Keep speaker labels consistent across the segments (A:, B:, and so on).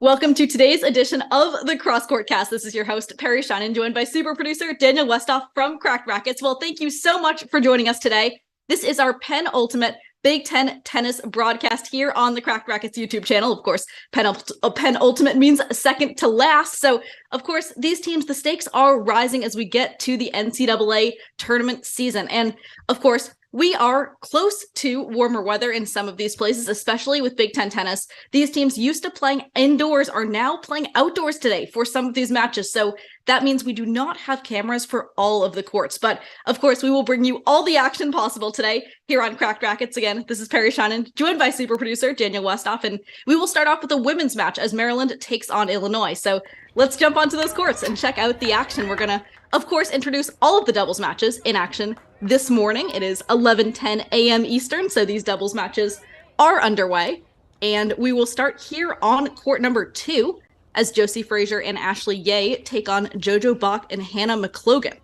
A: Welcome to today's edition of the CrossCourt Cast. This is your host, Perry Shannon, joined by super producer Daniel Westoff from Cracked Racquets. Well, thank you so much for joining us today. This is our penultimate Big Ten tennis broadcast here on the Cracked Racquets YouTube channel. Of course, penultimate means second to last. So, of course, these teams, the stakes are rising as we get to the NCAA tournament season. And, of course, we are close to warmer weather in some of these places, especially with Big Ten tennis. These teams used to playing indoors are now playing outdoors today for some of these matches. So that means we do not have cameras for all of the courts. But of course, we will bring you all the action possible today here on Cracked Racquets. Again, this is Perry Shannon, joined by super producer Daniel Westoff. And we will start off with a women's match as Maryland takes on Illinois. So let's jump onto those courts and check out the action. We're going to, of course, introduce all of the doubles matches in action this morning. It is 11:10 a.m. Eastern, so these doubles matches are underway. And we will start here on court number 2 as Josie Frazier and Ashley Yeh take on Jojo Bach and Hannah McLogan.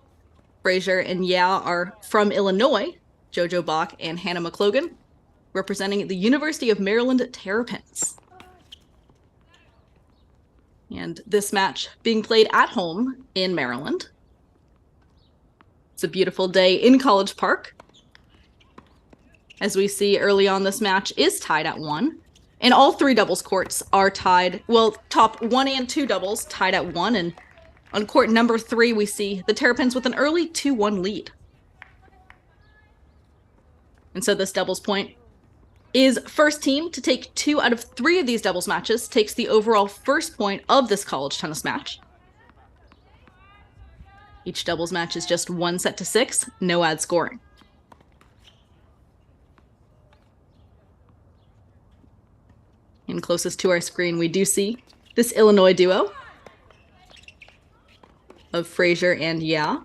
A: Frazier and Yeh are from Illinois. Jojo Bach and Hannah McLogan representing the University of Maryland Terrapins. And this match being played at home in Maryland. It's a beautiful day in College Park. As we see early on, this match is tied at 1. And all 3 doubles courts are tied. Well, top 1 and 2 doubles tied at 1. And on court number 3, we see the Terrapins with an early 2-1 lead. And so this doubles point is first team to take 2 out of 3 of these doubles matches, takes the overall first point of this college tennis match. Each doubles match is just 1 set to 6, no ad scoring. And closest to our screen, we do see this Illinois duo of Frazier and Yeh.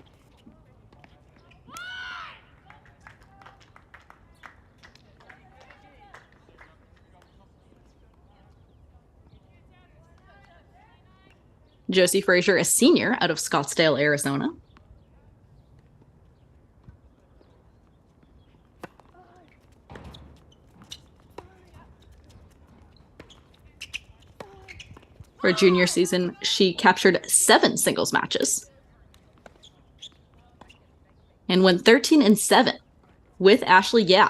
A: Josie Frazier, a senior out of Scottsdale, Arizona. For her junior season, she captured 7 singles matches and went 13-7 with Ashley Yeh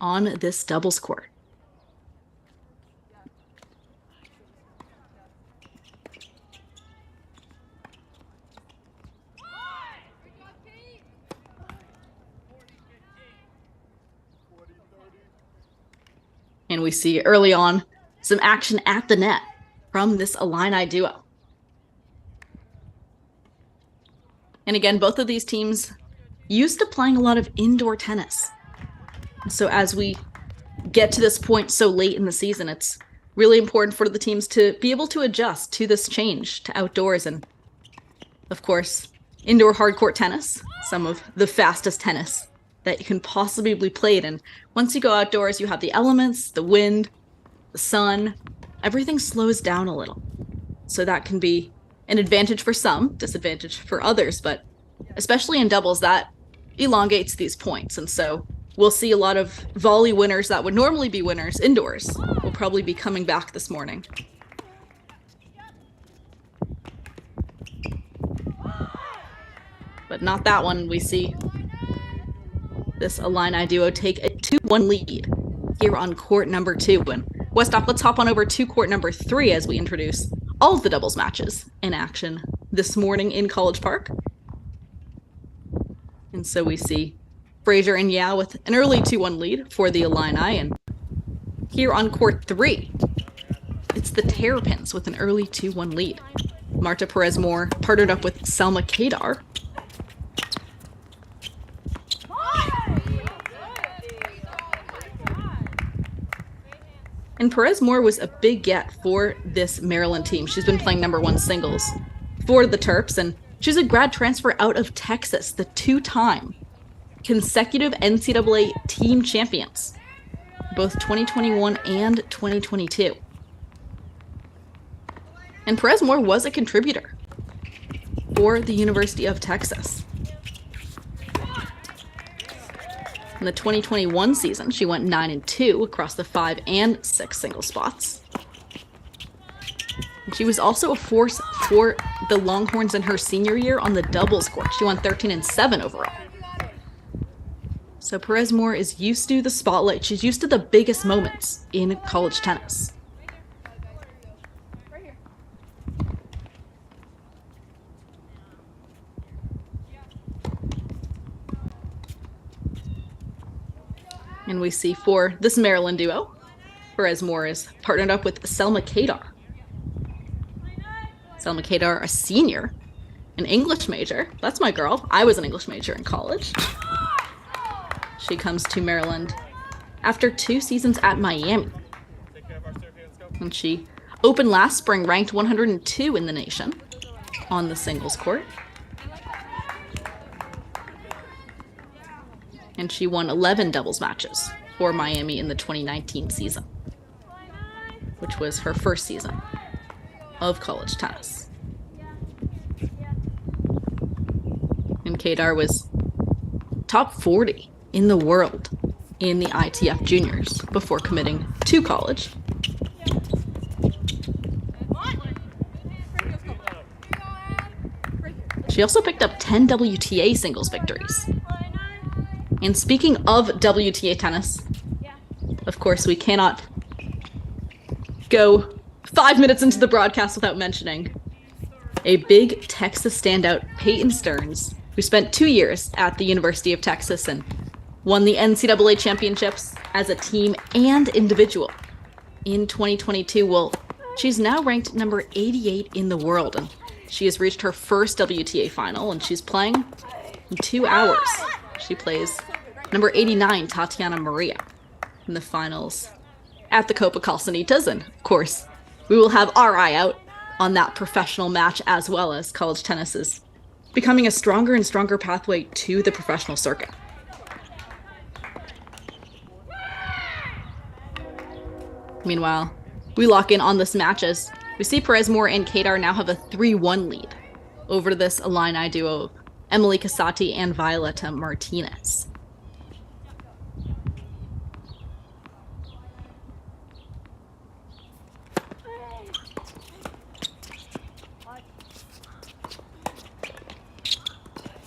A: on this doubles court. And we see early on some action at the net from this Illini duo. And again, both of these teams used to playing a lot of indoor tennis. So as we get to this point so late in the season, it's really important for the teams to be able to adjust to this change to outdoors. And of course, indoor hardcourt tennis, some of the fastest tennis that you can possibly be played. And once you go outdoors, you have the elements, the wind, the sun, everything slows down a little. So that can be an advantage for some, disadvantage for others, but especially in doubles, that elongates these points. And so we'll see a lot of volley winners that would normally be winners indoors will probably be coming back this morning. But not that one. We see this Illini duo take a 2-1 lead here on court number 2. And Westoff, let's hop on over to court number 3 as we introduce all of the doubles matches in action this morning in College Park. And so we see Frazier and Yeh with an early 2-1 lead for the Illini. And here on court 3, it's the Terrapins with an early 2-1 lead. Marta Perez-Moore partnered up with Selma Kadar. And Perez-Moore was a big get for this Maryland team. She's been playing number 1 singles for the Terps, and she's a grad transfer out of Texas, the 2-time consecutive NCAA team champions, both 2021 and 2022. And Perez-Moore was a contributor for the University of Texas. In the 2021 season, she went 9-2 across the 5 and 6 single spots. She was also a force for the Longhorns in her senior year on the doubles court. She won 13-7 overall. So Perez Moore is used to the spotlight. She's used to the biggest moments in college tennis. And we see for this Maryland duo, Perez Moore is partnered up with Selma Kadar. Selma Kadar, a senior, an English major. That's my girl. I was an English major in college. She comes to Maryland after 2 seasons at Miami. And she opened last spring, ranked 102 in the nation on the singles court. And she won 11 doubles matches for Miami in the 2019 season, which was her first season of college tennis. And Kadar was top 40 in the world in the ITF juniors before committing to college. She also picked up 10 WTA singles victories. And speaking of WTA tennis, of course, we cannot go 5 minutes into the broadcast without mentioning a big Texas standout, Peyton Stearns, who spent 2 years at the University of Texas and won the NCAA championships as a team and individual in 2022. Well, she's now ranked number 88 in the world, and she has reached her first WTA final, and she's playing in 2 hours. She plays number 89, Tatiana Maria, in the finals at the Copa Calcanitas. And of course, we will have our eye out on that professional match, as well as college tennis is becoming a stronger and stronger pathway to the professional circuit. Meanwhile, we lock in on this match as we see Perez Moore and Kadar now have a 3-1 lead over this Illini duo of Emily Casati and Violeta Martinez.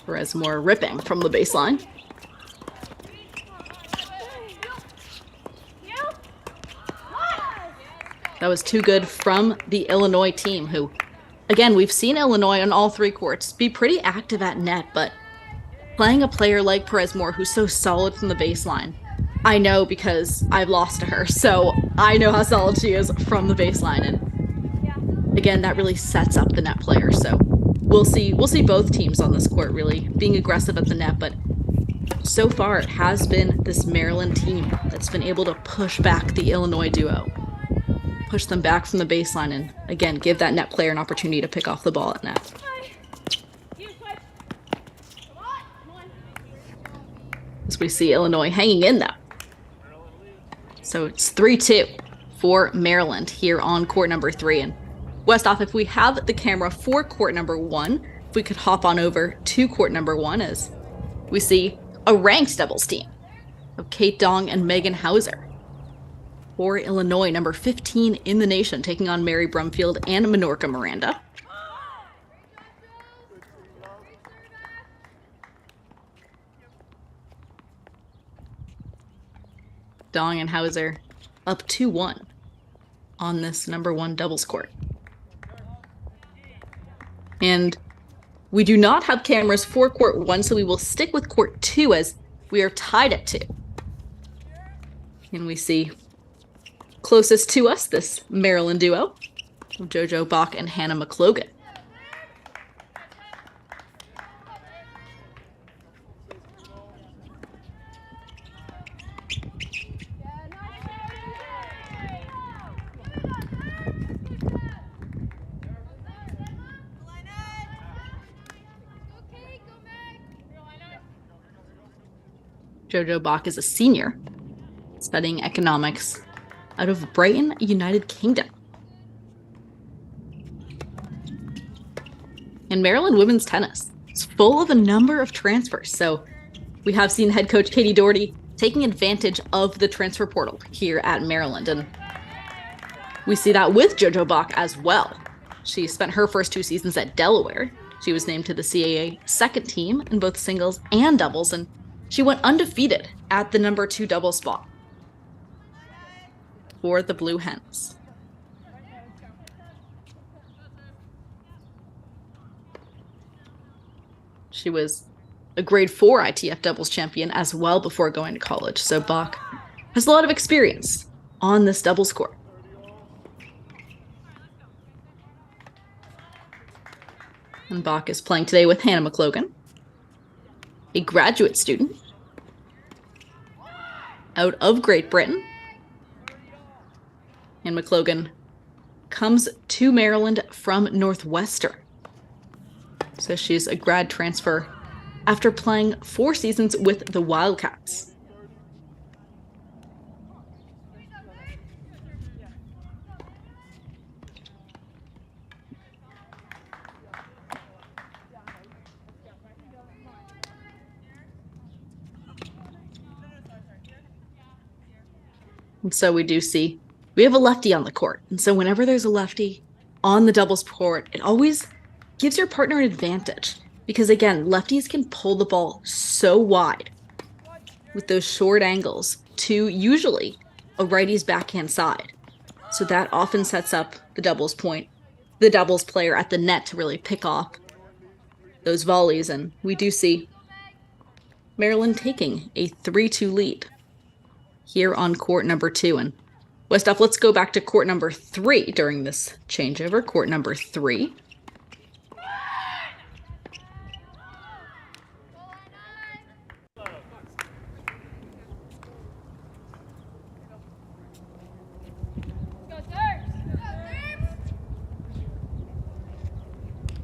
A: Perez Moore ripping from the baseline. That was too good from the Illinois team, who, again, we've seen Illinois on all 3 courts be pretty active at net, but playing a player like Perez Moore, who's so solid from the baseline, I know because I've lost to her, so I know how solid she is from the baseline. And again, that really sets up the net player. So we'll see both teams on this court really being aggressive at the net, but so far it has been this Maryland team that's been able to push back the Illinois duo. Push them back from the baseline and, again, give that net player an opportunity to pick off the ball at net. As we see Illinois hanging in, though. So it's 3-2 for Maryland here on court number 3. And Westhoff, if we have the camera for court number 1, if we could hop on over to court number 1 as we see a ranked doubles team of Kate Dong and Megan Hauser. For Illinois, number 15 in the nation, taking on Mary Brumfield and Minorca Miranda. Dong and Hauser up 2-1 on this number 1 doubles court. And we do not have cameras for court 1, so we will stick with court 2 as we are tied at 2. And we see closest to us, this Maryland duo of JoJo Bach and Hannah McLogan. JoJo Bach is a senior studying economics out of Brighton, United Kingdom. And Maryland women's tennis is full of a number of transfers. So we have seen head coach Katie Doherty taking advantage of the transfer portal here at Maryland. And we see that with JoJo Bach as well. She spent her first 2 seasons at Delaware. She was named to the CAA second team in both singles and doubles, and she went undefeated at the number 2 double spot for the Blue Hens. She was a grade 4 ITF doubles champion as well before going to college, so Bach has a lot of experience on this doubles court. And Bach is playing today with Hannah McLogan, a graduate student out of Great Britain. And McLogan comes to Maryland from Northwestern. So she's a grad transfer after playing 4 seasons with the Wildcats. And so we do see, we have a lefty on the court. And so whenever there's a lefty on the doubles court, it always gives your partner an advantage. Because again, lefties can pull the ball so wide with those short angles to usually a righty's backhand side. So that often sets up the doubles point, the doubles player at the net to really pick off those volleys. And we do see Maryland taking a 3-2 lead here on court number 2. And Westhoff, let's go back to court number 3 during this changeover. Court number 3.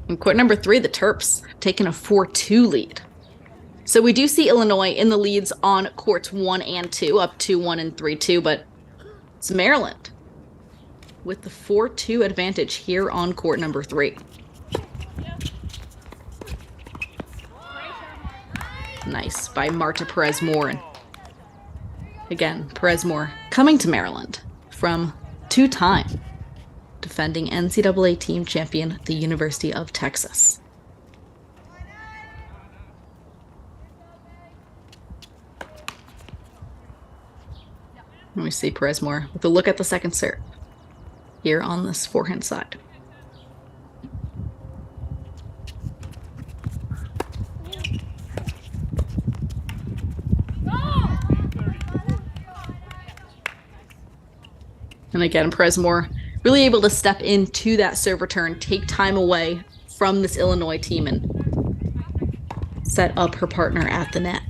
A: In court number 3, the Terps have taken a 4-2 lead. So we do see Illinois in the leads on courts 1 and 2, up 2-1 and 3-2, but it's Maryland with the 4-2 advantage here on court number 3. Nice by Marta Perez-Moore. And again, Perez-Moore coming to Maryland from 2-time defending NCAA team champion, the University of Texas. And we see Perez-Moore with a look at the second serve here on this forehand side. And again, Perez-Moore really able to step into that serve return, take time away from this Illinois team, and set up her partner at the net.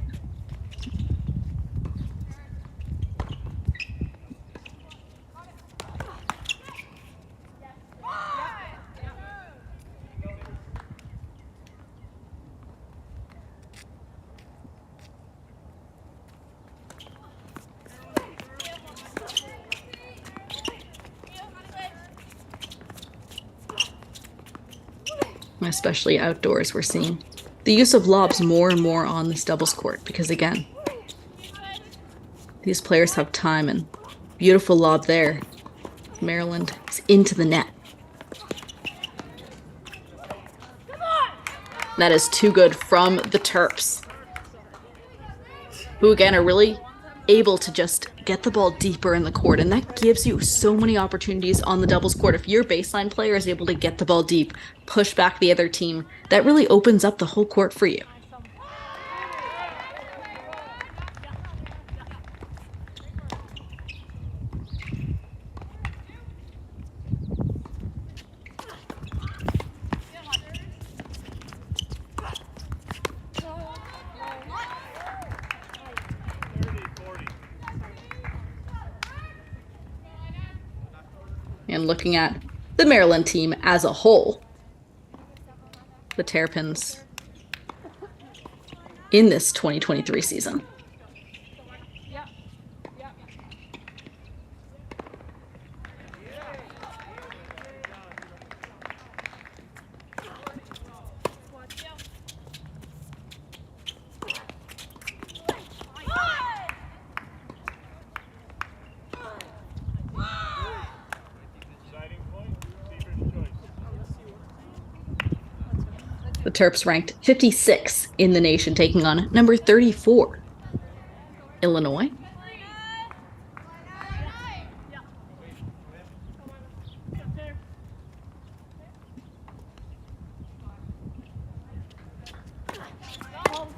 A: Especially outdoors, we're seeing the use of lobs more and more on this doubles court because, again, these players have time. And beautiful lob there. Maryland is into the net. That is too good from the Terps, who again are really able to just get the ball deeper in the court, and that gives you so many opportunities on the doubles court. If your baseline player is able to get the ball deep, push back the other team, that really opens up the whole court for you. And looking at the Maryland team as a whole, the Terrapins in this 2023 season. Terps ranked 56 in the nation, taking on number 34, Illinois.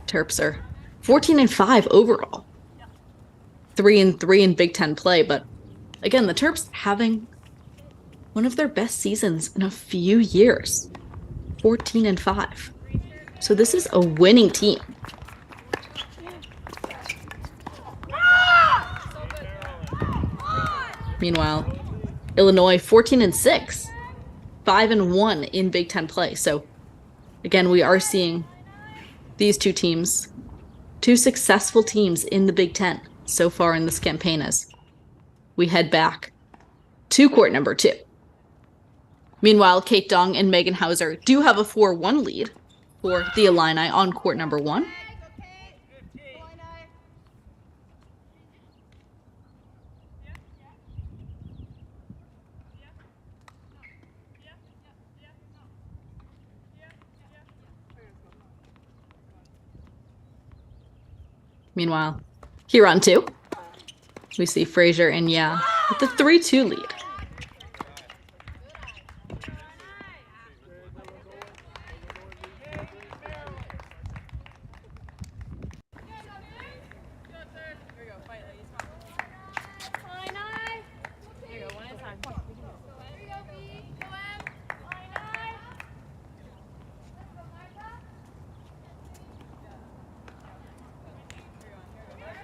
A: Terps are 14-5 overall. 3-3 in Big Ten play, but again, the Terps having one of their best seasons in a few years. 14-5. So this is a winning team. Meanwhile, Illinois 14-6, 5-1 in Big Ten play. So again, we are seeing these two teams, two successful teams in the Big Ten so far in this campaign as we head back to court number 2. Meanwhile, Kate Dong and Megan Hauser do have a 4-1 lead for the Illini on court number 1. Meanwhile, here on 2, we see Frazier and with the 3-2 lead.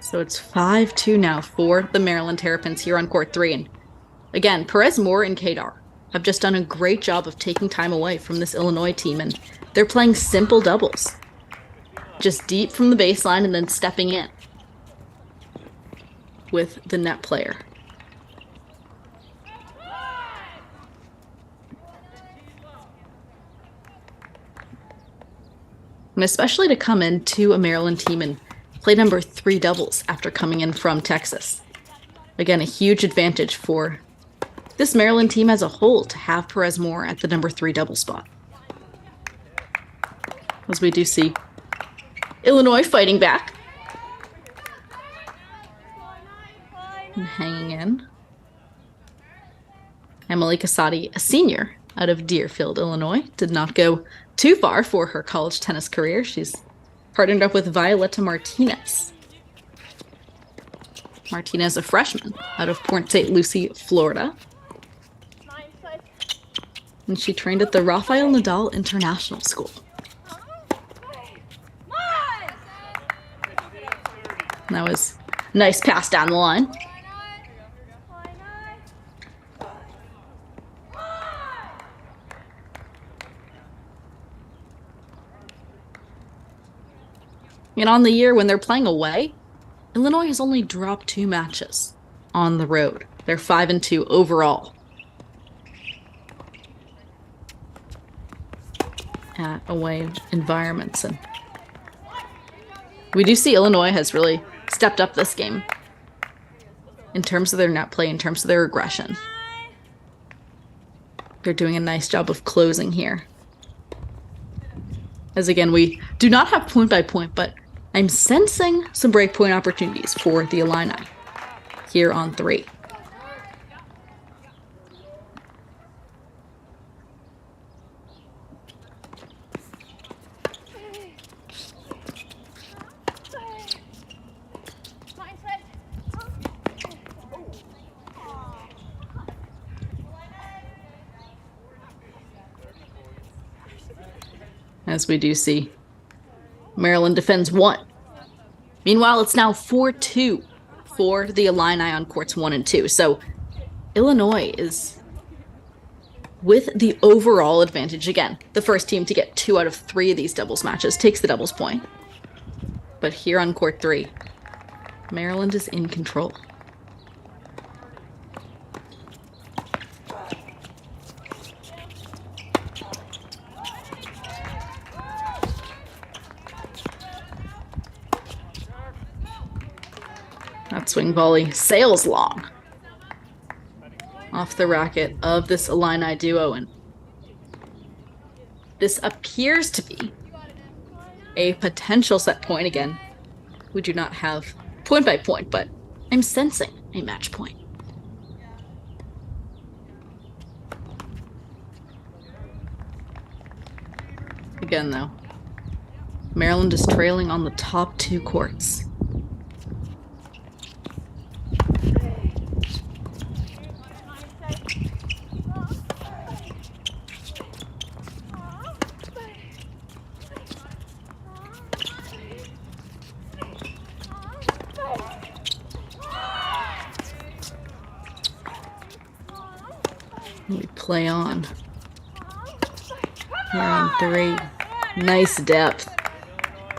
A: So it's 5-2 now for the Maryland Terrapins here on court 3. And again, Perez Moore and Kadar have just done a great job of taking time away from this Illinois team, and they're playing simple doubles. Just deep from the baseline and then stepping in with the net player. And especially to come into a Maryland team and play number 3 doubles after coming in from Texas. Again, a huge advantage for this Maryland team as a whole to have Perez Moore at the number 3 double spot. As we do see Illinois fighting back and hanging in. Emily Casati, a senior out of Deerfield, Illinois, did not go too far for her college tennis career. She's partnered up with Violetta Martinez. Martinez, a freshman out of Port St. Lucie, Florida. And she trained at the Rafael Nadal International School. And that was a nice pass down the line. And on the year when they're playing away, Illinois has only dropped 2 matches on the road. They're 5-2 overall at away environments. And we do see Illinois has really stepped up this game in terms of their net play, in terms of their aggression. They're doing a nice job of closing here. As again, we do not have point by point, but I'm sensing some breakpoint opportunities for the Illini here on 3. As we do see Maryland defends 1. Meanwhile, it's now 4-2 for the Illini on courts 1 and 2. So Illinois is with the overall advantage. Again, the first team to get 2 out of 3 of these doubles matches takes the doubles point. But here on court 3, Maryland is in control. That swing volley sails long off the racket of this Illini duo, and this appears to be A potential set point again. We do not have point by point, but I'm sensing a match point. Again, though, Maryland is trailing on the top 2 courts. We play on. Here on 3. Nice depth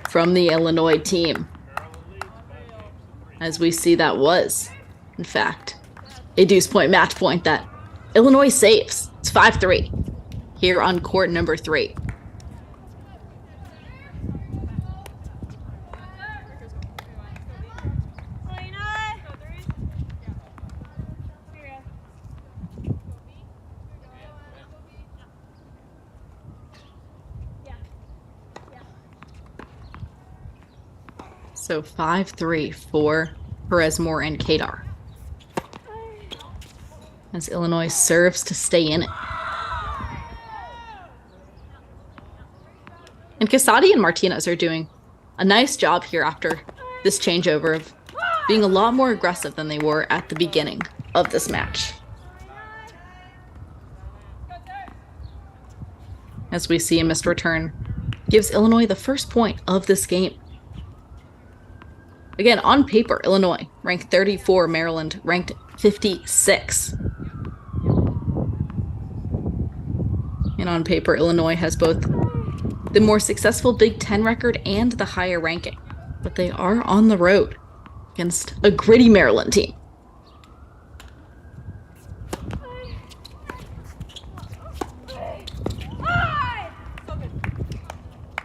A: from the Illinois team. As we see, that was, in fact, a deuce point match point that Illinois saves. It's 5-3 here on court number 3. So 5-3 for Perez-Moore and Kadar. As Illinois serves to stay in it. And Casati and Martinez are doing a nice job here after this changeover of being a lot more aggressive than they were at the beginning of this match. As we see a missed return gives Illinois the first point of this game. Again, on paper, Illinois ranked 34, Maryland ranked 56. And on paper, Illinois has both the more successful Big Ten record and the higher ranking. But they are on the road against a gritty Maryland team.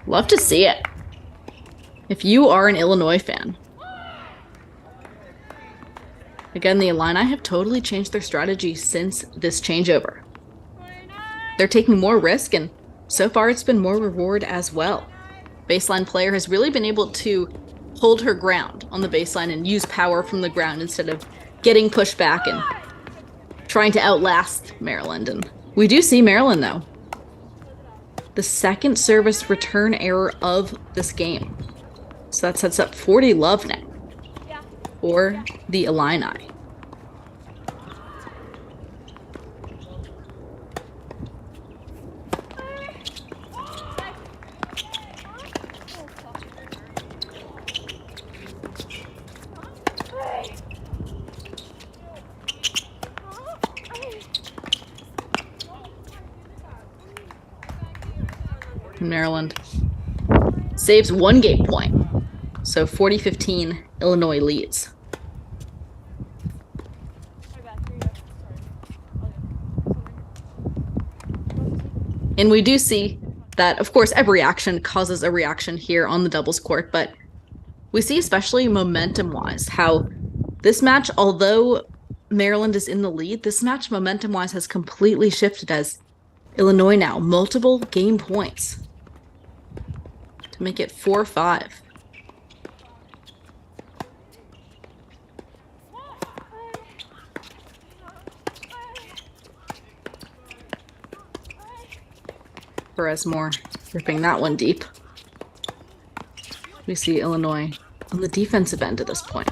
A: Love to see it. If you are an Illinois fan, again, the Illini have totally changed their strategy since this changeover. They're taking more risk, and so far it's been more reward as well. Baseline player has really been able to hold her ground on the baseline and use power from the ground instead of getting pushed back and trying to outlast Maryland. And we do see Maryland, though. The second service return error of this game. So that sets up 40 love now for the Illini. Maryland saves 1 game point. So 40-15, Illinois leads. And we do see that, of course, every action causes a reaction here on the doubles court, but we see especially momentum-wise how this match, although Maryland is in the lead, this match momentum-wise has completely shifted as Illinois now multiple game points to make it 4-5. Perez-Moore ripping that one deep. We see Illinois on the defensive end at this point.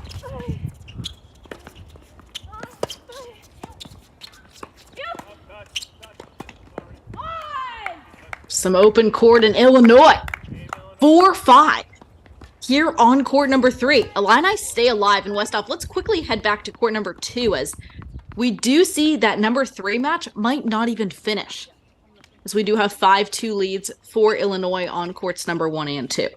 A: Some open court in Illinois. 4-5 here on court number 3. Illini stay alive in Westhoff. Let's quickly head back to court number 2 as we do see that number 3 match might not even finish, as we do have 5-2 leads for Illinois on courts number 1 and 2.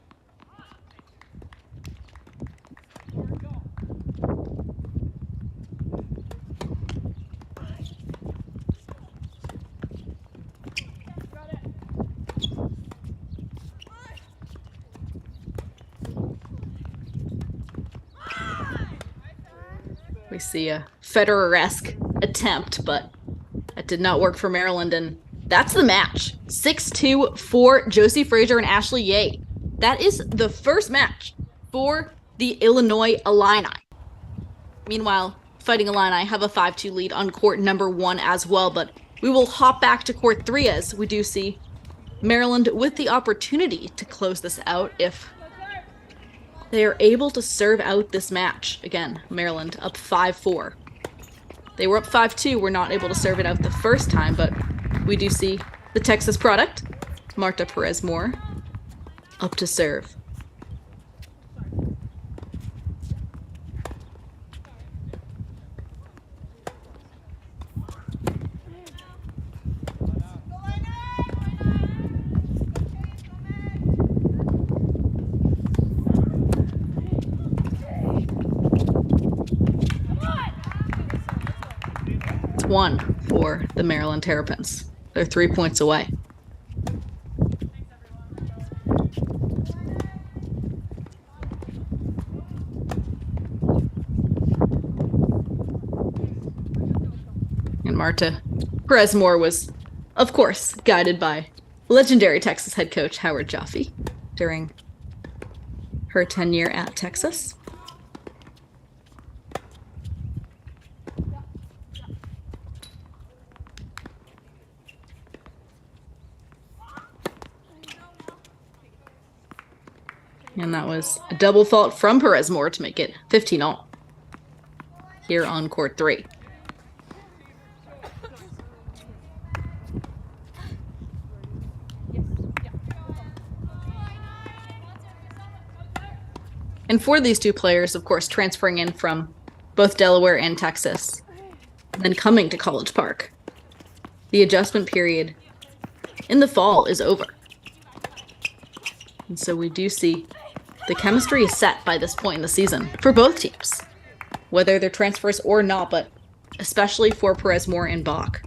A: We see a Federer-esque attempt, but that did not work for Maryland, and that's the match. 6-2 for Josie Frazier and Ashley Yeh. that is the first match for the Illinois Illini. Meanwhile, Fighting Illini have a 5-2 lead on court number 1 as well, but we will hop back to court 3 as we do see Maryland with the opportunity to close this out if they are able to serve out this match. Again, Maryland up 5-4. They were up 5-2, were not able to serve it out the first time, but we do see the Texas product, Marta Perez-Moore, up to serve. It's 1 for the Maryland Terrapins. They're 3 points away. And Marta Perez-Moore was, of course, guided by legendary Texas head coach Howard Jaffe during her tenure at Texas. And that was a double fault from Perez-Moore to make it 15-all here on court 3. And for these two players, of course, transferring in from both Delaware and Texas, and then coming to College Park, the adjustment period in the fall is over. And so we do see the chemistry is set by this point in the season for both teams, whether they're transfers or not, but especially for Perez-Moore and Bach.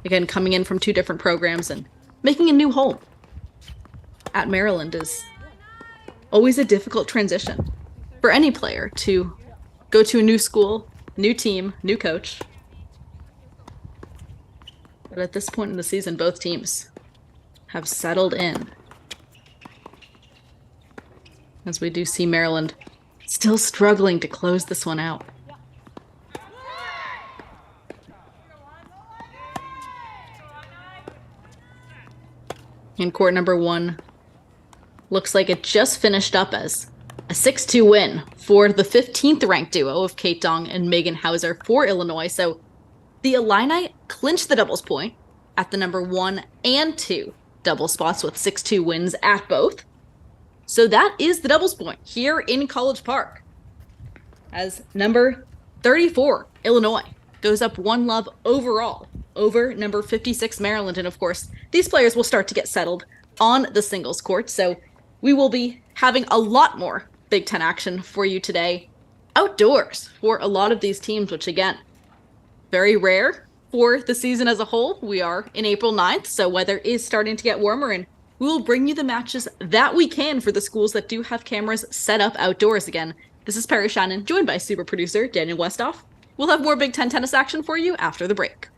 A: Again, coming in from 2 different programs and making a new home at Maryland is always a difficult transition for any player to go to a new school, new team, new coach. But at this point in the season, both teams have settled in, as we do see Maryland still struggling to close this one out. In court number 1, looks like it just finished up as a 6-2 win for the 15th ranked duo of Kate Dong and Megan Hauser for Illinois. So the Illini clinched the doubles point at the number 1 and 2 double spots with 6-2 wins at both. So that is the doubles point here in College Park, as number 34, Illinois, goes up 1 love overall over number 56, Maryland. And of course, these players will start to get settled on the singles court. So we will be having a lot more Big Ten action for you today outdoors for a lot of these teams, which again, very rare for the season as a whole. We are in April 9th, so weather is starting to get warmer, and we will bring you the matches that we can for the schools that do have cameras set up outdoors. Again, this is Perry Shannon, joined by super producer Daniel Westoff. We'll have more Big Ten tennis action for you after the break.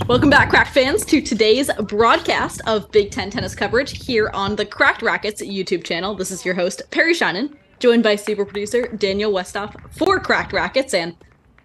A: Welcome back, Cracked fans, to today's broadcast of Big Ten tennis coverage here on the Cracked Racquets YouTube channel. This is your host, Perry Shannon, joined by super producer Daniel Westoff for Cracked Racquets. And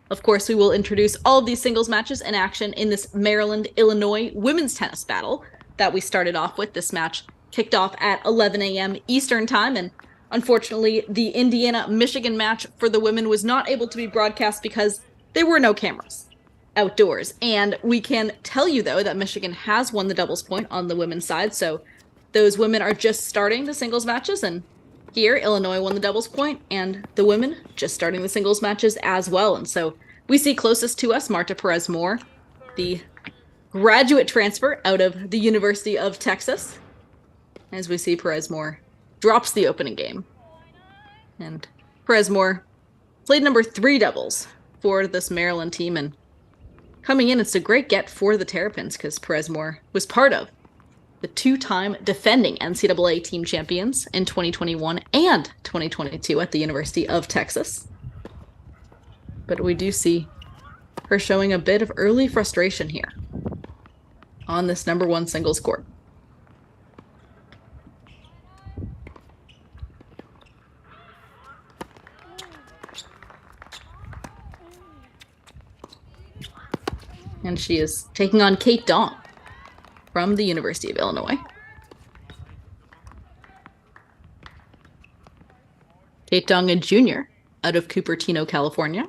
A: of course, we will introduce all of these singles matches in action in this Maryland-Illinois women's tennis battle that we started off with. This match kicked off at 11 a.m. Eastern time, and unfortunately, the Indiana-Michigan match for the women was not able to be broadcast because there were no cameras outdoors. And we can tell you, though, that Michigan has won the doubles point on the women's side, so those women are just starting the singles matches, and here, Illinois won the doubles point, and the women just starting the singles matches as well. And so we see closest to us, Marta Perez-Moore, the graduate transfer out of the University of Texas, as we see Perez-Moore drops the opening game. And Perez-Moore played number 3 doubles for this Maryland team, and coming in, it's a great get for the Terrapins because Perez-Moore was part of the 2-time defending NCAA team champions in 2021 and 2022 at the University of Texas. But we do see her showing a bit of early frustration here on this number 1 singles court. And she is taking on Kate Dong from the University of Illinois. Kate Dong, a junior out of Cupertino, California.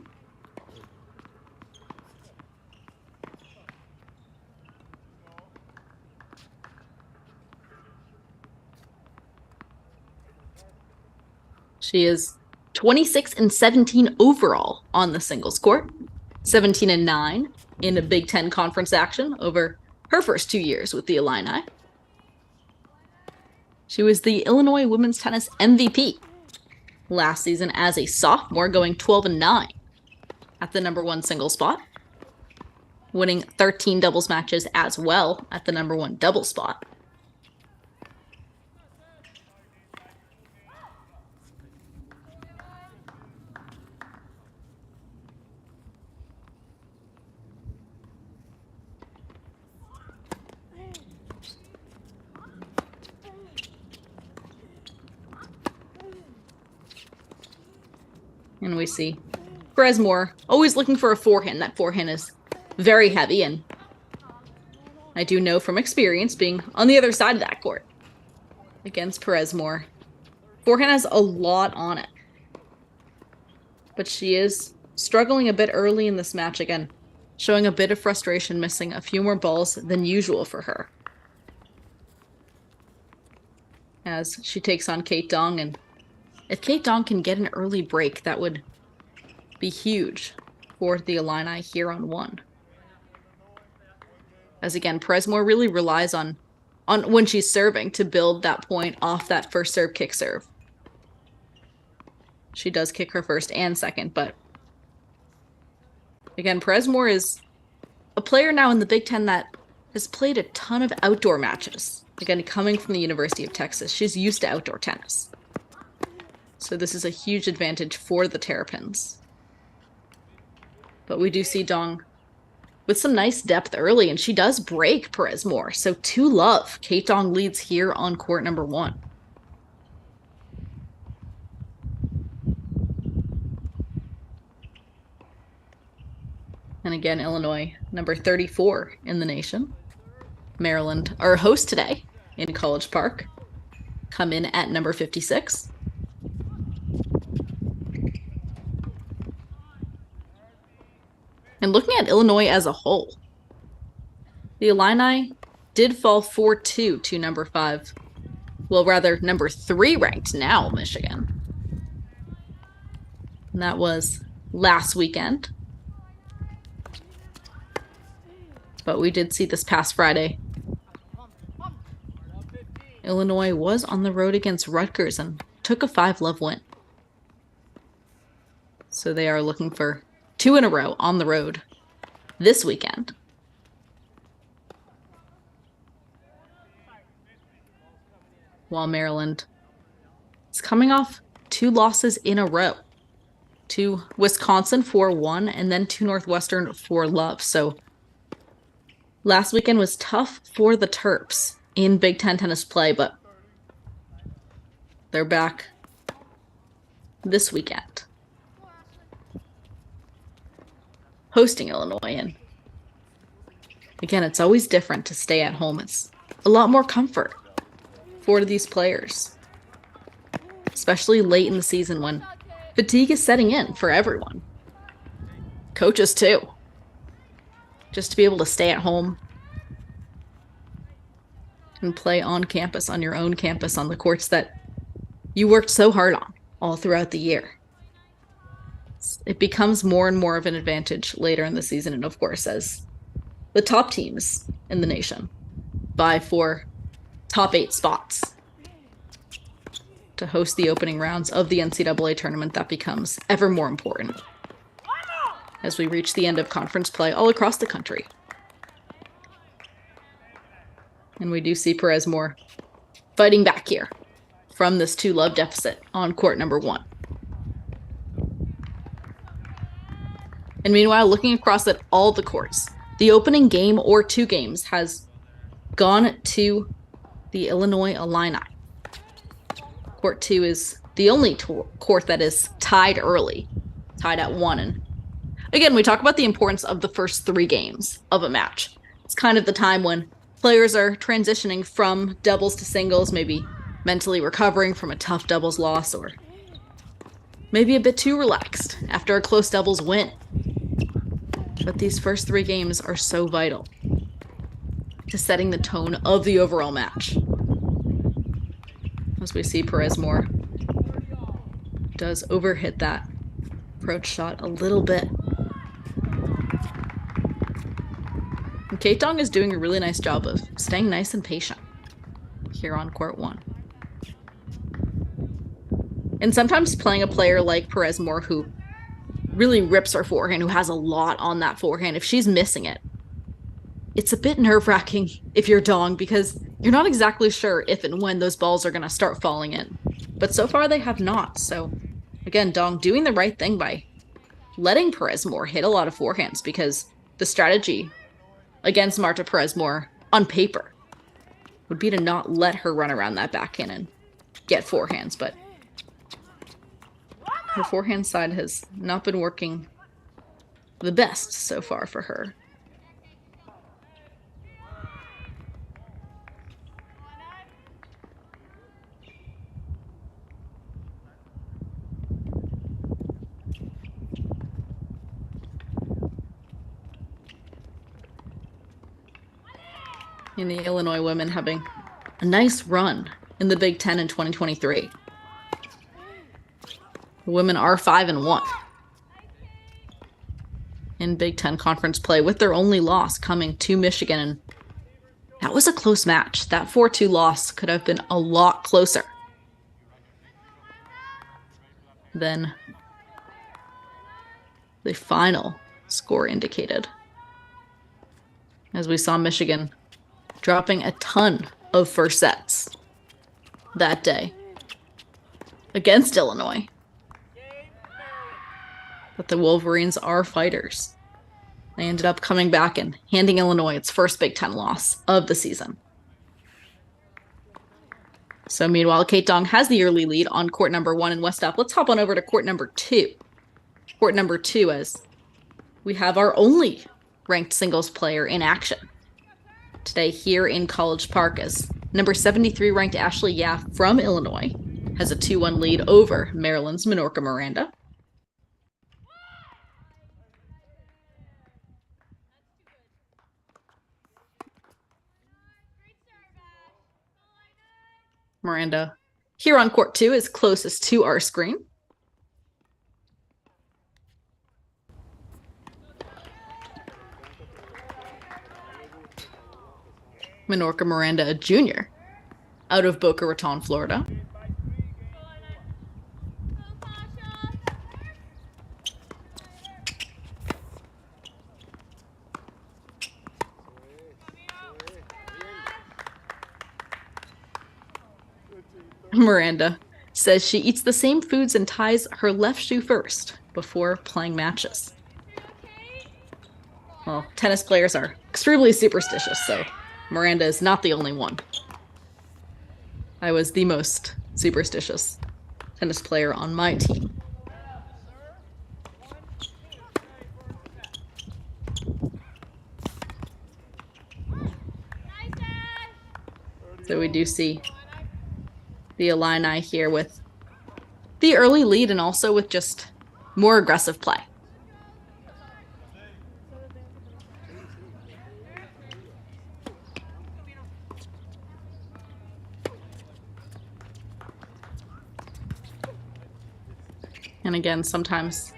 A: She is 26-17 overall on the singles court, 17-9 in a Big Ten conference action over her first 2 years with the Illini. She was the Illinois women's tennis MVP last season as a sophomore, going 12-9 at the number 1 single spot, winning 13 doubles matches as well at the number 1 double spot. And we see Perez-Moore always looking for a forehand. That forehand is very heavy, and I do know from experience being on the other side of that court against Perez-Moore, forehand has a lot on it. But she is struggling a bit early in this match again, showing a bit of frustration, missing a few more balls than usual for her as she takes on Kate Dong. And if Kate Dong can get an early break, that would be huge for the Illini here on 1. As again, Perez-Moore really relies on when she's serving to build that point off that first serve kick serve. She does kick her first and second, but again, Perez-Moore is a player now in the Big Ten that has played a ton of outdoor matches. Again, coming from the University of Texas, she's used to outdoor tennis. So this is a huge advantage for the Terrapins. But we do see Dong with some nice depth early, and she does break Perez-Moore. So 2-love. Kate Dong leads here on court number 1. And again, Illinois, number 34 in the nation. Maryland, our host today in College Park, come in at number 56. And looking at Illinois as a whole, the Illini did fall 4-2 to number 5. Well, rather, number 3 ranked now, Michigan. And that was last weekend. But we did see this past Friday, Illinois was on the road against Rutgers and took a 5-love win. So they are looking for 2 in a row on the road this weekend. While Maryland is coming off 2 losses in a row. To Wisconsin 4-1 and then to Northwestern 4-love. So Last weekend was tough for the Terps in Big Ten tennis play, but they're back this weekend, hosting Illinois. And again, it's always different to stay at home. It's a lot more comfort for these players, especially late in the season when fatigue is setting in for everyone. Coaches too. Just to be able to stay at home and play on campus, on your own campus, on the courts that you worked so hard on all throughout the year. It becomes more and more of an advantage later in the season, and of course, as the top teams in the nation vie for top 8 spots to host the opening rounds of the NCAA tournament, that becomes ever more important as we reach the end of conference play all across the country. And we do see Perez Moore fighting back here from this 2-love deficit on court number 1. And meanwhile, looking across at all the courts, the opening game or 2 games has gone to the Illinois Illini. Court 2 is the only court that is tied early, tied at 1. And again, we talk about the importance of the first 3 games of a match. It's kind of the time when players are transitioning from doubles to singles, maybe mentally recovering from a tough doubles loss, or maybe a bit too relaxed after a close doubles win. But these first 3 games are so vital to setting the tone of the overall match. As we see, Perez Moore does overhit that approach shot a little bit. And Kate Dong is doing a really nice job of staying nice and patient here on court 1. And sometimes playing a player like Perez Moore, who really rips her forehand, who has a lot on that forehand, if she's missing it, it's a bit nerve-wracking if you're Dong, because you're not exactly sure if and when those balls are going to start falling in. But so far they have not. So again, Dong doing the right thing by letting Perez Moore hit a lot of forehands, because the strategy against Marta Perez Moore on paper would be to not let her run around that backhand and get forehands. But her forehand side has not been working the best so far for her. And the Illinois women having a nice run in the Big Ten in 2023. The women are 5-1 in Big Ten conference play, with their only loss coming to Michigan. And that was a close match. That 4-2 loss could have been a lot closer than the final score indicated, as we saw Michigan dropping a ton of first sets that day against Illinois. But the Wolverines are fighters. They ended up coming back and handing Illinois its first Big Ten loss of the season. So meanwhile, Kate Dong has the early lead on court number 1 in Westop. Let's hop on over to court number 2. Court number 2, as we have our only ranked singles player in action today here in College Park, as number 73 ranked Ashley Yaf from Illinois has a 2-1 lead over Maryland's Minorca Miranda. Miranda here on court 2 is closest to our screen. Minorca Miranda, a junior out of Boca Raton, Florida. Miranda says she eats the same foods and ties her left shoe first before playing matches. Well, tennis players are extremely superstitious, so Miranda is not the only one. I was the most superstitious tennis player on my team. So we do see the Illini here with the early lead and also with just more aggressive play. And again, sometimes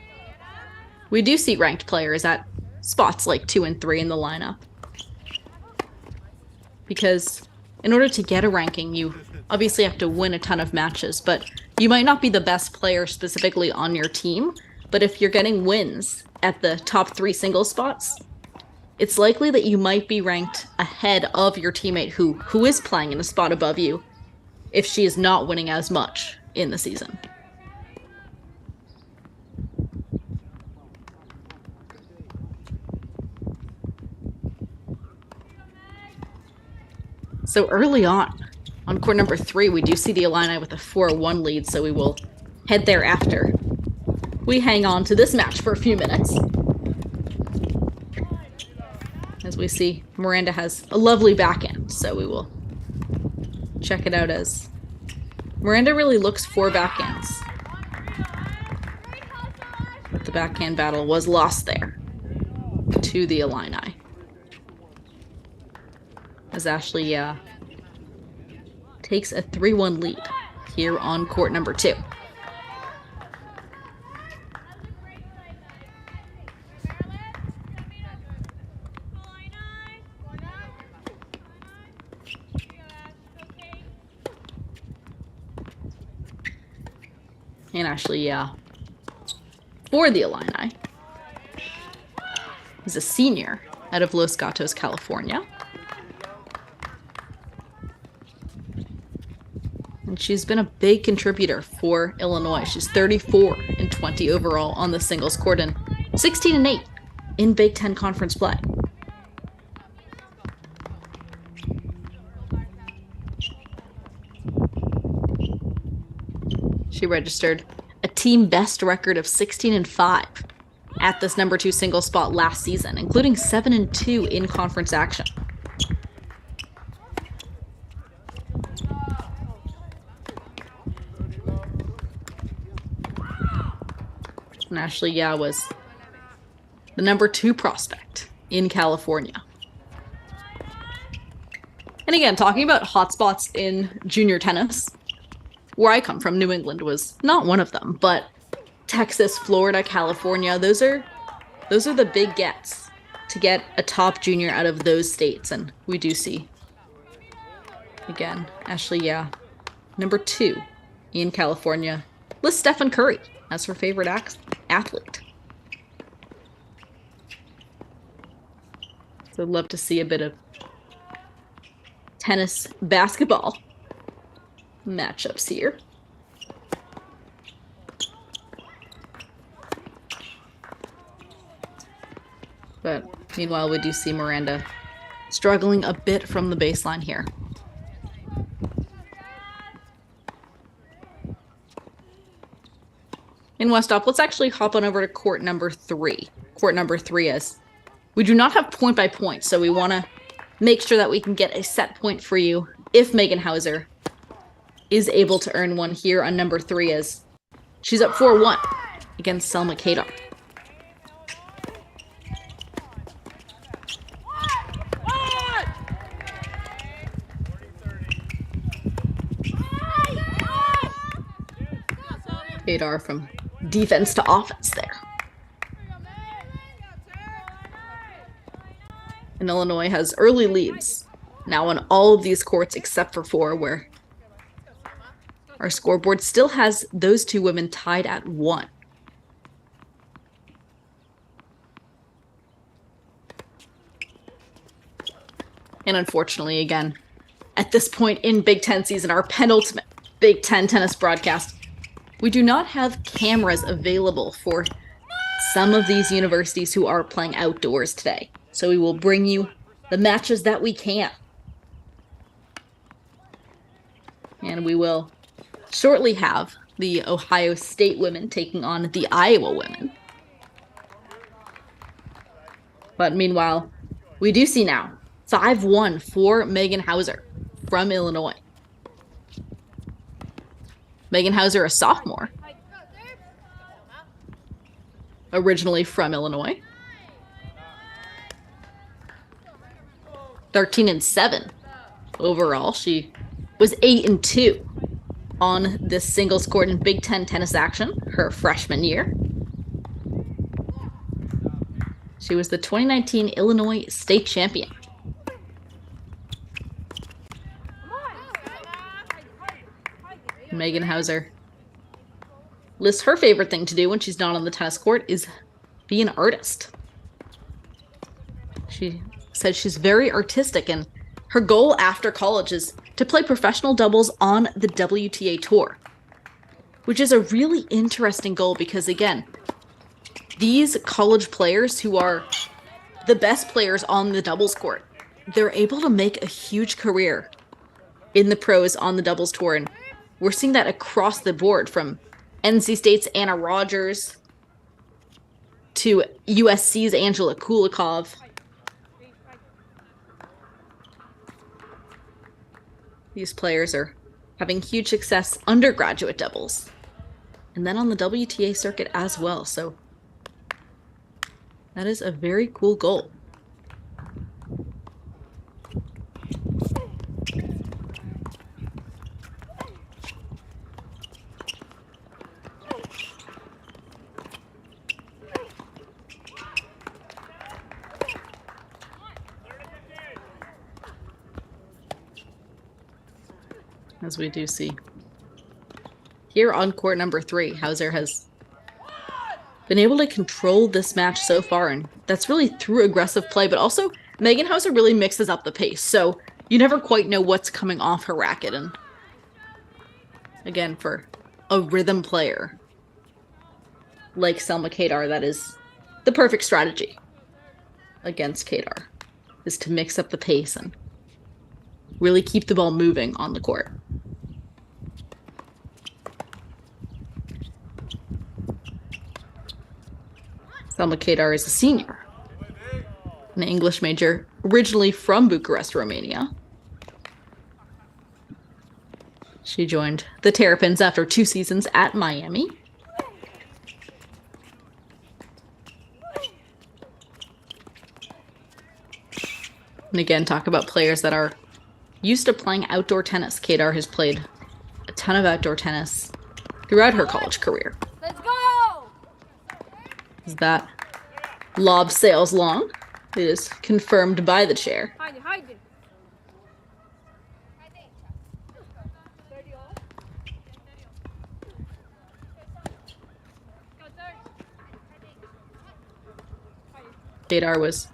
A: we do see ranked players at spots like 2 and 3 in the lineup. Because in order to get a ranking, you obviously have to win a ton of matches, but you might not be the best player specifically on your team. But if you're getting wins at the top 3 single spots, it's likely that you might be ranked ahead of your teammate who is playing in a spot above you if she is not winning as much in the season. So early on court number 3, we do see the Illini with a 4-1 lead, so we will head there after we hang on to this match for a few minutes. As we see, Miranda has a lovely backhand, so we will check it out as Miranda really looks for backhands. But the backhand battle was lost there to the Illini. As Ashley takes a 3-1 lead here on court number 2. And Ashley, for the Illini, is a senior out of Los Gatos, California. And she's been a big contributor for Illinois. She's 34 and 20 overall on the singles court and 16 and 8 in Big Ten conference play. She registered a team best record of 16 and 5 at this number 2 single spot last season, including 7 and 2 in conference action. And Ashley, was the number 2 prospect in California. And again, talking about hotspots in junior tennis, where I come from, New England was not one of them, but Texas, Florida, California, those are the big gets to get a top junior out of those states. And we do see, again, Ashley, number 2 in California, lists Stephen Curry as her favorite athlete. So I'd love to see a bit of tennis basketball matchups here. But meanwhile, we do see Miranda struggling a bit from the baseline here. In Westop, let's actually hop on over to court number 3. Court number 3 is, we do not have point by point, so we want to make sure that we can get a set point for you if Megan Hauser is able to earn one here on number 3 as she's up 4-1 against Selma Kadar. Kadar from defense to offense there. And Illinois has early leads now on all of these courts except for 4, where our scoreboard still has those 2 women tied at 1. And unfortunately, again, at this point in Big Ten season, our penultimate Big Ten tennis broadcast, we do not have cameras available for some of these universities who are playing outdoors today. So we will bring you the matches that we can. And we will shortly have the Ohio State women taking on the Iowa women. But meanwhile, we do see now 5-1 for Megan Hauser from Illinois. Megan Hauser, a sophomore, originally from Illinois. 13-7 overall. She was 8-2 on this singles court in Big Ten tennis action her freshman year. She was the 2019 Illinois state champion. Megan Hauser lists her favorite thing to do when she's not on the tennis court is be an artist. She says she's very artistic, and her goal after college is to play professional doubles on the WTA Tour, which is a really interesting goal because, again, these college players who are the best players on the doubles court, they're able to make a huge career in the pros on the doubles tour. And we're seeing that across the board, from NC State's Anna Rogers to USC's Angela Kulikov. These players are having huge success undergraduate doubles and then on the WTA circuit as well. So that is a very cool goal. As we do see here on court number 3, Hauser has been able to control this match so far, and that's really through aggressive play, but also Megan Hauser really mixes up the pace, so you never quite know what's coming off her racket. And again, for a rhythm player like Selma Kadar, that is the perfect strategy against Kadar, is to mix up the pace and really keep the ball moving on the court. Selma Kadar is a senior, an English major, originally from Bucharest, Romania. She joined the Terrapins after 2 seasons at Miami. And again, talk about players that are used to playing outdoor tennis. Kadar has played a ton of outdoor tennis throughout her college career.
B: Let's go!
A: Is that lob sails long? It is confirmed by the chair. Kadar was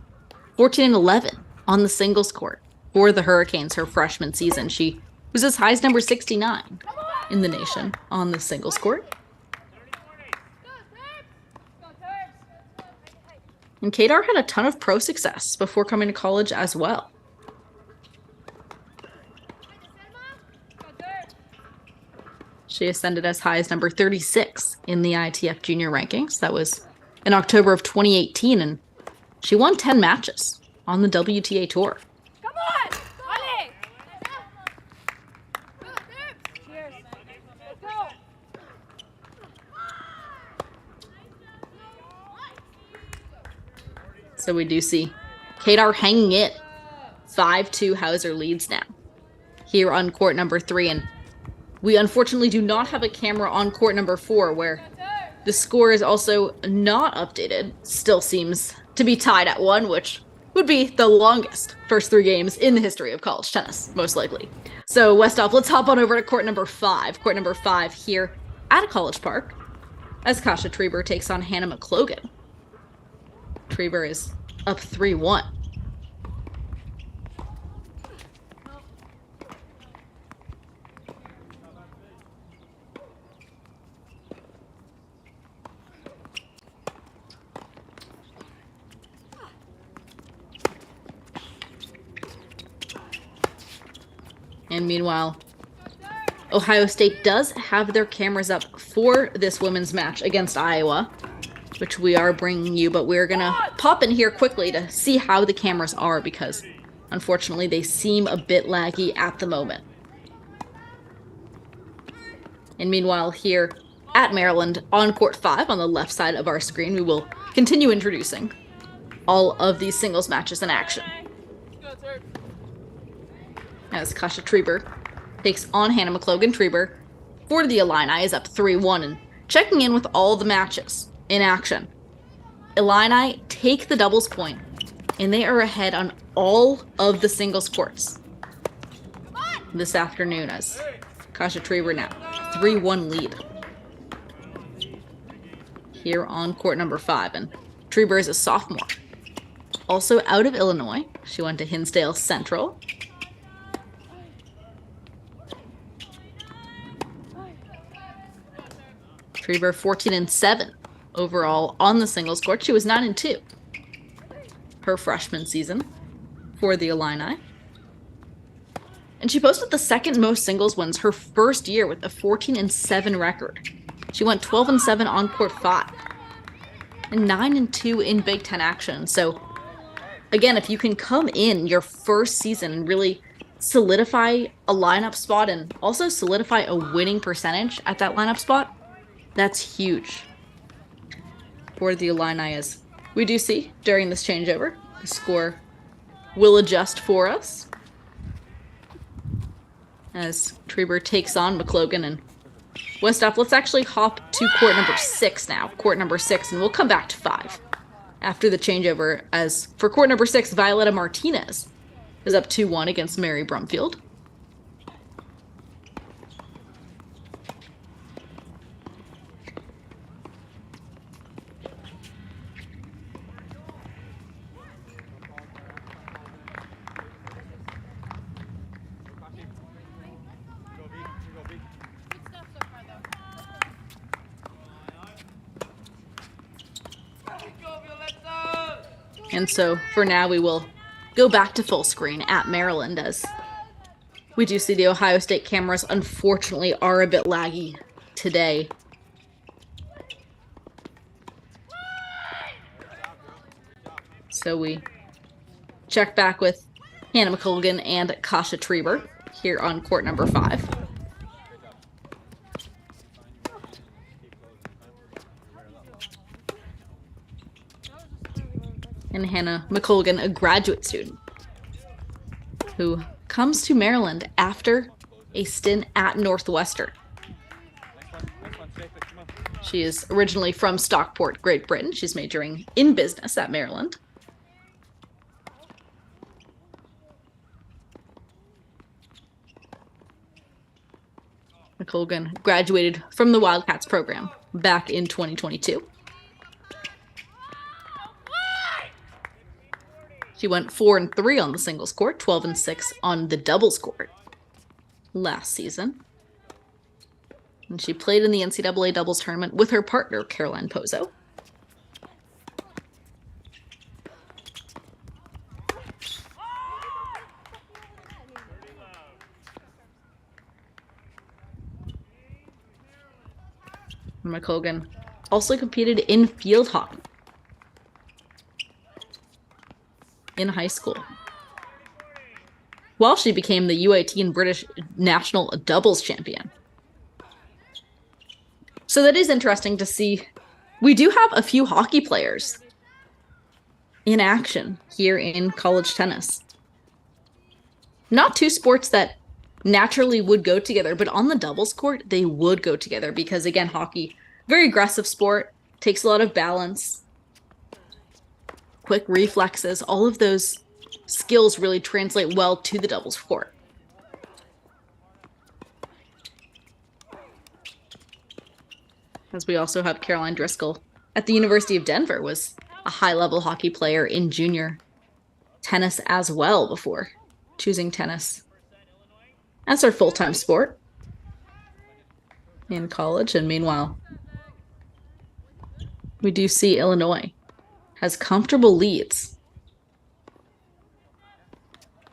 A: 14-11 on the singles court for the Hurricanes her freshman season. She was as high as number 69 in the nation on the singles court. And Kadar had a ton of pro success before coming to college as well. She ascended as high as number 36 in the ITF junior rankings. That was in October of 2018, and she won 10 matches on the WTA Tour.
B: Come on! Ale! Cheers. Let's go!
A: So we do see Kadar hanging it. 5-2 Hauser leads now here on court number 3. And we unfortunately do not have a camera on court number 4, where the score is also not updated. Still seems to be tied at 1, which would be the longest first 3 games in the history of college tennis, most likely. So Westhoff, let's hop on over to court number 5. Court number 5 here at College Park as Kasha Treber takes on Hannah McClogan. Treber is up 3-1. And meanwhile, Ohio State does have their cameras up for this women's match against Iowa, which we are bringing you, but we're going to pop in here quickly to see how the cameras are because, unfortunately, they seem a bit laggy at the moment. And meanwhile, here at Maryland, on Court 5 on the left side of our screen, we will continue introducing all of these singles matches in action. As Kasha Trieber takes on Hannah McLogan. Trieber for the Illini is up 3-1 and checking in with all the matches in action. Illini take the doubles point and they are ahead on all of the singles courts this afternoon as Kasha Trieber now 3-1 lead here on court number 5. And Trieber is a sophomore. Also out of Illinois. She went to Hinsdale Central. Trieber 14-7 overall on the singles court. She was 9-2 her freshman season for the Illini. And she posted the second most singles wins her first year with a 14-7 record. She went 12-7 on court 5 and 9-2 in Big Ten action. So again, if you can come in your first season and really solidify a lineup spot and also solidify a winning percentage at that lineup spot, that's huge for the Illini. As we do see during this changeover, the score will adjust for us as Trieber takes on McLogan and Westhoff. Let's actually hop to court number 6 now. Court number 6, and we'll come back to 5 after the changeover. As for court number 6, Violetta Martinez is up 2-1 against Mary Brumfield. And so for now, we will go back to full screen at Maryland as we do see the Ohio State cameras, unfortunately, are a bit laggy today. So we check back with Hannah McColgan and Kasha Trieber here on court number 5. And Hannah McColgan, a graduate student who comes to Maryland after a stint at Northwestern. She is originally from Stockport, Great Britain. She's majoring in business at Maryland. McColgan graduated from the Wildcats program back in 2022. She went 4-3 on the singles court, 12-6 on the doubles court last season. And she played in the NCAA doubles tournament with her partner, Caroline Pozo. McColgan also competed in field hockey in high school, while she became the U18 British national doubles champion. So that is interesting to see. We do have a few hockey players in action here in college tennis. Not two sports that naturally would go together, but on the doubles court, they would go together because, again, hockey, very aggressive sport, takes a lot of balance, quick reflexes, all of those skills really translate well to the doubles court. As we also have Caroline Driscoll at the University of Denver, was a high-level hockey player in junior tennis as well before choosing tennis as her full-time sport in college. And meanwhile, we do see Illinois has comfortable leads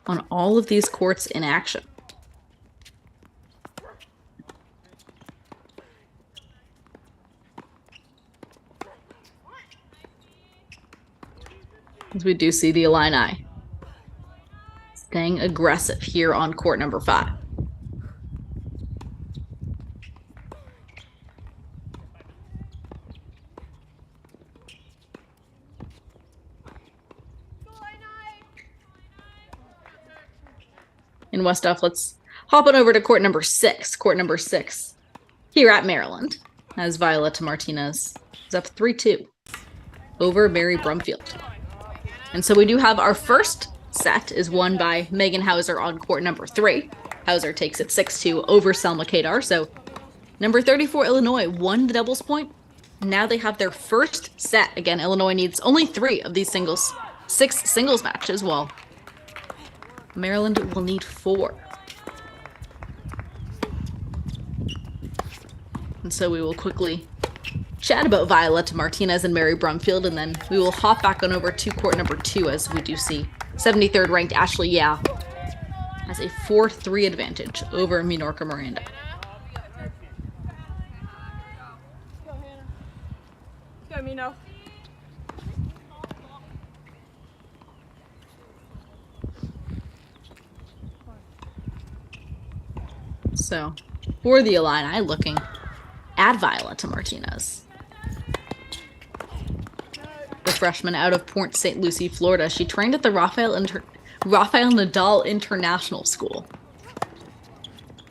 A: on all of these courts in action. As we do see the Illini staying aggressive here on court number 5. In Westhoff, let's hop on over to court number 6. Court number 6 here at Maryland, as Violetta Martinez is up 3-2 over Mary Brumfield. And so we do have our first set is won by Megan Hauser on court number 3. Hauser takes it 6-2 over Selma Kadar. So number 34, Illinois, won the doubles point. Now they have their first set. Again, Illinois needs only 3 of these 6 singles matches, while Maryland will need 4. And so we will quickly chat about Violetta Martinez and Mary Brumfield, and then we will hop back on over to court number 2 as we do see 73rd ranked Ashley Yao has a 4-3 advantage over Minorca Miranda.
B: Go, Mino.
A: So for the Illini, looking at Violetta Martinez, the freshman out of Port St. Lucie, Florida. She trained at the Rafael Nadal International School.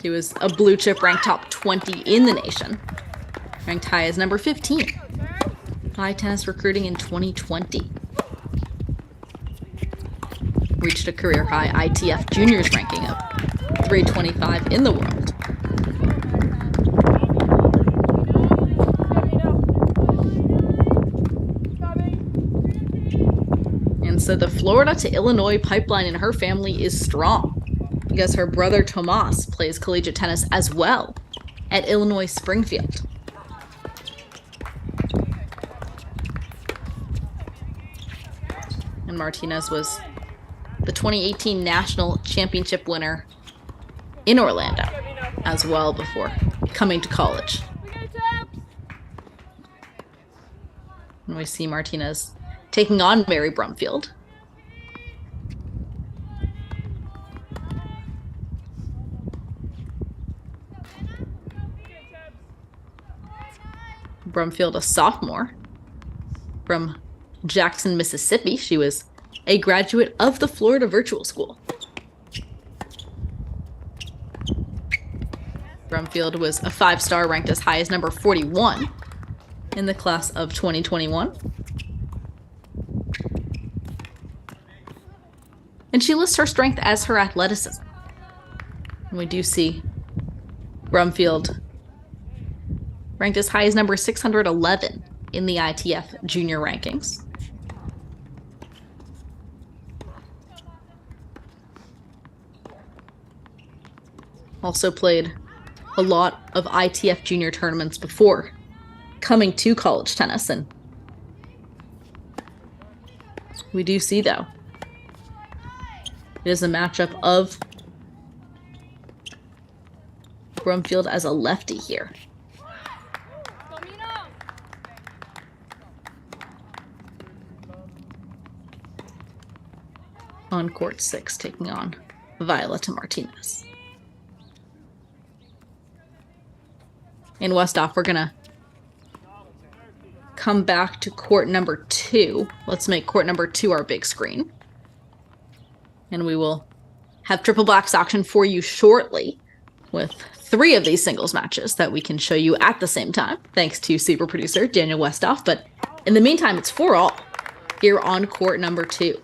A: She was a blue chip ranked top 20 in the nation, ranked high as number 15. High tennis recruiting in 2020. Reached a career high ITF juniors ranking of 325 in the world. And so the Florida to Illinois pipeline in her family is strong, because her brother Tomas plays collegiate tennis as well at Illinois Springfield. And Martinez was the 2018 National Championship winner in Orlando as well before coming to college. And we see Martinez taking on Mary Brumfield. Brumfield, a sophomore from Jackson, Mississippi. She was a graduate of the Florida Virtual School. Brumfield was a 5-star ranked as high as number 41 in the class of 2021. And she lists her strength as her athleticism. And we do see Brumfield ranked as high as number 611 in the ITF junior rankings. Also played a lot of ITF junior tournaments before coming to college tennis. And we do see, though, it is a matchup of Brumfield as a lefty here. On court 6, taking on Violetta Martinez. In Westhoff, we're going to come back to court number 2. Let's make court number 2 our big screen. And we will have triple blacks action for you shortly with 3 of these singles matches that we can show you at the same time, thanks to super producer Daniel Westhoff. But in the meantime, it's 4 all here on court number 2.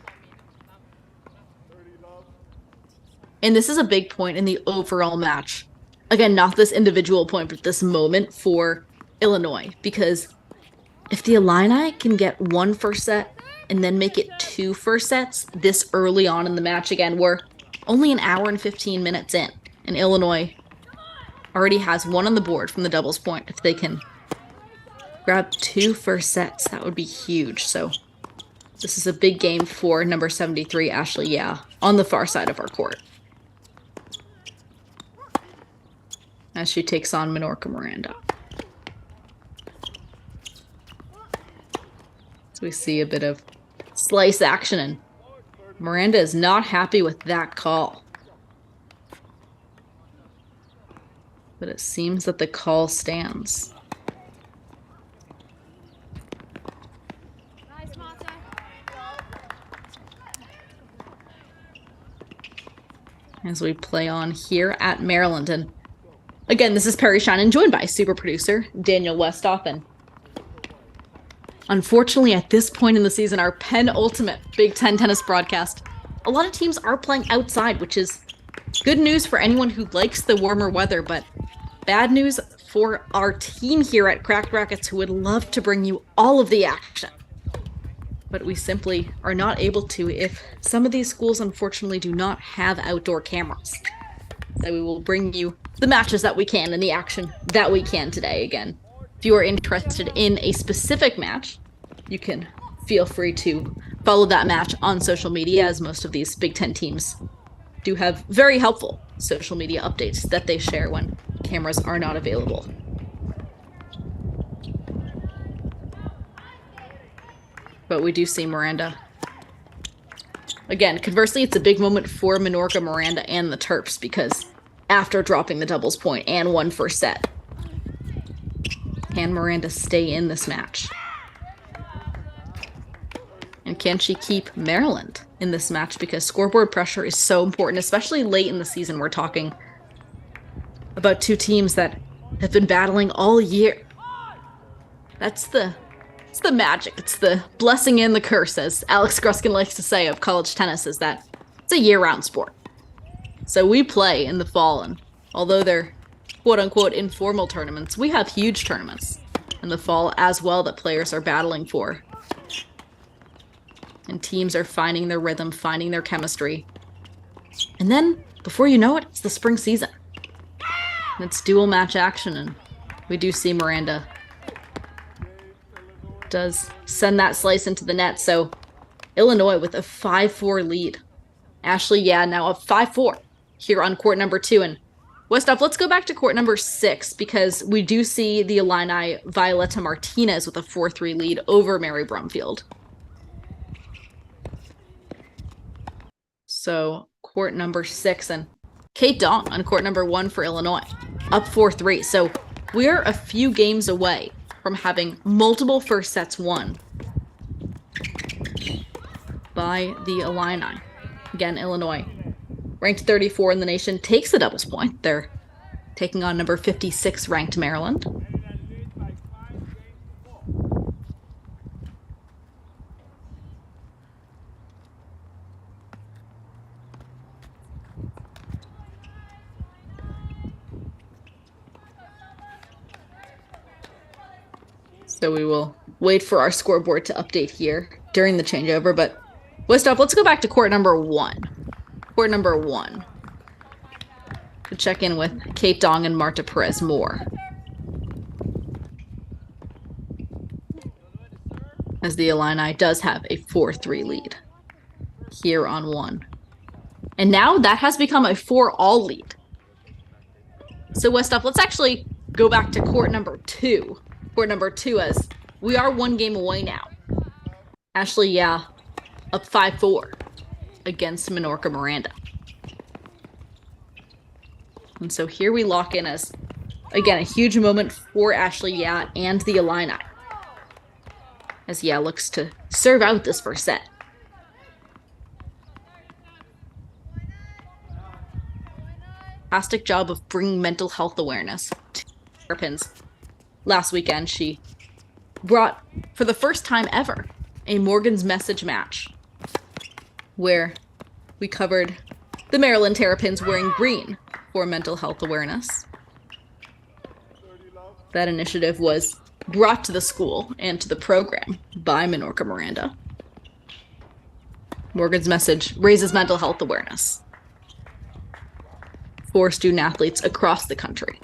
A: And this is a big point in the overall match. Again, not this individual point, but this moment for Illinois. Because if the Illini can get 1 first set and then make it 2 first sets this early on in the match, again, we're only an hour and 15 minutes in. And Illinois already has 1 on the board from the doubles point. If they can grab 2 first sets, that would be huge. So this is a big game for number 73, Ashley Yao, on the far side of our court, as she takes on Minorca Miranda. So we see a bit of slice action, and Miranda is not happy with that call. But it seems that the call stands. As we play on here at Maryland. And again, this is Perry Shannon, joined by super producer Daniel Westhoff. And unfortunately, at this point in the season, our penultimate Big Ten tennis broadcast, a lot of teams are playing outside, which is good news for anyone who likes the warmer weather, but bad news for our team here at Cracked Racquets, who would love to bring you all of the action. But we simply are not able to if some of these schools unfortunately do not have outdoor cameras. So we will bring you the matches that we can and the action that we can today. Again, if you are interested in a specific match, you can feel free to follow that match on social media, as most of these Big Ten teams do have very helpful social media updates that they share when cameras are not available. But we do see Miranda. Again, conversely, it's a big moment for Minorca, Miranda, and the Terps, because after dropping the doubles point and one first set, can Miranda stay in this match? And can she keep Maryland in this match? Because scoreboard pressure is so important, especially late in the season. We're talking about two teams that have been battling all year. It's the magic. It's the blessing and the curse, as Alex Gruskin likes to say, of college tennis, is that it's a year-round sport. So we play in the fall, and although they're quote-unquote informal tournaments, we have huge tournaments in the fall as well that players are battling for. And teams are finding their rhythm, finding their chemistry. And then, before you know it, it's the spring season. And it's dual match action, and we do see Miranda does send that slice into the net. So Illinois with a 5-4 lead. Ashley, now up 5-4 here on court number 2. And Westhoff, let's go back to court number 6, because we do see the Illini Violetta Martinez with a 4-3 lead over Mary Brumfield. So court number 6, and Kate Dong on court number 1 for Illinois, up 4-3. So we're a few games away from having multiple first sets won by the Illini. Again, Illinois, ranked 34 in the nation, takes the doubles point. They're taking on number 56 ranked Maryland. So we will wait for our scoreboard to update here during the changeover. But Westhoff, let's go back to court number 1. Court number 1. To check in with Kate Dong and Marta Perez Moore, as the Illini does have a 4-3 lead here on 1. And now that has become a 4-all lead. So Westhoff, let's actually go back to court number 2. Court number 2, as we are 1 game away now. Ashley, up 5-4 against Minorca Miranda. And so here we lock in as, again, a huge moment for Ashley and the Illini, as looks to serve out this first set. Fantastic job of bringing mental health awareness to Terrapins. Last weekend, she brought, for the first time ever, a Morgan's Message match, where we covered the Maryland Terrapins wearing green for mental health awareness. That initiative was brought to the school and to the program by Minorca Miranda. Morgan's Message raises mental health awareness for student athletes across the country.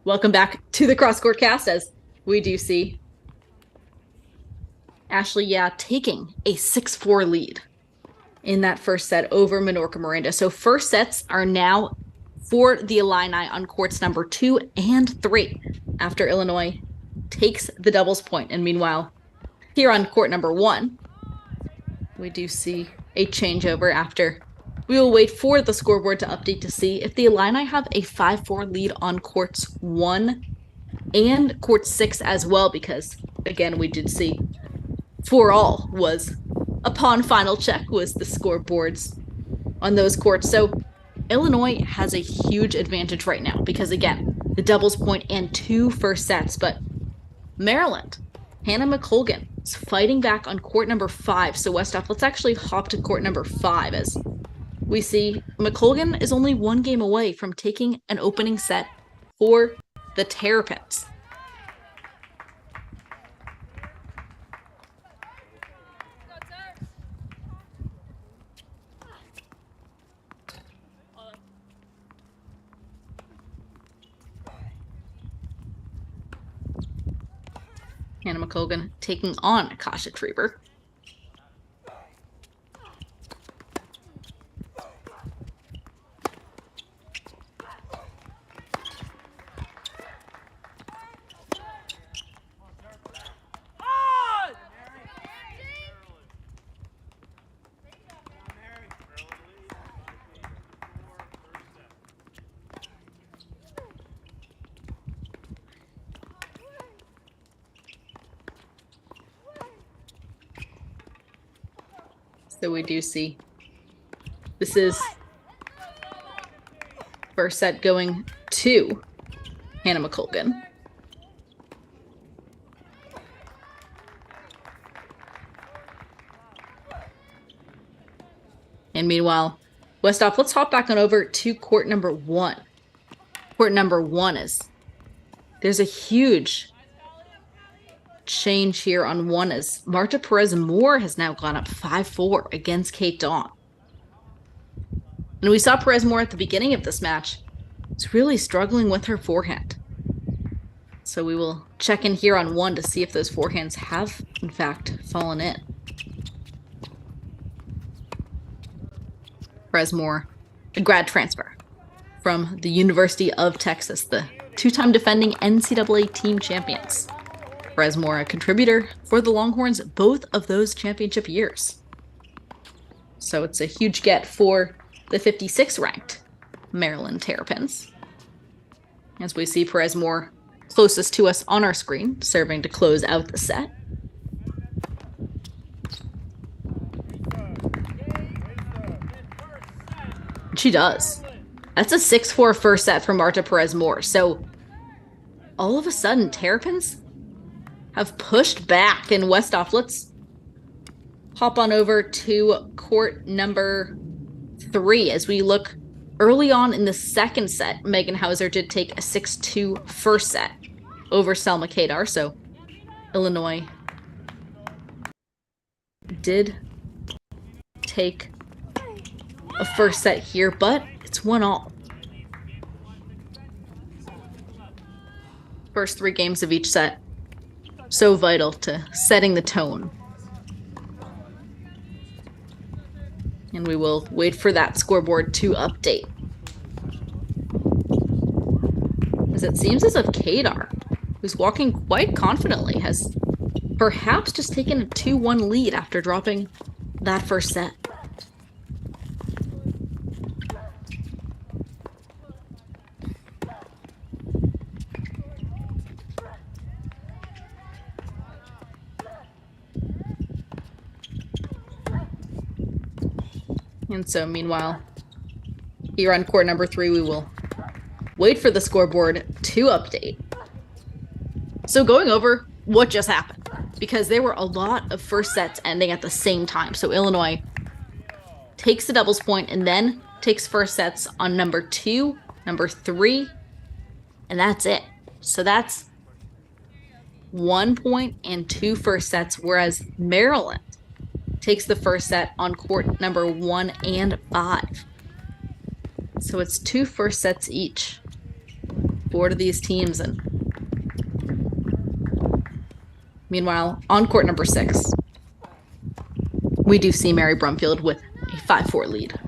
A: Welcome back to the CrossCourt cast, as we do see Ashley taking a 6-4 lead in that first set over Menorca Miranda. So first sets are now for the Illini on courts number 2 and 3 after Illinois takes the doubles point. And meanwhile, here on court number 1, we do see a changeover after. We will wait for the scoreboard to update to see if the Illini have a 5-4 lead on courts 1 and court 6 as well, because again, we did see 4-all was, upon final check, was the scoreboards on those courts. So Illinois has a huge advantage right now because, again, the doubles point and 2 first sets. But Maryland, Hannah McColgan is fighting back on court number 5. So Westhoff, let's actually hop to court number 5 as we see McColgan is only 1 game away from taking an opening set for the Terrapins. Hannah McColgan taking on Akasha Trieber. So we do see this is first set going to Hannah McColgan. And meanwhile, Westhoff, let's hop back on over to court number 1. Court number 1 is, there's a huge change here on 1 as Marta Perez Moore has now gone up 5-4 against Kate Dawn. And we saw Perez Moore at the beginning of this match. It's really struggling with her forehand. So we will check in here on 1 to see if those forehands have, in fact, fallen in. Perez Moore, a grad transfer from the University of Texas, the 2-time defending NCAA team champions. Perez Moore, a contributor for the Longhorns both of those championship years. So it's a huge get for the 56th ranked Maryland Terrapins. As we see Perez Moore closest to us on our screen, serving to close out the set. She does. That's a 6-4 first set for Marta Perez Moore. So all of a sudden, Terrapins have pushed back. And Westhoff, let's hop on over to court number 3 as we look early on in the second set. Megan Hauser did take a 6-2 first set over Selma Kadar. So Illinois did take a first set here, but it's 1-all. First 3 games of each set, so vital to setting the tone. And we will wait for that scoreboard to update. As it seems as if Kadar, who's walking quite confidently, has perhaps just taken a 2-1 lead after dropping that first set. And so meanwhile, here on court number 3, we will wait for the scoreboard to update. So going over what just happened, because there were a lot of first sets ending at the same time. So Illinois takes the doubles point and then takes first sets on number 2, number 3, and that's it. So that's 1 point and 2 first sets, whereas Maryland takes the first set on court number 1 and 5. So it's 2 first sets each. for these teams. And meanwhile, on court number 6, we do see Mary Brumfield with a 5-4 lead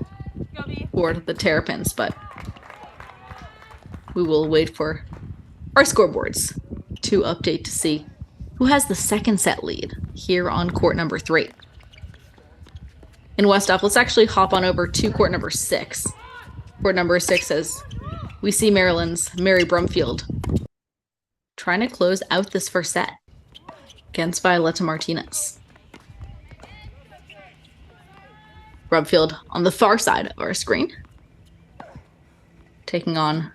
A: for the Terrapins, but we will wait for our scoreboards to update to see who has the second set lead here on court number 3. In Westhoff, let's actually hop on over to court number 6. Court number 6 as we see Maryland's Mary Brumfield trying to close out this first set against Violetta Martinez. Brumfield on the far side of our screen, taking on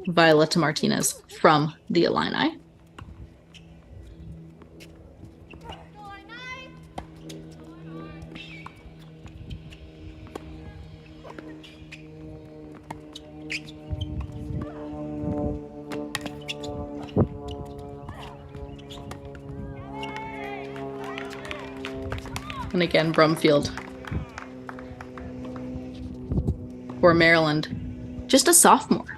A: Violetta Martinez from the Illini. And again, Brumfield for Maryland, just a sophomore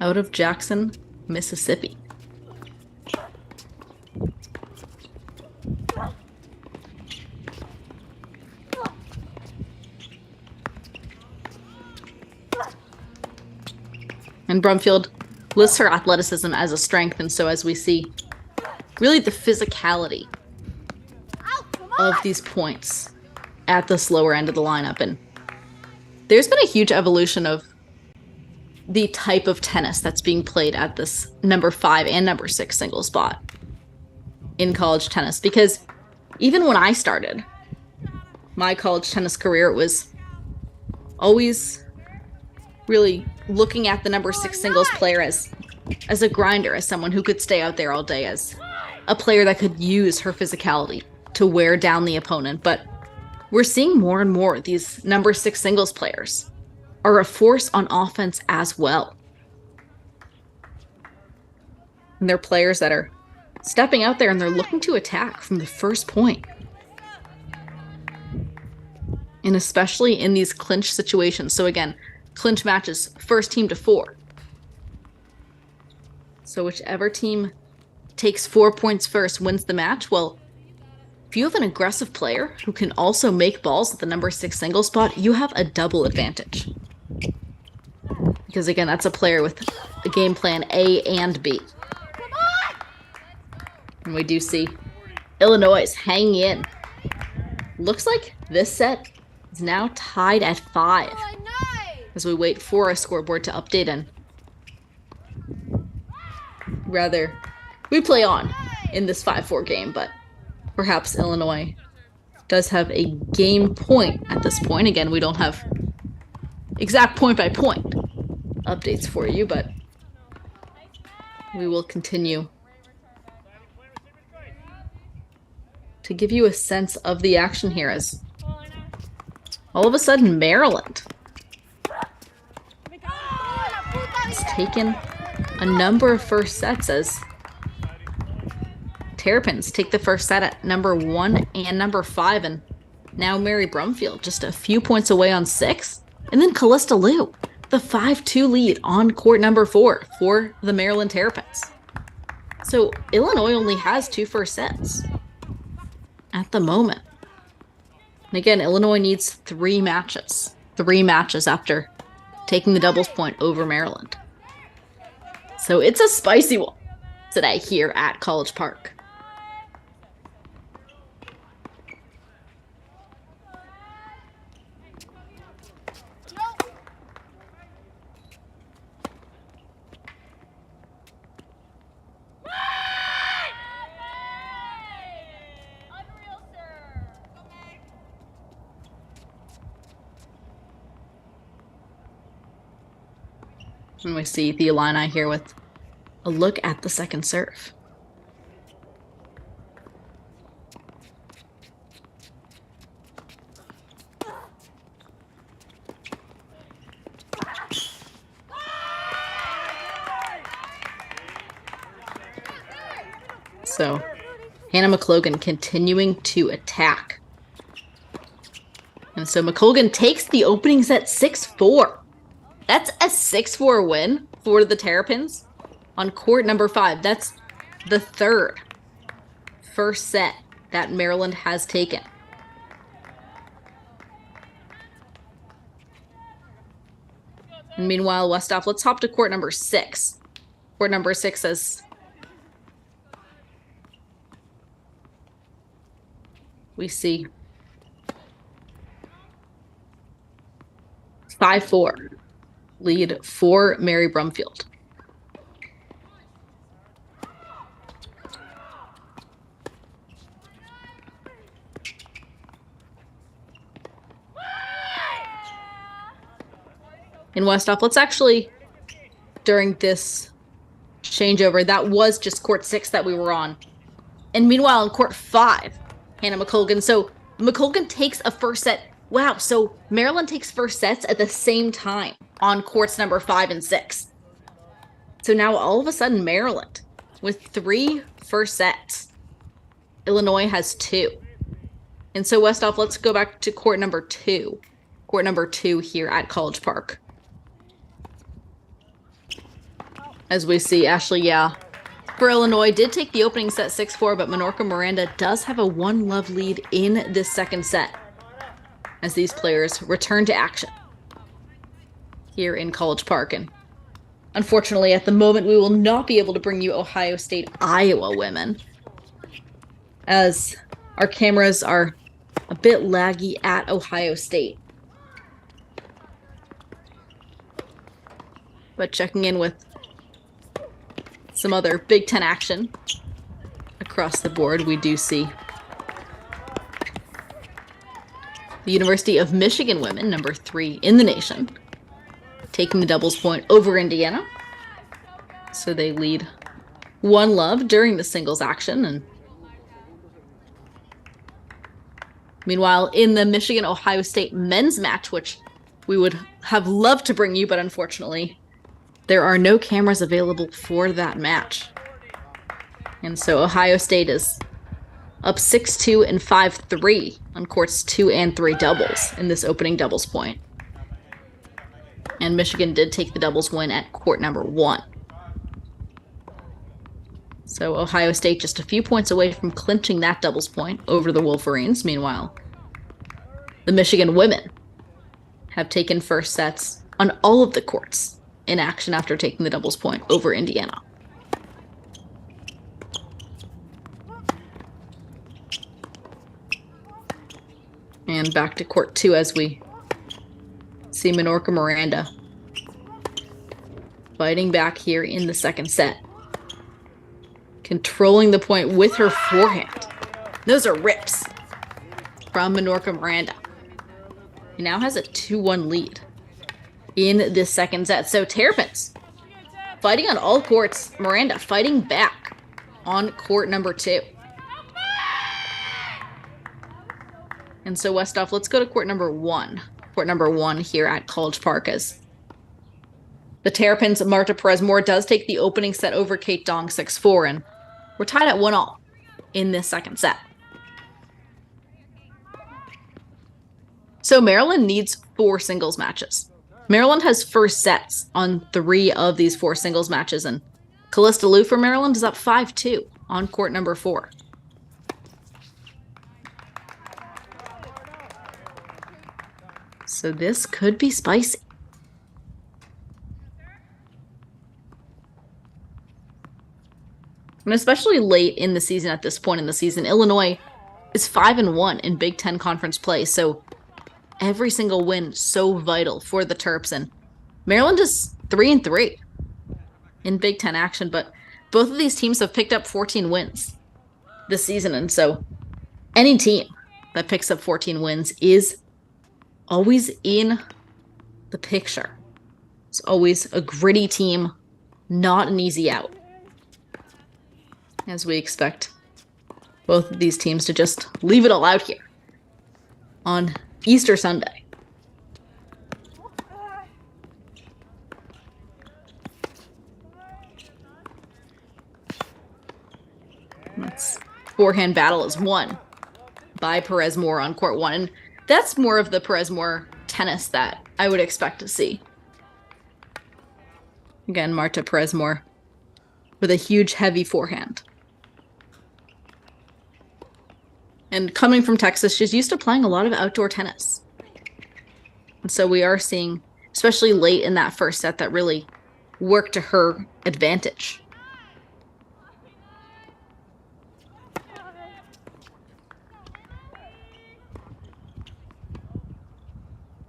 A: out of Jackson, Mississippi. And Brumfield lists her athleticism as a strength, and so as we see really the physicality of these points at the slower end of the lineup. And there's been a huge evolution of the type of tennis that's being played at this number 5 and number 6 single spot in college tennis. Because even when I started my college tennis career, it was always really looking at the number 6 singles player as a grinder, as someone who could stay out there all day, as a player that could use her physicality to wear down the opponent. But we're seeing more and more these number 6 singles players are a force on offense as well. And they're players that are stepping out there and they're looking to attack from the first point. And especially in these clinch situations. So again, clinch matches, first team to 4. So whichever team takes 4 points first wins the match. Well, if you have an aggressive player who can also make balls at the number 6 single spot, you have a double advantage. Because again, that's a player with a game plan A and B. And we do see Illinois hanging in. Looks like this set is now tied at 5 as we wait for a scoreboard to update, and rather we play on in this 5-4 game, but perhaps Illinois does have a game point at this point. Again, we don't have exact point-by-point updates for you, but we will continue to give you a sense of the action here as all of a sudden Maryland has taken a number of first sets as Terrapins take the first set at number 1 and number 5, and now Mary Brumfield just a few points away on 6, and then Callista Liu, the 5-2 lead on court number 4 for the Maryland Terrapins. So Illinois only has 2 first sets at the moment. And again, Illinois needs 3 matches. 3 matches after taking the doubles point over Maryland. So it's a spicy one today here at College Park. And we see the Illini here with a look at the second serve. So Hannah McLogan continuing to attack. And so McColgan takes the opening set 6-4. That's a 6-4 win for the Terrapins on court number 5. That's the third first set that Maryland has taken. And meanwhile, Westhoff, let's hop to court number 6. Court number 6 as we see 5-4 lead for Mary Brumfield. In Westhoff, let's actually, during this changeover, that was just court 6 that we were on. And meanwhile, in court 5, Hannah McColgan. So McColgan takes a first set. Wow, so Maryland takes first sets at the same time on courts number 5 and 6. So now all of a sudden, Maryland with 3 first sets. Illinois has 2. And so Westhoff, let's go back to court number 2. Court number 2 here at College Park. As we see, Ashley, for Illinois, did take the opening set 6-4, but Minorca Miranda does have a 1-love lead in this second set as these players return to action here in College Park. And unfortunately, at the moment, we will not be able to bring you Ohio State, Iowa women, as our cameras are a bit laggy at Ohio State. But checking in with some other Big Ten action across the board, we do see the University of Michigan women, number 3 in the nation, taking the doubles point over Indiana. So they lead 1-love during the singles action. And meanwhile, in the Michigan-Ohio State men's match, which we would have loved to bring you, but unfortunately, there are no cameras available for that match. And so Ohio State is up 6-2 and 5-3 on courts 2 and 3 doubles in this opening doubles point. And Michigan did take the doubles win at court number 1. So Ohio State just a few points away from clinching that doubles point over the Wolverines. Meanwhile, the Michigan women have taken first sets on all of the courts in action after taking the doubles point over Indiana. And back to court 2 as we see Minorca Miranda fighting back here in the second set. Controlling the point with her forehand. Those are rips from Minorca Miranda. He now has a 2-1 lead in this second set. So Terrapins fighting on all courts. Miranda fighting back on court number 2. And so Westhoff, let's go to court number 1. Court number 1 here at College Park as the Terrapins, Marta Perez-Moore does take the opening set over Kate Dong 6-4, and we're tied at 1-1 in this second set. So Maryland needs 4 singles matches. Maryland has first sets on 3 of these 4 singles matches, and Callista Liu for Maryland is up 5-2 on court number 4. So this could be spicy. And especially late in the season, at this point in the season, Illinois is 5-1 in Big Ten conference play. So every single win so vital for the Terps. And Maryland is 3-3 in Big Ten action. But both of these teams have picked up 14 wins this season. And so any team that picks up 14 wins is always in the picture. It's always a gritty team, not an easy out. As we expect both of these teams to just leave it all out here on Easter Sunday. That's forehand battle is won by Perez-Moore on court 1. And That's more of the Perez-Moore tennis that I would expect to see. Again, Marta Perez-Moore with a huge, heavy forehand. And coming from Texas, she's used to playing a lot of outdoor tennis. And so we are seeing, especially late in that first set, that really worked to her advantage.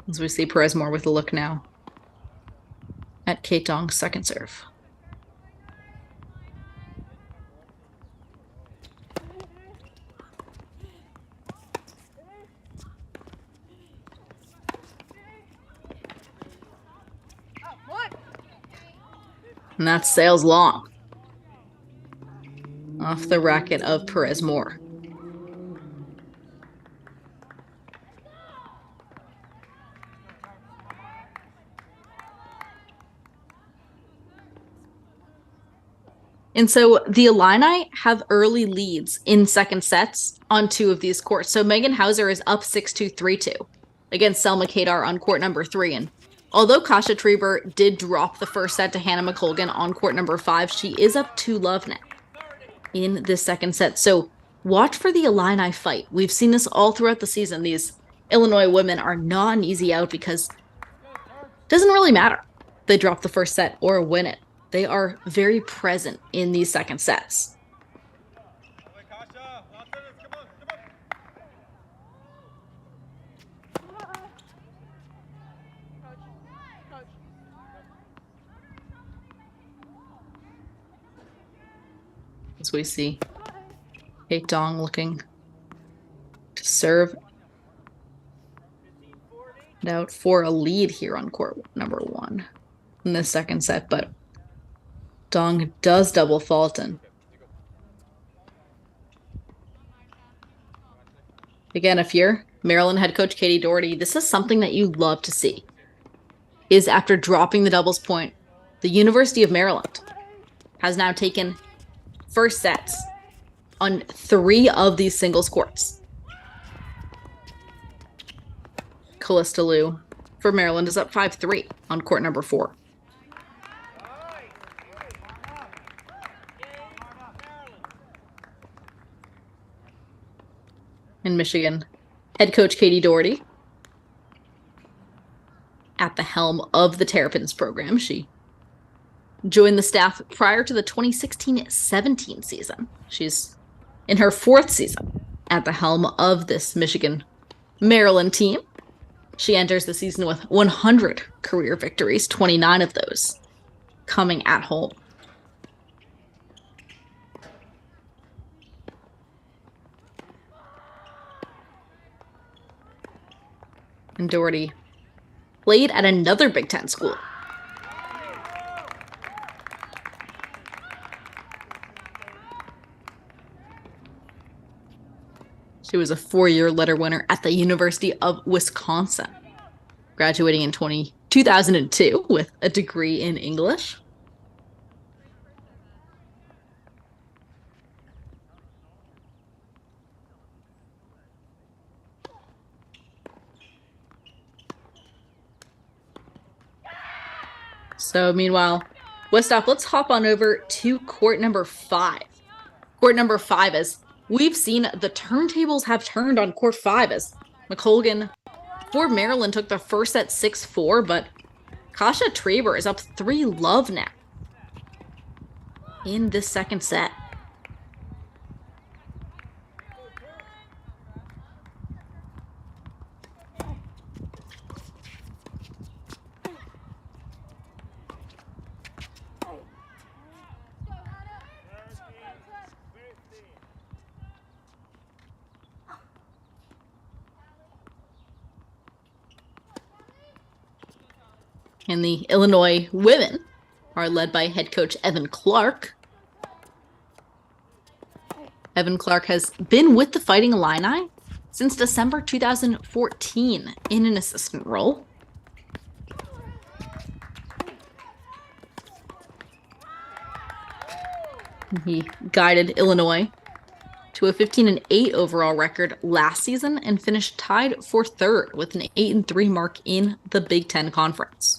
A: As we see Perez-Moore with a look now at Kate Dong's second serve. And that's sails long off the racket of Perez-Moore. And so the Illini have early leads in second sets on 2 of these courts. So Megan Hauser is up 6-2, 3-2 against Selma Kadar on court number 3. And although Kasia Treber did drop the first set to Hannah McColgan on court number 5, she is up 2-love now in this second set. So watch for the Illini fight. We've seen this all throughout the season. These Illinois women are not an easy out because it doesn't really matter if they drop the first set or win it. They are very present in these second sets. As we see Kate Dong looking to serve it out for a lead here on court number 1 in the second set, but Dong does double fault. And again, if you're Maryland head coach Katie Doherty, this is something that you love to see, is after dropping the doubles point, the University of Maryland has now taken first sets on 3 of these singles courts. Callista Liu for Maryland is up 5-3 on court number 4. In Michigan, head coach Katie Doherty at the helm of the Terrapins program. She joined the staff prior to the 2016-17 season. She's in her 4th season at the helm of this Michigan-Maryland team. She enters the season with 100 career victories, 29 of those coming at home. And Doherty played at another Big Ten school. She was a 4-year letter winner at the University of Wisconsin, graduating in 2002 with a degree in English. So meanwhile, Westhoff, let's hop on over to court number 5. Court number 5, as we've seen the turntables have turned on court 5, as McColgan for Maryland took the first set 6-4, but Kasia Treber is up 3-love now in this second set. And the Illinois women are led by head coach Evan Clark. Evan Clark has been with the Fighting Illini since December 2014 in an assistant role. He guided Illinois to a 15-8 overall record last season and finished tied for third with an 8-3 mark in the Big Ten Conference.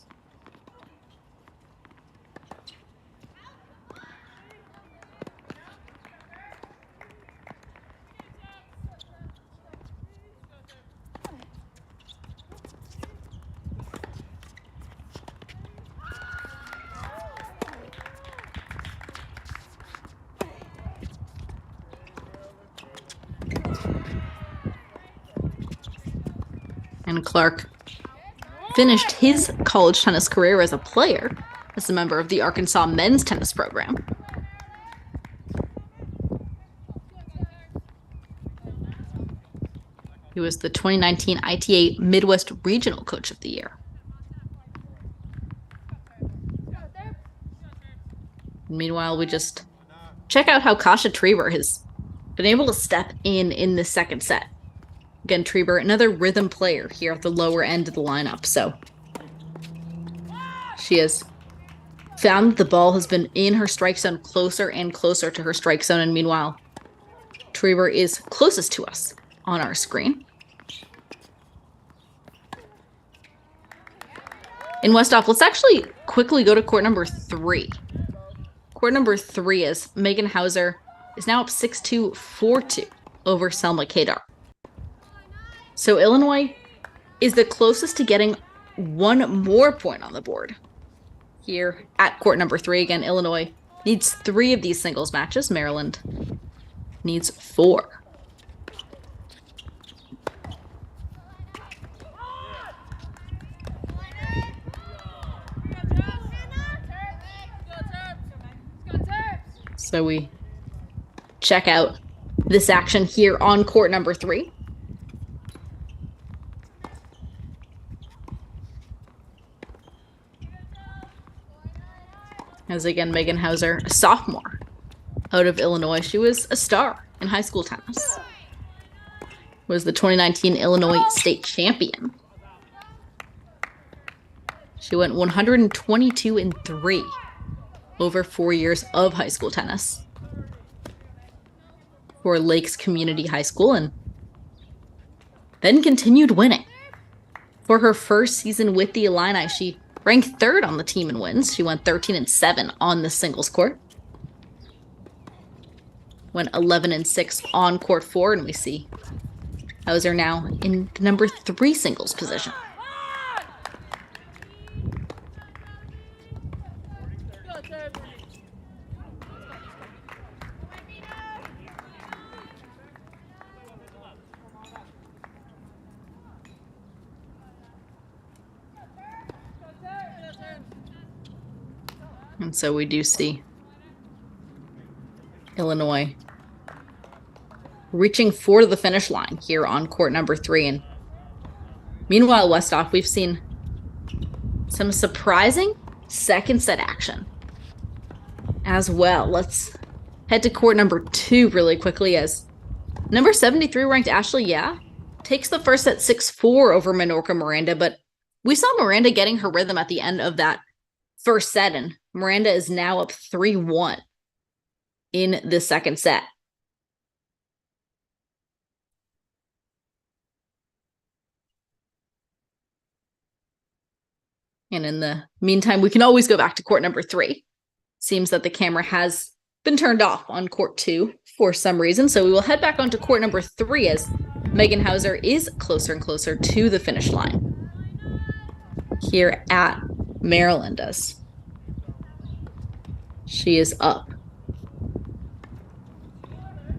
A: And Clark finished his college tennis career as a player, as a member of the Arkansas men's tennis program. He was the 2019 ITA Midwest Regional Coach of the Year. Meanwhile, we just check out how Kasha Trieber has been able to step in the second set. Again, Trieber, another rhythm player here at the lower end of the lineup. So she has found the ball has been in her strike zone, closer and closer to her strike zone. And meanwhile, Trieber is closest to us on our screen. In Westhoff, let's actually quickly go to court number 3. Court number 3 is Megan Hauser is now up 6-2, 4-2 over Selma Kadar. So Illinois is the closest to getting one more point on the board. Here at court number 3, again, Illinois needs 3 of these singles matches. Maryland needs 4. So we check out this action here on court number 3. As again, Megan Hauser, a sophomore out of Illinois. She was a star in high school tennis. Was the 2019 Illinois state champion. She went 122-3 over 4 years of high school tennis for Lakes Community High School, and then continued winning. For her first season with the Illini, she ranked 3rd on the team in wins. She went 13-7 on the singles court. Went 11-6 on court 4, and we see Hauser now in the number 3 singles position. And so we do see Illinois reaching for the finish line here on court number 3. And meanwhile, Westhoff, we've seen some surprising second set action as well. Let's head to court number 2 really quickly, as number 73 ranked Ashley takes the first set 6-4 over Minorca Miranda, but we saw Miranda getting her rhythm at the end of that first set, and Miranda is now up 3-1 in the second set. And in the meantime, we can always go back to court number 3. Seems that the camera has been turned off on court 2 for some reason, so we will head back onto court number 3 as Megan Hauser is closer and closer to the finish line here at Maryland, as she is up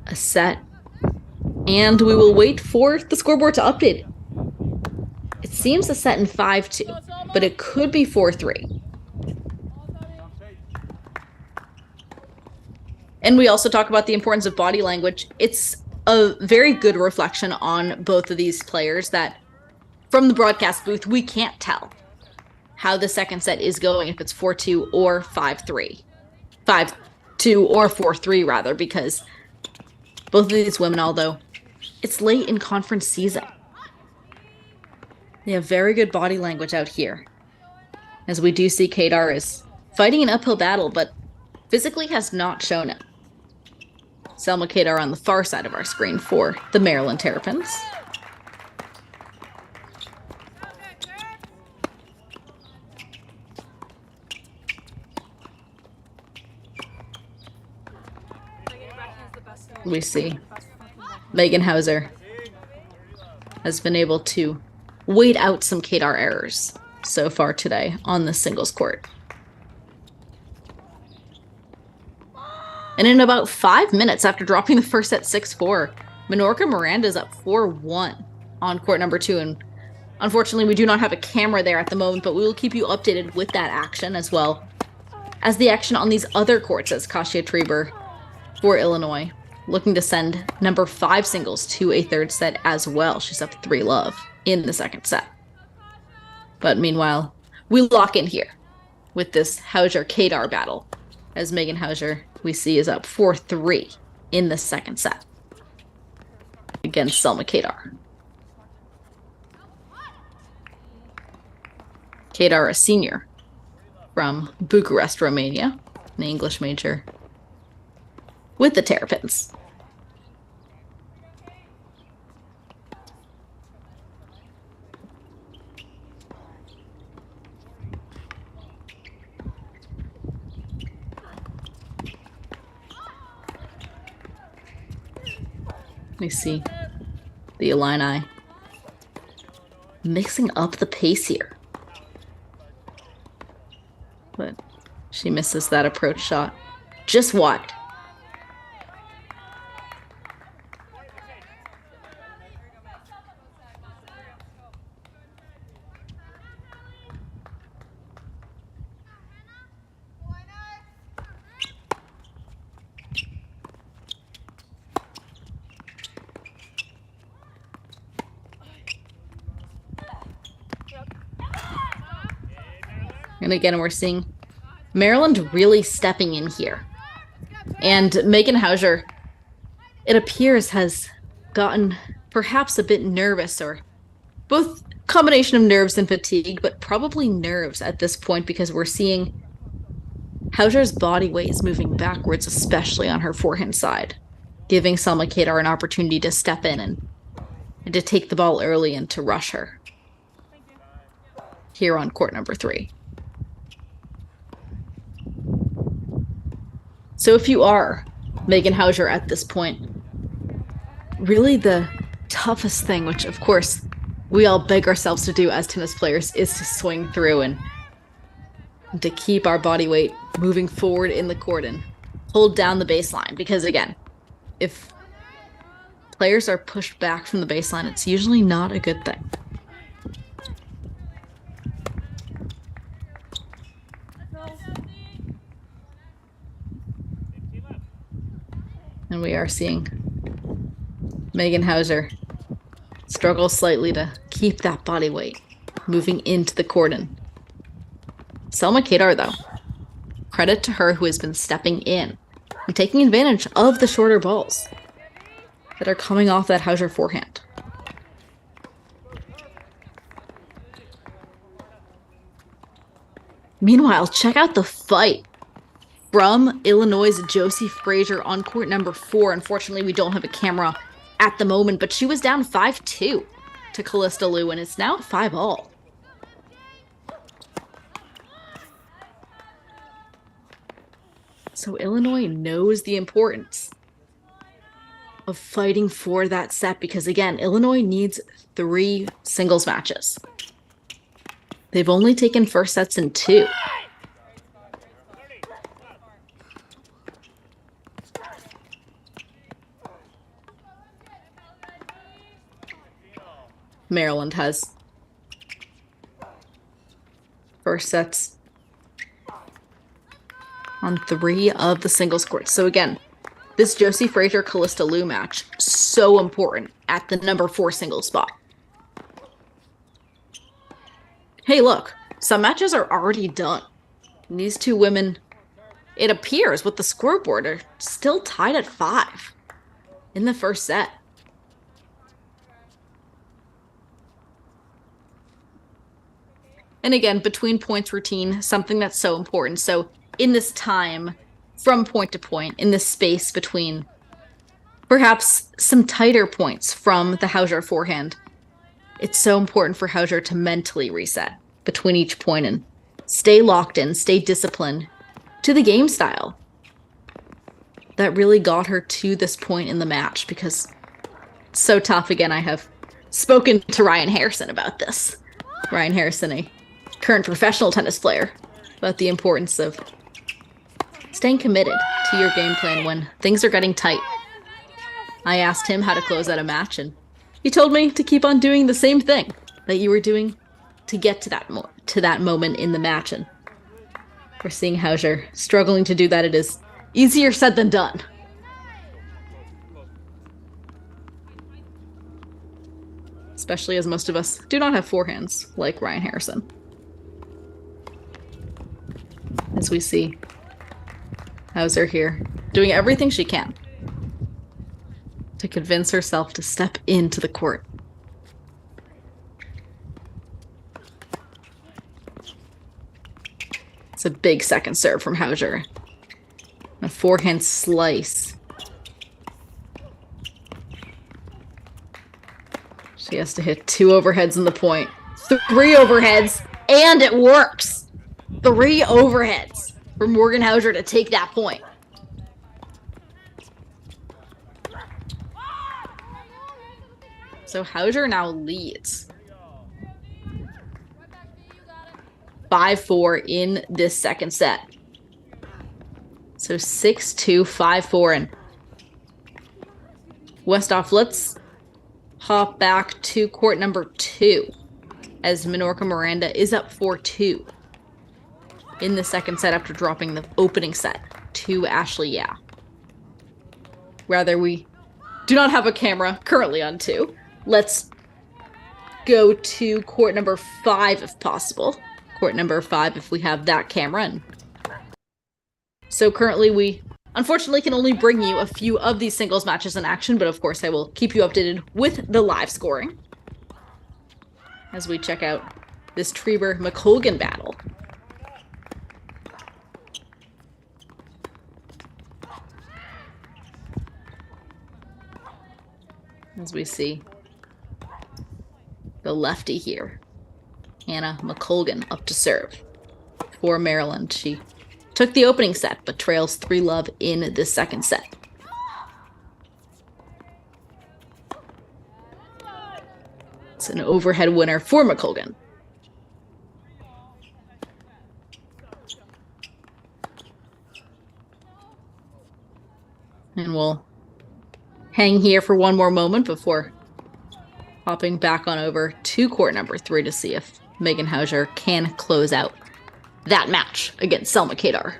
A: a set, and we will wait for the scoreboard to update. It seems a set in 5-2, but it could be 4-3. And we also talk about the importance of body language. It's a very good reflection on both of these players that from the broadcast booth, we can't tell how the second set is going, if it's 4-2 or 5-3. 5-2 or 4-3 rather, because both of these women, although it's late in conference season, they have very good body language out here. As we do see Kadar is fighting an uphill battle, but physically has not shown it. Selma Kadar on the far side of our screen for the Maryland Terrapins. We see Megan Hauser has been able to wait out some Kadar errors so far today on the singles court. And in about 5 minutes after dropping the first set 6-4, Minorca Miranda is up 4-1 on court number 2. And unfortunately, we do not have a camera there at the moment, but we will keep you updated with that action as well as the action on these other courts as Kasia Trieber for Illinois, looking to send number 5 singles to a third set as well. She's up 3-love in the second set. But meanwhile, we lock in here with this Hauser-Kadar battle as Megan Hauser, we see, is up 4-3 in the second set against Selma Kadar. Kadar, a senior from Bucharest, Romania, an English major with the Terrapins. We see the Illini mixing up the pace here. But she misses that approach shot just wide. And again, we're seeing Maryland really stepping in here. And Megan Hauser, it appears, has gotten perhaps a bit nervous, or both combination of nerves and fatigue, but probably nerves at this point, because we're seeing Hauser's body weight is moving backwards, especially on her forehand side, giving Selma Kadar an opportunity to step in and to take the ball early and to rush her here on court number 3. So if you are Megan Hauser at this point, really the toughest thing, which of course we all beg ourselves to do as tennis players, is to swing through and to keep our body weight moving forward in the court and hold down the baseline. Because again, if players are pushed back from the baseline, it's usually not a good thing. And we are seeing Megan Hauser struggle slightly to keep that body weight moving into the court. And Selma Kadar, though, credit to her, who has been stepping in and taking advantage of the shorter balls that are coming off that Hauser forehand. Meanwhile, check out the fight from Illinois' Josie Frazier on court number 4. Unfortunately, we don't have a camera at the moment, but she was down 5-2 to Callista Liu, and it's now 5-all. So Illinois knows the importance of fighting for that set, because again, Illinois needs 3 singles matches. They've only taken first sets in 2. Maryland has first sets on 3 of the singles courts. So again, this Josie Frazier Callista Liu match, so important at the number 4 singles spot. Hey, look, some matches are already done. And these 2 women, it appears with the scoreboard, are still tied at 5 in the first set. And again, between points routine, something that's so important. So in this time from point to point, in this space between perhaps some tighter points from the Hauser forehand. It's so important for Hauser to mentally reset between each point and stay locked in, stay disciplined to the game style that really got her to this point in the match, because it's so tough. Again, I have spoken to Ryan Harrison about this. Ryan Harrison, a current professional tennis player, about the importance of staying committed to your game plan when things are getting tight. I asked him how to close out a match, and he told me to keep on doing the same thing that you were doing to get to that moment in the match. And we're seeing Hauser struggling to do that. It is easier said than done. Especially as most of us do not have forehands like Ryan Harrison. As we see Hauser here doing everything she can to convince herself to step into the court. It's a big second serve from Hauser. A forehand slice. She has to hit 2 overheads in the point. 3 overheads, and it works! 3 overheads for Morgan Hauser to take that point. So Hauser now leads 5-4 in this second set. So 6-2, 5-4, and Westhoff, let's hop back to court number 2 as Minorca Miranda is up 4-2 in the second set after dropping the opening set to Ashley Yah. Rather, we do not have a camera currently on 2. Let's go to court number 5 if possible. Court number 5 if we have that camera. And so currently we unfortunately can only bring you a few of these singles matches in action, but of course I will keep you updated with the live scoring as we check out this Trieber-McColgan battle. As we see the lefty here, Hannah McColgan, up to serve for Maryland. She took the opening set, but trails 3-love in the second set. It's an overhead winner for McColgan. And we'll hang here for one more moment before hopping back on over to court number 3 to see if Megan Hauser can close out that match against Selma Kadar.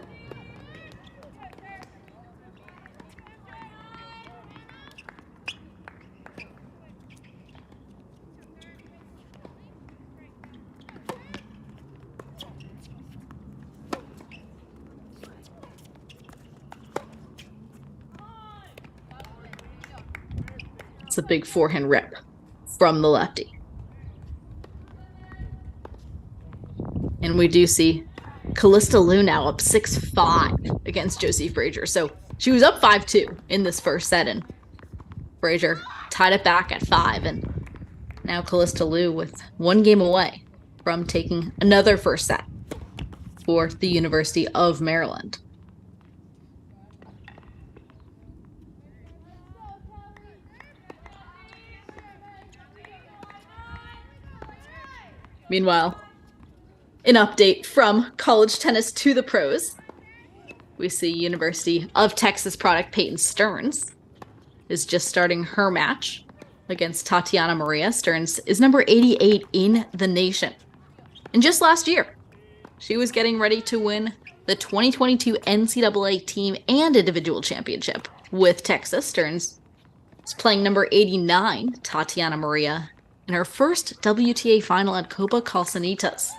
A: It's a big forehand rip from the lefty. And we do see Callista Liu now up 6-5 against Josie Frazier. So she was up 5-2 in this first set, and Frazier tied it back at 5. And now Callista Liu with 1 game away from taking another first set for the University of Maryland. Meanwhile, an update from college tennis to the pros. We see University of Texas product Peyton Stearns is just starting her match against Tatiana Maria. Stearns is number 88 in the nation. And just last year, she was getting ready to win the 2022 NCAA team and individual championship with Texas. Stearns is playing number 89, Tatiana Maria, in her first WTA final at Copa Calcanitas.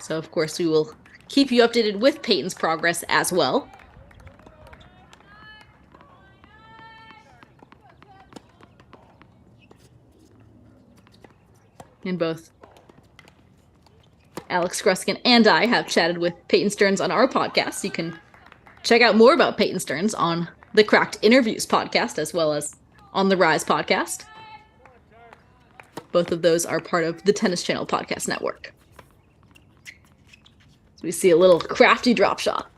A: So, of course, we will keep you updated with Peyton's progress as well. And both Alex Gruskin and I have chatted with Peyton Stearns on our podcast. You can check out more about Peyton Stearns on the Cracked Interviews podcast, as well as On the Rise podcast. Both of those are part of the Tennis Channel podcast network. So we see a little crafty drop shot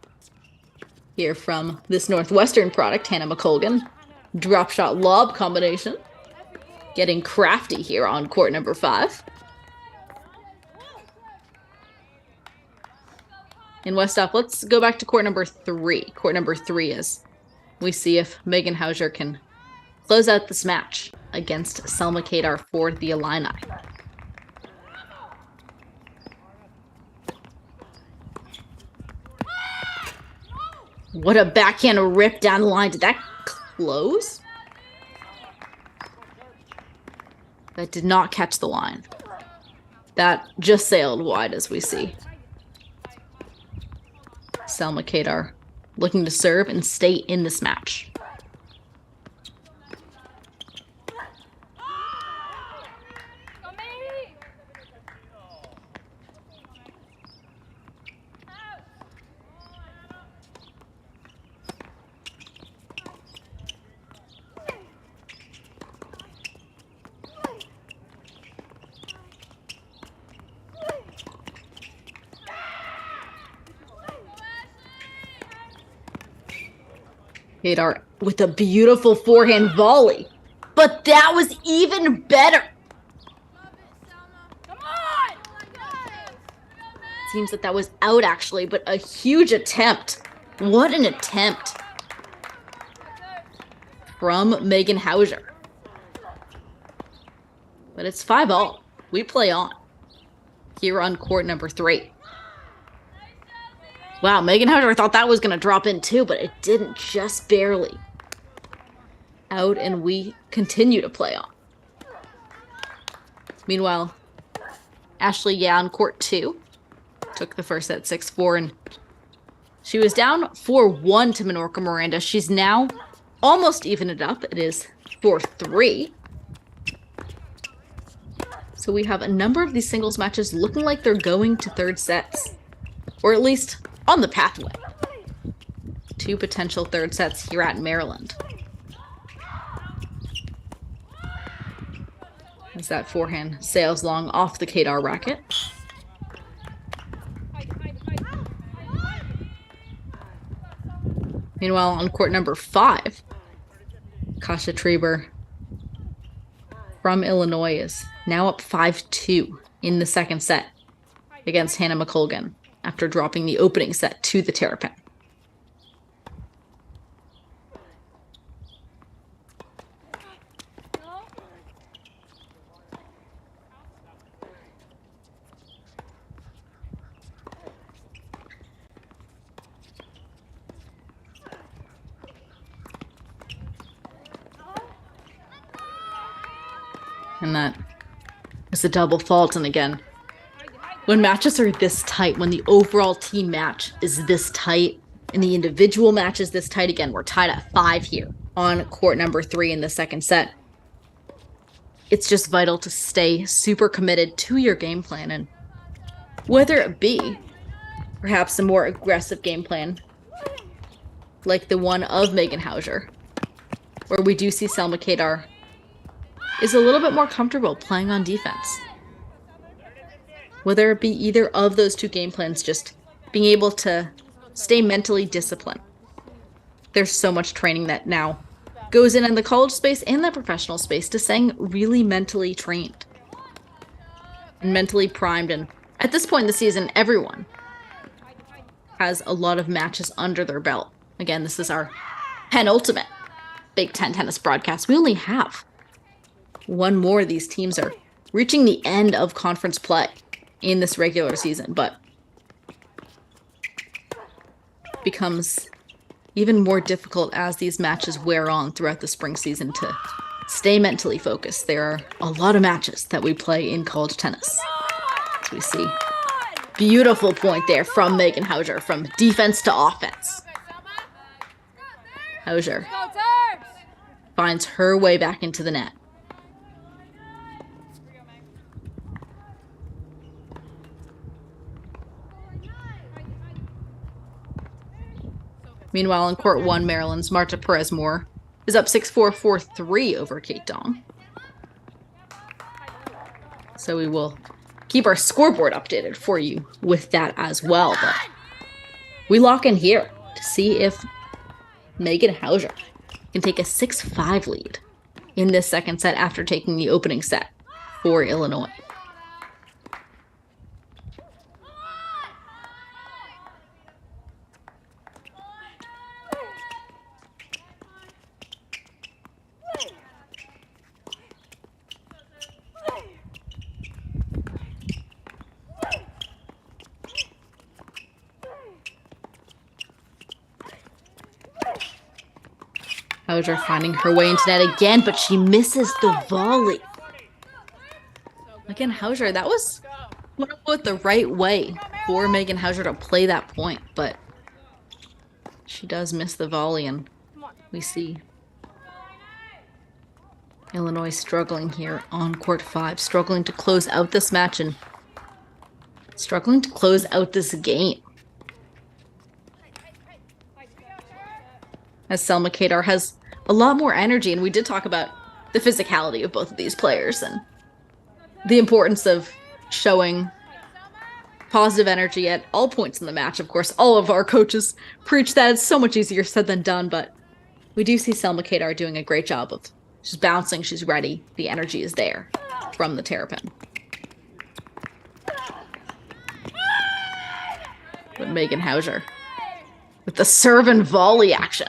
A: here from this Northwestern product, Hannah McColgan. Drop shot lob combination. Getting crafty here on court number 5. In Westhoff, let's go back to court number 3. Court number 3 is we see if Megan Hauser can close out this match against Selma Kadar for the Illini. What a backhand rip down the line. Did that close? That did not catch the line. That just sailed wide, as we see. Selma Kadar looking to serve and stay in this match. Kadar with a beautiful forehand volley. But that was even better. Seems that was out, actually, but a huge attempt. What an attempt from Megan Hauser. But it's 5-all. We play on here on court number 3. Wow, Megan Hauser, I thought that was going to drop in too, but it didn't, just barely. Out, and we continue to play on. Meanwhile, Ashley on court 2. Took the first set 6-4, and she was down 4-1 to Minorca Miranda. She's now almost evened it up. It is 4-3. So we have a number of these singles matches looking like they're going to third sets. Or at least on the pathway. 2 potential third sets here at Maryland. As that forehand sails long off the Kadar racket. Meanwhile, on court number 5, Kasha Treber from Illinois is now up 5-2 in the second set against Hannah McColgan after dropping the opening set to the Terrapin. And that is a double fault. And again, when matches are this tight, when the overall team match is this tight, and the individual match is this tight, again, we're tied at 5 here on court number 3 in the second set. It's just vital to stay super committed to your game plan. And whether it be perhaps a more aggressive game plan, like the one of Megan Hauser, where we do see Selma Kadar is a little bit more comfortable playing on defense. Whether it be either of those 2 game plans, just being able to stay mentally disciplined. There's so much training that now goes in the college space and the professional space to staying really mentally trained and mentally primed. And at this point in the season, everyone has a lot of matches under their belt. Again, this is our penultimate Big Ten tennis broadcast. We only have one more. These teams are reaching the end of conference play in this regular season, but becomes even more difficult as these matches wear on throughout the spring season to stay mentally focused. There are a lot of matches that we play in college tennis. As we see, beautiful point there from Megan Hauser, from defense to offense. Hauser finds her way back into the net. Meanwhile, on court 1, Maryland's Marta Perez-Moore is up 6-4, 4-3 over Kate Dong. So we will keep our scoreboard updated for you with that as well. But we lock in here to see if Megan Hauser can take a 6-5 lead in this second set after taking the opening set for Illinois. Hauser finding her way into net again, but she misses the volley. Again, Hauser, that was the right way for Megan Hauser to play that point, but she does miss the volley, and we see Illinois struggling here on court 5, struggling to close out this match and struggling to close out this game. As Selma Kadar has a lot more energy, and we did talk about the physicality of both of these players and the importance of showing positive energy at all points in the match. Of course, all of our coaches preach that. It's so much easier said than done, but we do see Selma Kadar doing a great job of she's bouncing, she's ready, the energy is there from the Terrapin. But Megan Hauser with the serve and volley action.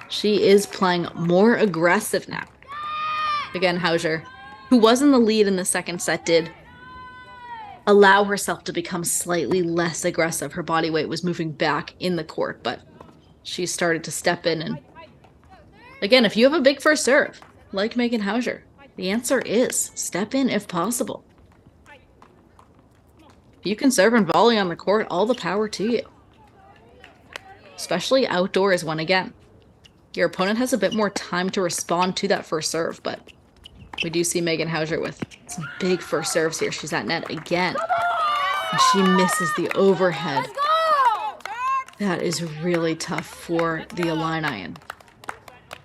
A: She is playing more aggressive now. Again, Hauser, who was in the lead in the second set, did allow herself to become slightly less aggressive. Her body weight was moving back in the court, but she started to step in. And again, if you have a big first serve, like Megan Hauser, the answer is step in if possible. If you can serve and volley on the court, all the power to you. Especially outdoors when, again, your opponent has a bit more time to respond to that first serve, but we do see Megan Hauser with some big first serves here. She's at net again, and she misses the overhead. That is really tough for the Illini. And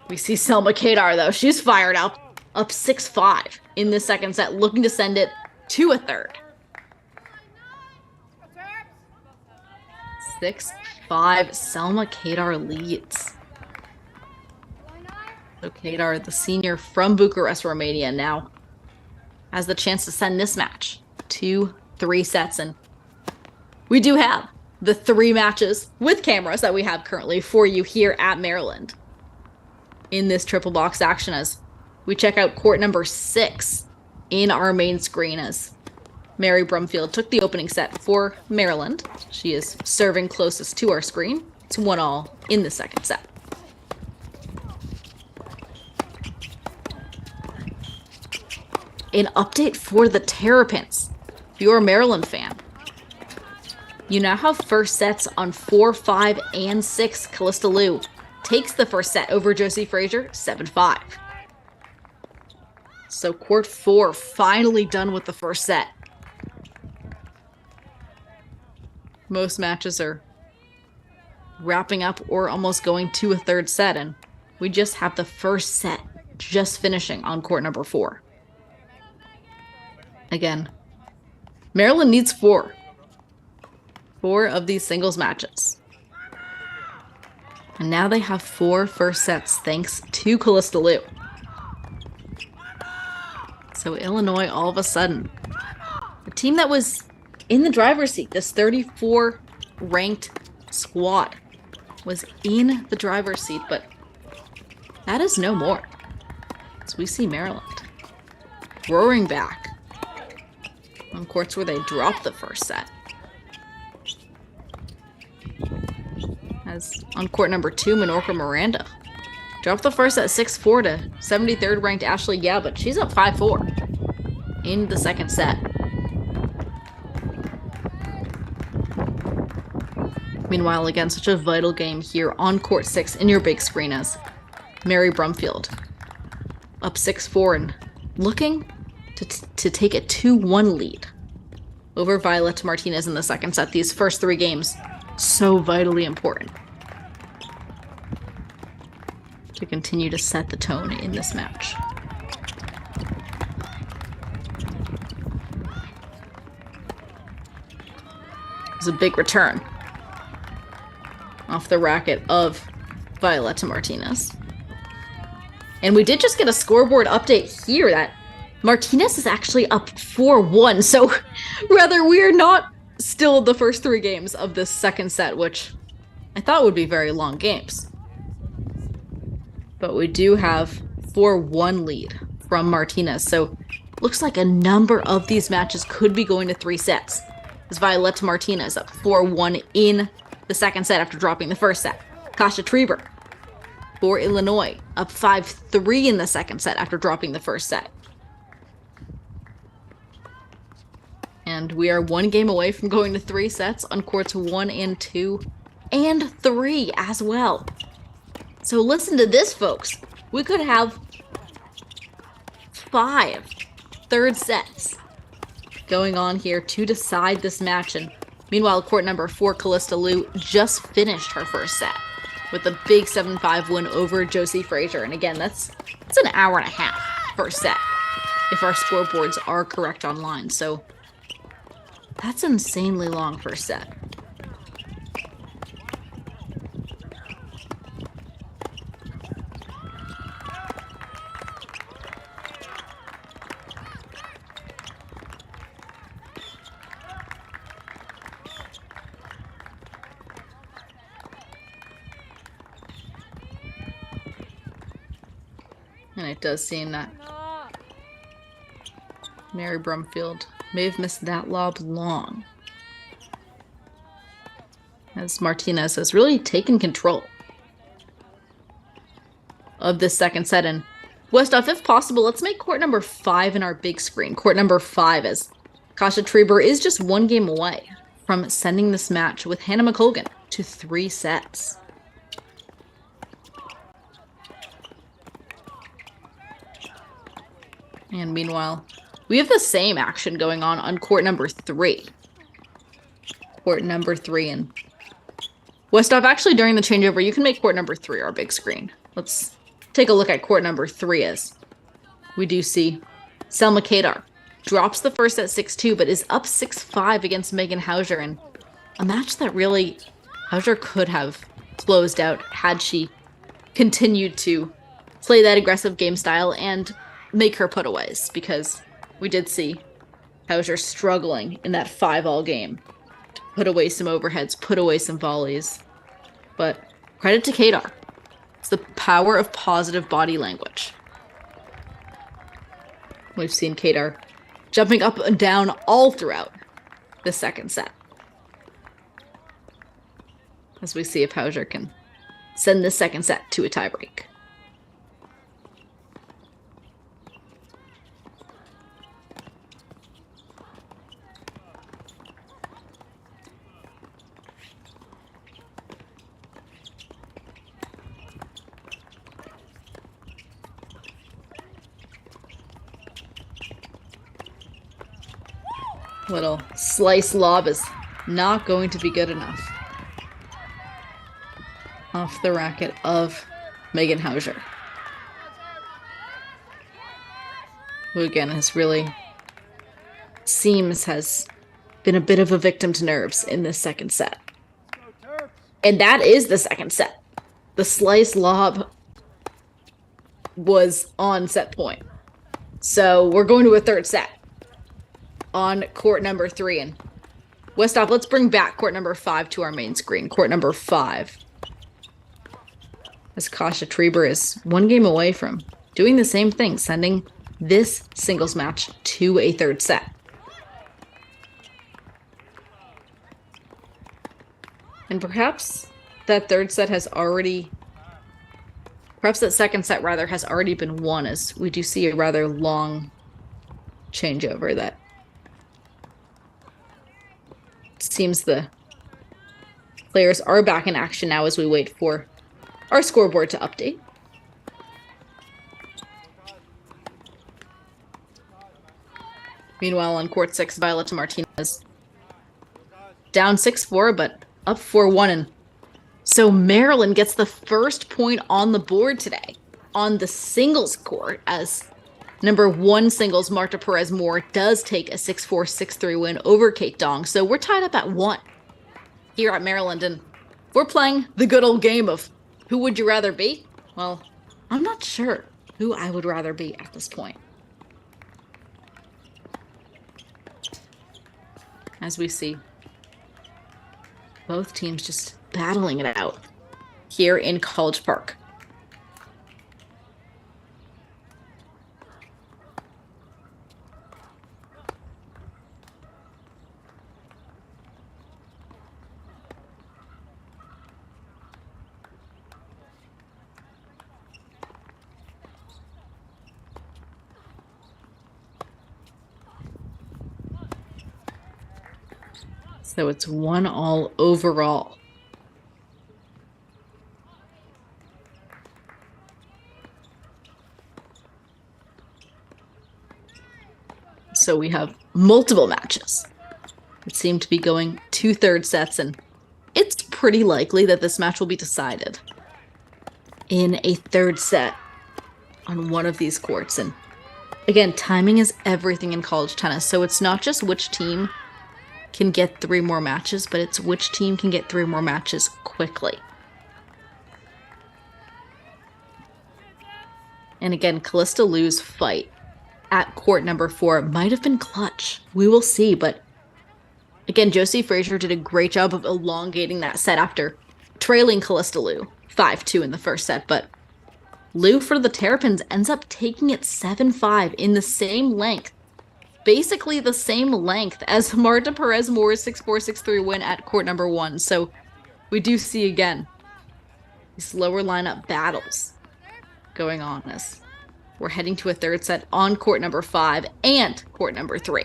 A: we see Selma Kadar, though. She's fired up 6-5 in the second set, looking to send it to a third. 6-5, Selma Kadar leads. So Kadar, the senior from Bucharest, Romania, now has the chance to send this match to 3 sets. And we do have the 3 matches with cameras that we have currently for you here at Maryland in this triple box action as we check out court number 6 in our main screen as Mary Brumfield took the opening set for Maryland. She is serving closest to our screen. It's 1-1 in the second set. An update for the Terrapins. If you're a Maryland fan, you now have first sets on 4, 5, and 6. Callista Liu takes the first set over Josie Frazier, 7-5. So court 4 finally done with the first set. Most matches are wrapping up or almost going to a third set, and we just have the first set just finishing on court number 4. Again, Maryland needs 4 of these singles matches. And now they have 4 first sets thanks to Callista Liu. So Illinois, all of a sudden, a team that was in the driver's seat, this 34 ranked squad was in the driver's seat, but that is no more. So we see Maryland roaring back on courts where they dropped the first set. As on court number 2, Menorca Miranda dropped the first set 6-4 to 73rd ranked Ashley Yao, but she's up 5-4 in the second set. Meanwhile, again, such a vital game here on court 6 in your big screen as Mary Brumfield up 6-4 and looking to take a 2-1 lead over Violet Martinez in the second set. These first 3 games, so vitally important. to continue to set the tone in this match. It's a big return off the racket of Violetta Martinez. And we did just get a scoreboard update here that Martinez is actually up 4-1. So rather, we're not still the first 3 games of this second set, which I thought would be very long games. But we do have 4-1 lead from Martinez. So looks like a number of these matches could be going to 3 sets. As Violetta Martinez up 4-1 in the second set after dropping the first set. Kasia Trieber for Illinois up 5-3 in the second set after dropping the first set. And we are 1 game away from going to 3 sets on courts 1 and 2 and 3 as well. So listen to this, folks. We could have 5 third sets going on here to decide this match. And meanwhile, court number 4, Callista Liu, just finished her first set with a big 7-5 win over Josie Frazier. And again, that's an hour and a half first set if our scoreboards are correct online. So that's insanely long first set. And it does seem that Mary Brumfield may have missed that lob long, as Martinez has really taken control of this second set. And Westhoff, if possible, let's make court number 5 in our big screen. Court number 5, as Kasia Trieber is just 1 game away from sending this match with Hannah McColgan to 3 sets. And meanwhile, we have the same action going on court number 3. Court number 3. And Westhoff, actually during the changeover, you can make court number 3 our big screen. Let's take a look at court number 3 as we do see Selma Kadar drops the first at 6-2, but is up 6-5 against Megan Hauser, in a match that really Hauser could have closed out had she continued to play that aggressive game style and make her putaways, because we did see Hauser struggling in that 5-all game to put away some overheads, put away some volleys. But credit to Kadar. It's the power of positive body language. We've seen Kadar jumping up and down all throughout the second set, as we see if Hauser can send this second set to a tiebreak. Little slice lob is not going to be good enough off the racket of Megan Hauser, who again has been a bit of a victim to nerves in this second set. And that is the second set. The slice lob was on set point. So we're going to a third set on court number 3. And Westhoff, let's bring back court number 5 to our main screen. Court number 5. As Kasia Trieber is 1 game away from doing the same thing, sending this singles match to a third set. And perhaps that third set has already... Perhaps that second set, rather, has already been won, as we do see a rather long changeover that seems the players are back in action now as we wait for our scoreboard to update. Meanwhile, on court 6, Violetta Martinez down 6-4, but up 4-1. And So Maryland gets the first point on the board today on the singles court as number 1 singles Marta Perez Moore does take a 6-4, 6-3 win over Kate Dong. So we're tied up at 1 here at Maryland, and we're playing the good old game of who would you rather be? Well, I'm not sure who I would rather be at this point. As we see both teams just battling it out here in College Park. So it's 1-1 overall. So we have multiple matches that seem to be going 2/3 sets, and it's pretty likely that this match will be decided in a 3rd set on one of these courts. And again, timing is everything in college tennis, so it's not just which team can get 3 more matches, but it's which team can get 3 more matches quickly. And again, Callista Liu's fight at court number 4 might have been clutch. We will see, but again, Josie Frazier did a great job of elongating that set after trailing Callista Liu 5-2 in the first set, but Liu for the Terrapins ends up taking it 7-5 in the same length. Basically the same length as Marta Perez Moore's 6-4, 6-3 win at court number 1. So we do see again these lower lineup battles going on as we're heading to a 3rd set on court number 5 and court number 3.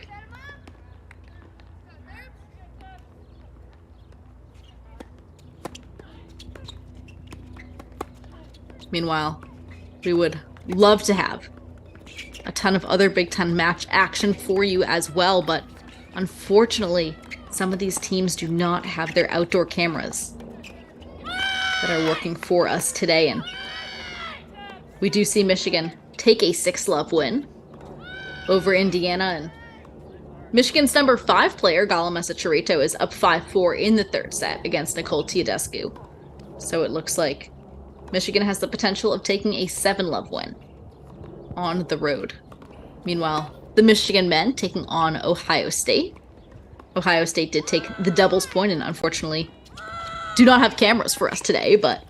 A: Meanwhile, we would love to have a ton of other Big Ten match action for you as well, but unfortunately, some of these teams do not have their outdoor cameras that are working for us today, and we do see Michigan take a 6-love win over Indiana, and Michigan's number 5 player, Galamesa Chirito, is up 5-4 in the 3rd set against Nicole Teodescu. So it looks like Michigan has the potential of taking a 7-love win on the road. Meanwhile, the Michigan men taking on Ohio State. Ohio State did take the doubles point and unfortunately do not have cameras for us today, but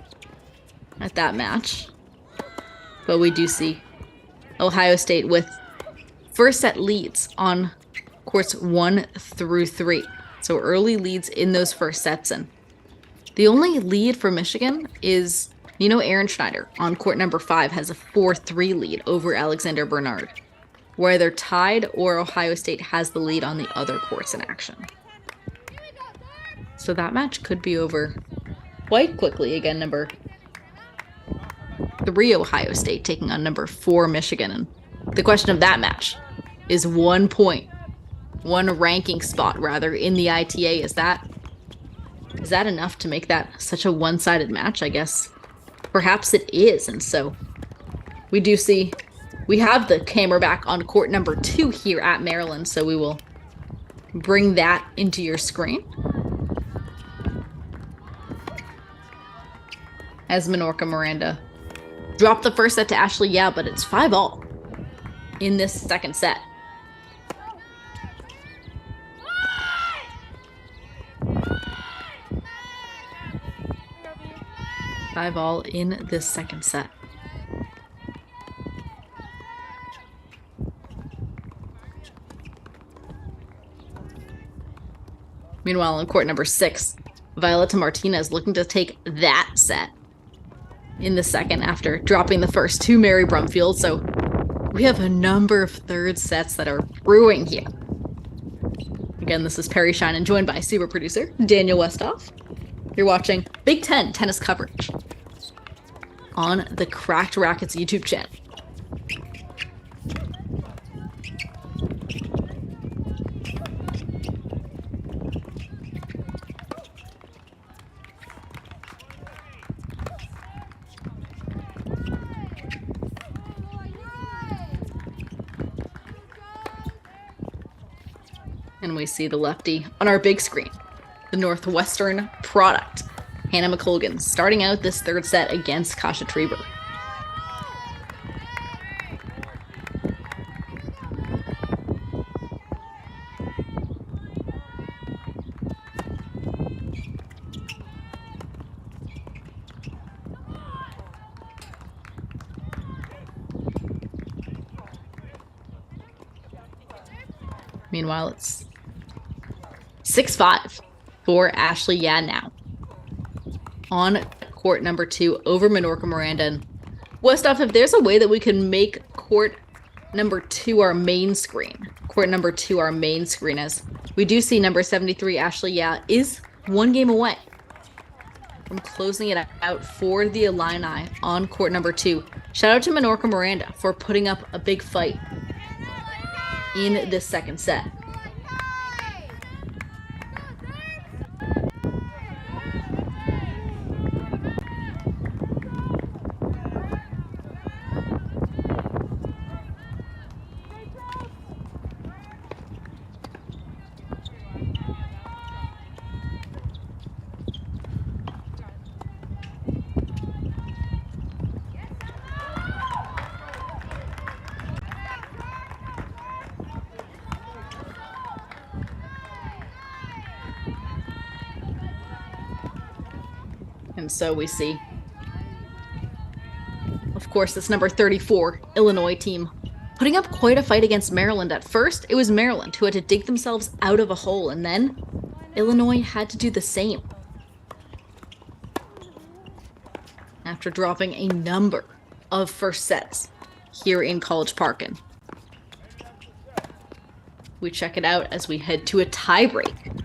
A: at that match. But we do see Ohio State with first set leads on courts 1 through 3. So early leads in those first sets, and the only lead for Michigan is Aaron Schneider on court number 5 has a 4-3 lead over Alexander Bernard, where they're tied or Ohio State has the lead on the other courts in action. So that match could be over quite quickly. Again, number 3 Ohio State taking on number 4 Michigan. And the question of that match is 1 point, 1 ranking spot rather in the ITA. Is that enough to make that such a one-sided match? I guess perhaps it is. And so we do see we have the camera back on court number 2 here at Maryland, so we will bring that into your screen as Menorca Miranda dropped the first set to Ashley. Yeah, but it's 5-all in this 2nd set. Five all in this 2nd set. Meanwhile, in court number 6, Violeta Martinez looking to take that set in the 2nd after dropping the first to Mary Brumfield. So we have a number of 3rd sets that are brewing here. Again, this is Perry Shinen, joined by super producer Daniel Westhoff. You're watching Big Ten tennis coverage on the Cracked Racquets YouTube channel. And we see the lefty on our big screen, the Northwestern product, Hannah McColgan, starting out this third set against Kasha Trieber. Meanwhile, it's 6-5 for Ashley Yan now. On court number 2 over Minorca Miranda. And Westhoff, if there's a way that we can make court number 2 our main screen, as we do see number 73, Ashley Yan, is 1 game away from closing it out for the Illini on court number 2. Shout out to Minorca Miranda for putting up a big fight in this second set. And so we see, of course, this number 34 Illinois team putting up quite a fight against Maryland. At first, it was Maryland who had to dig themselves out of a hole, and then Illinois had to do the same. After dropping a number of first sets here in College Park. And we check it out as we head to a tiebreak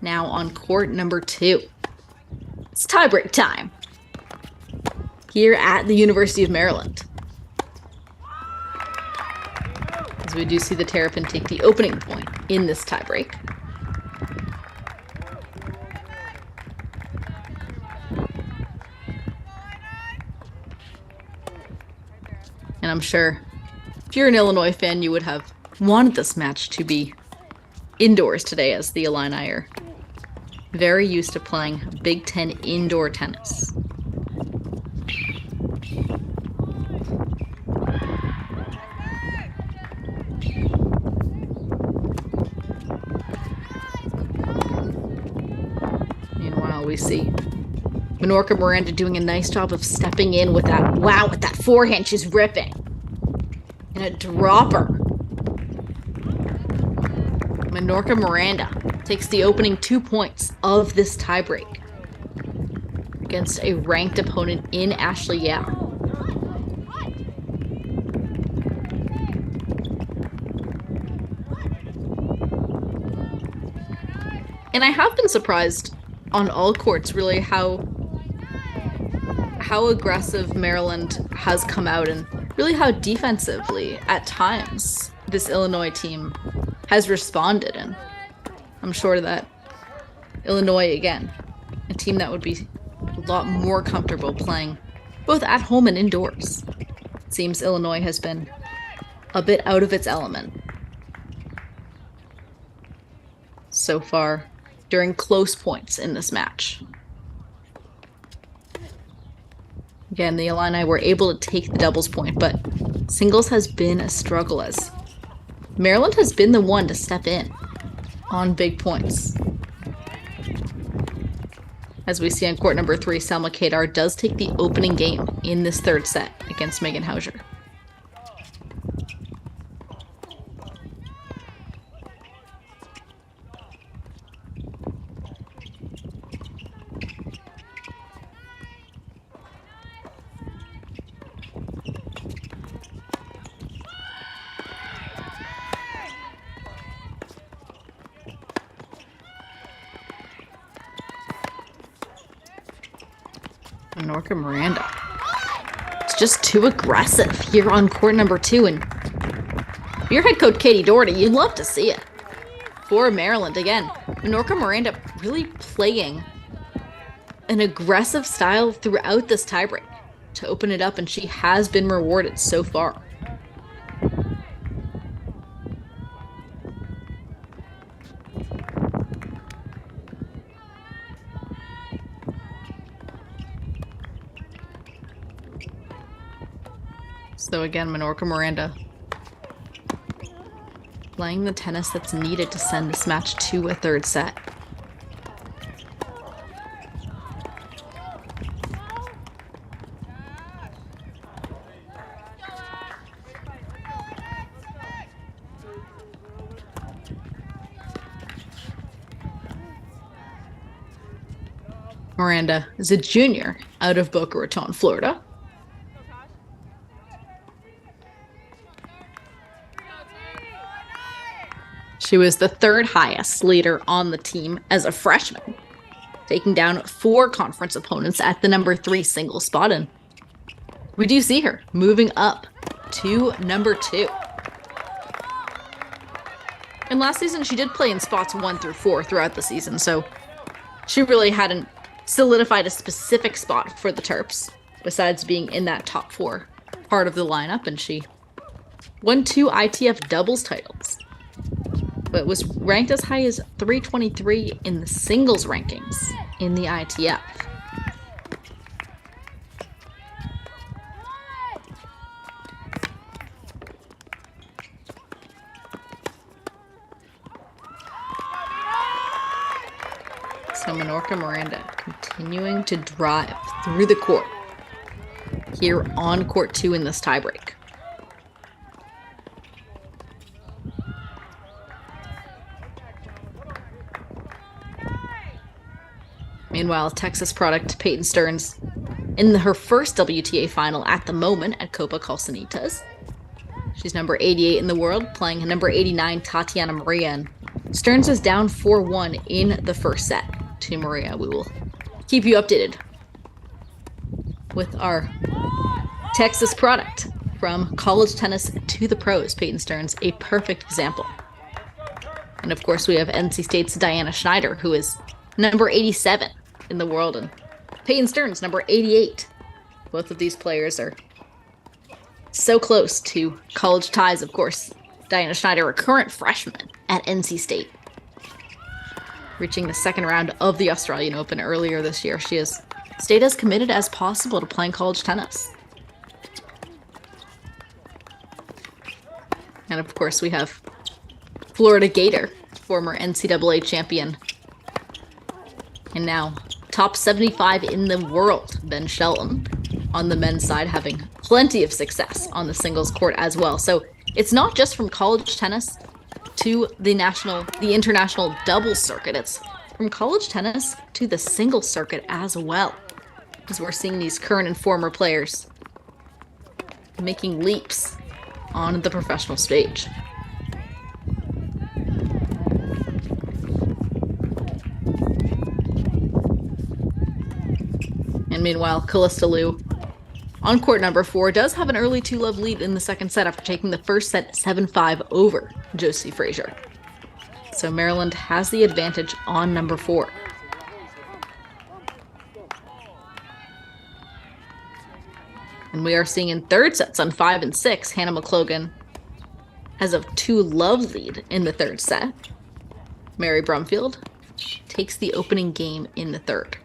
A: now on court number 2. It's tiebreak time here at the University of Maryland, as we do see the Terrapin take the opening point in this tiebreak. And I'm sure if you're an Illinois fan, you would have wanted this match to be indoors today, as the Illini are very used to playing Big Ten indoor tennis. Meanwhile, we see Minorca Miranda doing a nice job of stepping in with that, wow, with that forehand she's ripping. And a dropper. Minorca Miranda takes the opening 2 points of this tiebreak against a ranked opponent in Ashley Yao. And I have been surprised on all courts, really, how aggressive Maryland has come out, and really how defensively at times this Illinois team has responded. And I'm sure that Illinois, again, a team that would be a lot more comfortable playing both at home and indoors. It seems Illinois has been a bit out of its element so far during close points in this match. Again, the Illini were able to take the doubles point, but singles has been a struggle, as Maryland has been the one to step in on big points. As we see on court number 3, Selma Kadar does take the opening game in this third set against Megan Hauser. Minorca Miranda, it's just too aggressive here on court number 2, and if you're head coach Katie Doherty, you'd love to see it for Maryland. Again, Minorca Miranda really playing an aggressive style throughout this tiebreak to open it up, and she has been rewarded so far. So again, Menorca Miranda playing the tennis that's needed to send this match to a third set. Miranda is a junior out of Boca Raton, Florida. She was the third highest leader on the team as a freshman, taking down 4 conference opponents at the number 3 singles spot. And we do see her moving up to number 2. And last season, she did play in spots 1 through 4 throughout the season, so she really hadn't solidified a specific spot for the Terps, besides being in that top 4 part of the lineup, and she won 2 ITF doubles titles, but was ranked as high as 323 in the singles rankings in the ITF. So Menorca Miranda continuing to drive through the court here on court 2 in this tiebreak. Meanwhile, Texas product Peyton Stearns in her first WTA final at the moment at Copa Calcanitas. She's number 88 in the world, playing number 89 Tatiana Maria. And Stearns is down 4-1 in the first set to Maria. We will keep you updated with our Texas product from college tennis to the pros. Peyton Stearns, a perfect example. And of course, we have NC State's Diana Schneider, who is number 87 in the world, and Peyton Stearns, number 88. Both of these players are so close to college ties, of course. Diana Schneider, a current freshman at NC State, reaching the second round of the Australian Open earlier this year. She has stayed as committed as possible to playing college tennis. And of course, we have Florida Gator, former NCAA champion, and now top 75 in the world, Ben Shelton, on the men's side, having plenty of success on the singles court as well. So it's not just from college tennis to the international doubles circuit. It's from college tennis to the singles circuit as well, as we're seeing these current and former players making leaps on the professional stage. And meanwhile, Callista Liu, on court number 4, does have an early 2-love lead in the second set after taking the first set 7-5 over Josie Frazier. So Maryland has the advantage on number 4. And we are seeing in third sets on 5 and 6, Hannah McClogan has a 2-love lead in the third set. Mary Brumfield takes the opening game in the third.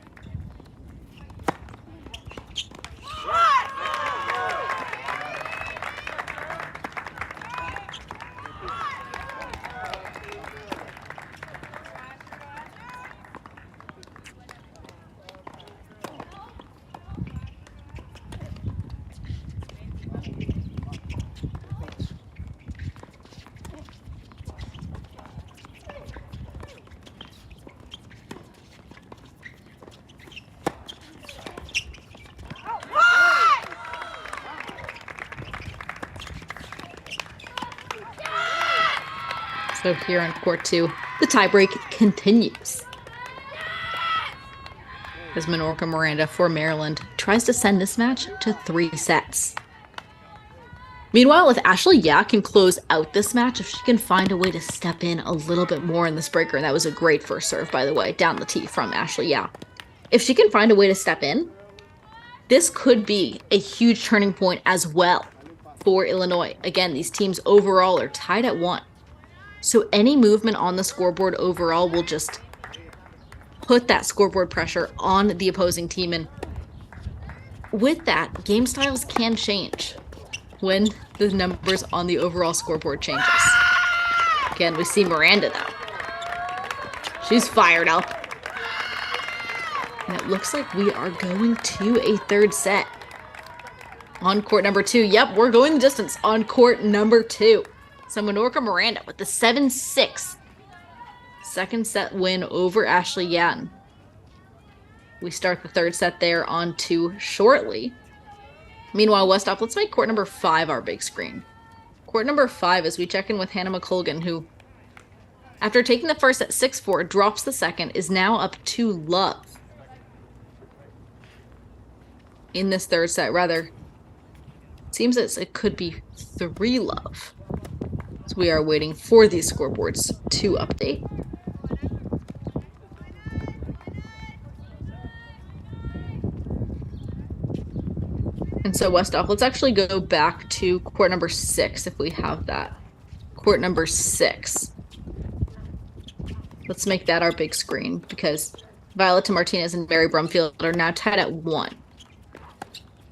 A: So here on court 2, the tiebreak continues, as Menorca Miranda for Maryland tries to send this match to 3 sets. Meanwhile, if Ashley Ya can close out this match, if she can find a way to step in a little bit more in this breaker, and that was a great first serve, by the way, down the tee from Ashley Ya. If she can find a way to step in, this could be a huge turning point as well for Illinois. Again, these teams overall are tied at 1. So any movement on the scoreboard overall will just put that scoreboard pressure on the opposing team. And with that, game styles can change when the numbers on the overall scoreboard changes. Again, we see Miranda though. She's fired up. And it looks like we are going to a third set. On court number 2. Yep, we're going the distance on court number 2. So Minorca Miranda with the 7-6 second set win over Ashley Yatton. We start the third set there on 2 shortly. Meanwhile, Westhoff, let's make court number 5 our big screen. Court number 5 as we check in with Hannah McColgan, who, after taking the first at 6-4, drops the second, is now up 2-love. In this third set, rather, seems as it could be 3-love. So we are waiting for these scoreboards to update. And so Westhoff, let's actually go back to court number 6 if we have that. Court number 6. Let's make that our big screen because Violetta Martinez and Mary Brumfield are now tied at 1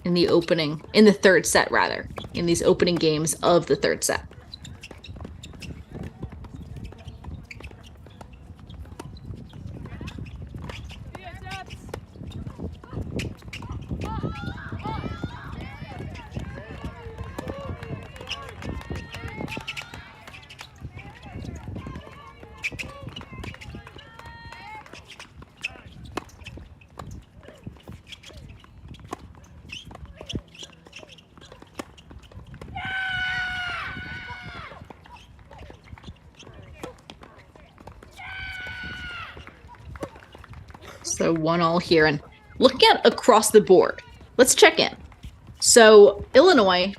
A: in the third set rather, in these opening games of the third set. So 1-1 here. And looking at across the board, let's check in. So Illinois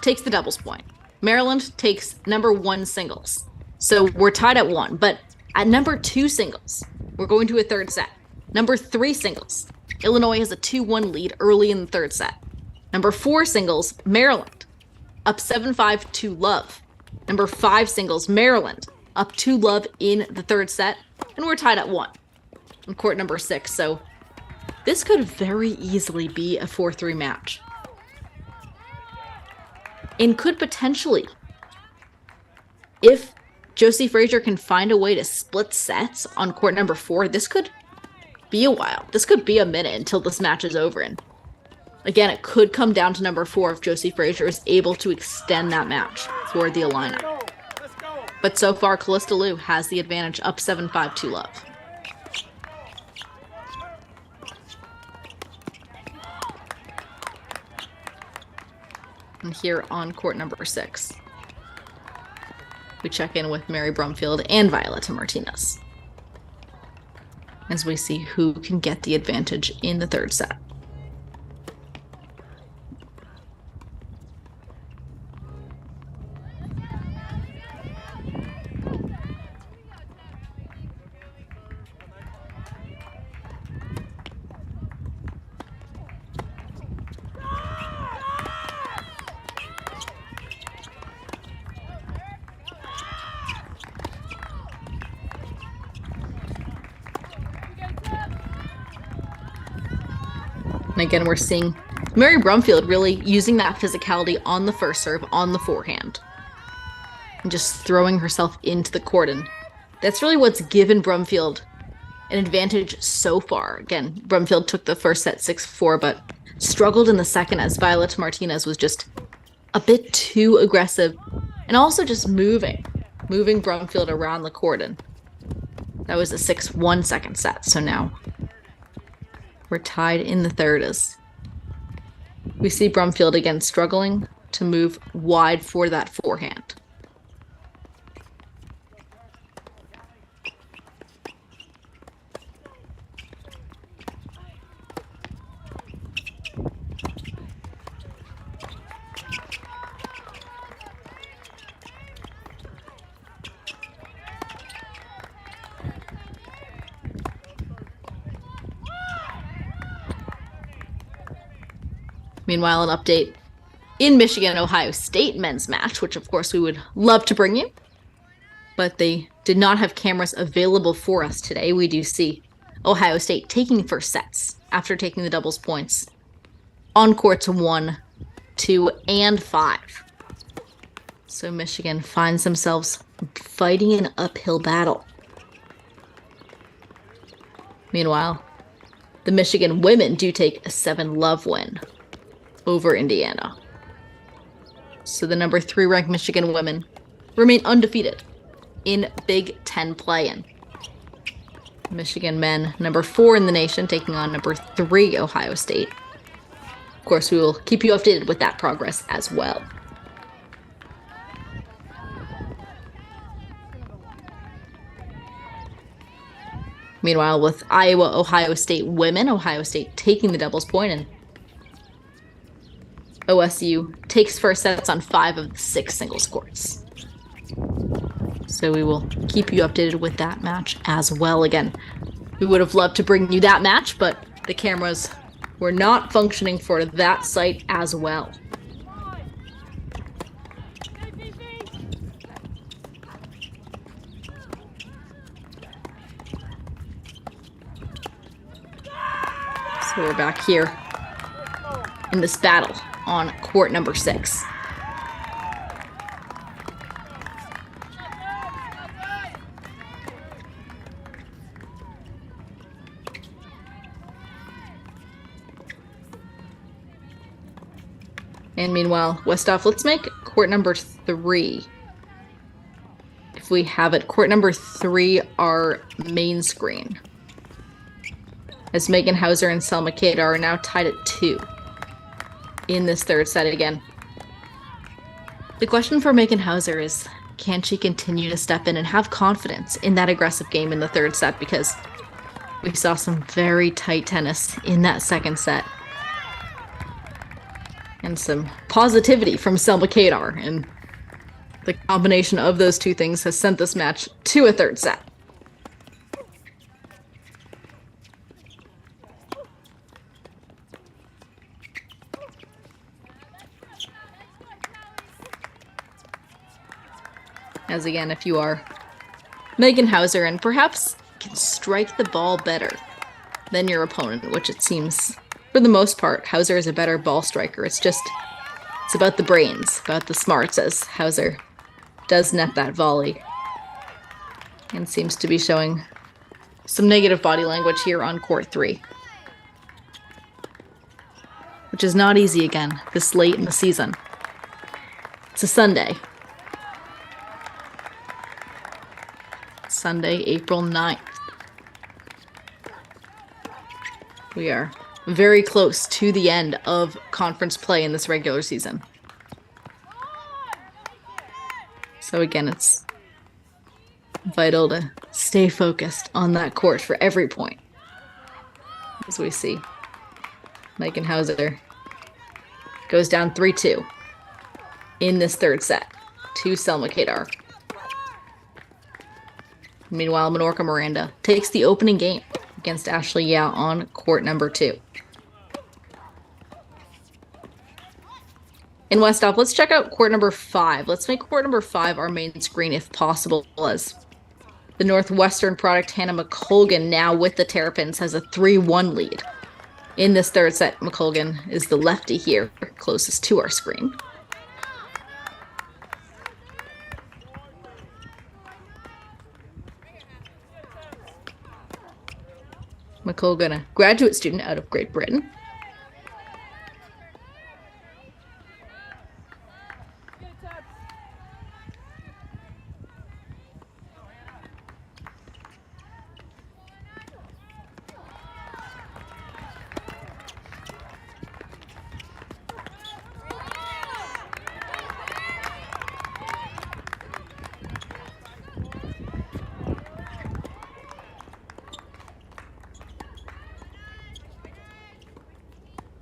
A: takes the doubles point. Maryland takes number 1 singles. So we're tied at 1. But at number 2 singles, we're going to a third set. Number 3 singles, Illinois has a 2-1 lead early in the third set. Number 4 singles, Maryland, up 7-5 to love. Number 5 singles, Maryland, up 2-love in the third set. And we're tied at 1. On court number 6, so this could very easily be a 4-3 match. And could potentially, if Josie Frazier can find a way to split sets on court number 4, this could be a while. This could be a minute until this match is over. And again, it could come down to number 4 if Josie Frazier is able to extend that match for the Illini. But so far, Callista Liu has the advantage, up 7-5 to love. And here on court number 6, we check in with Mary Brumfield and Violetta Martinez as we see who can get the advantage in the third set. And again, we're seeing Mary Brumfield really using that physicality on the first serve, on the forehand, and just throwing herself into the court. And that's really what's given Brumfield an advantage so far. Again, Brumfield took the first set 6-4, but struggled in the second as Violetta Martinez was just a bit too aggressive and also just moving Brumfield around the court. And that was a 6-1 second set. So now we're tied in the third as we see Brumfield again struggling to move wide for that forehand. Meanwhile, an update in Michigan-Ohio State men's match, which of course we would love to bring you. but they did not have cameras available for us today. We do see Ohio State taking first sets after taking the doubles points on courts 1, 2, and 5. So Michigan finds themselves fighting an uphill battle. Meanwhile, the Michigan women do take a 7-love win over Indiana. So the number 3 ranked Michigan women remain undefeated in Big Ten play-in. Michigan men, number 4 in the nation, taking on number 3 Ohio State. Of course, we will keep you updated with that progress as well. Meanwhile, with Iowa-Ohio State women, Ohio State taking the doubles point, and OSU takes first sets on 5 of the 6 singles courts. So we will keep you updated with that match as well. Again, we would have loved to bring you that match, but the cameras were not functioning for that site as well. So we're back here in this battle on court number 6. And meanwhile, Westhoff, let's make court number 3. If we have it, court number 3, our main screen. As Megan Hauser and Selma Kadar are now tied at 2 in this third set again. The question for Megan Hauser is, can she continue to step in and have confidence in that aggressive game in the third set? Because we saw some very tight tennis in that second set. And some positivity from Selma Kadar. And the combination of those two things has sent this match to a third set. As again, if you are Megan Hauser and perhaps can strike the ball better than your opponent, which it seems, for the most part, Hauser is a better ball striker. It's about the brains, about the smarts, as Hauser does net that volley. And seems to be showing some negative body language here on court 3. Which is not easy again, this late in the season. It's a Sunday. Sunday, April 9th. We are very close to the end of conference play in this regular season. So again, it's vital to stay focused on that court for every point. As we see, Megan Hauser goes down 3-2 in this third set to Selma Kadar. Meanwhile, Menorca Miranda takes the opening game against Ashley Yao on court number 2. In Westhoff, let's check out court number 5. Let's make court number 5 our main screen if possible, as the Northwestern product Hannah McColgan, now with the Terrapins, has a 3-1 lead. In this third set, McColgan is the lefty here, closest to our screen. McColgan, a graduate student out of Great Britain.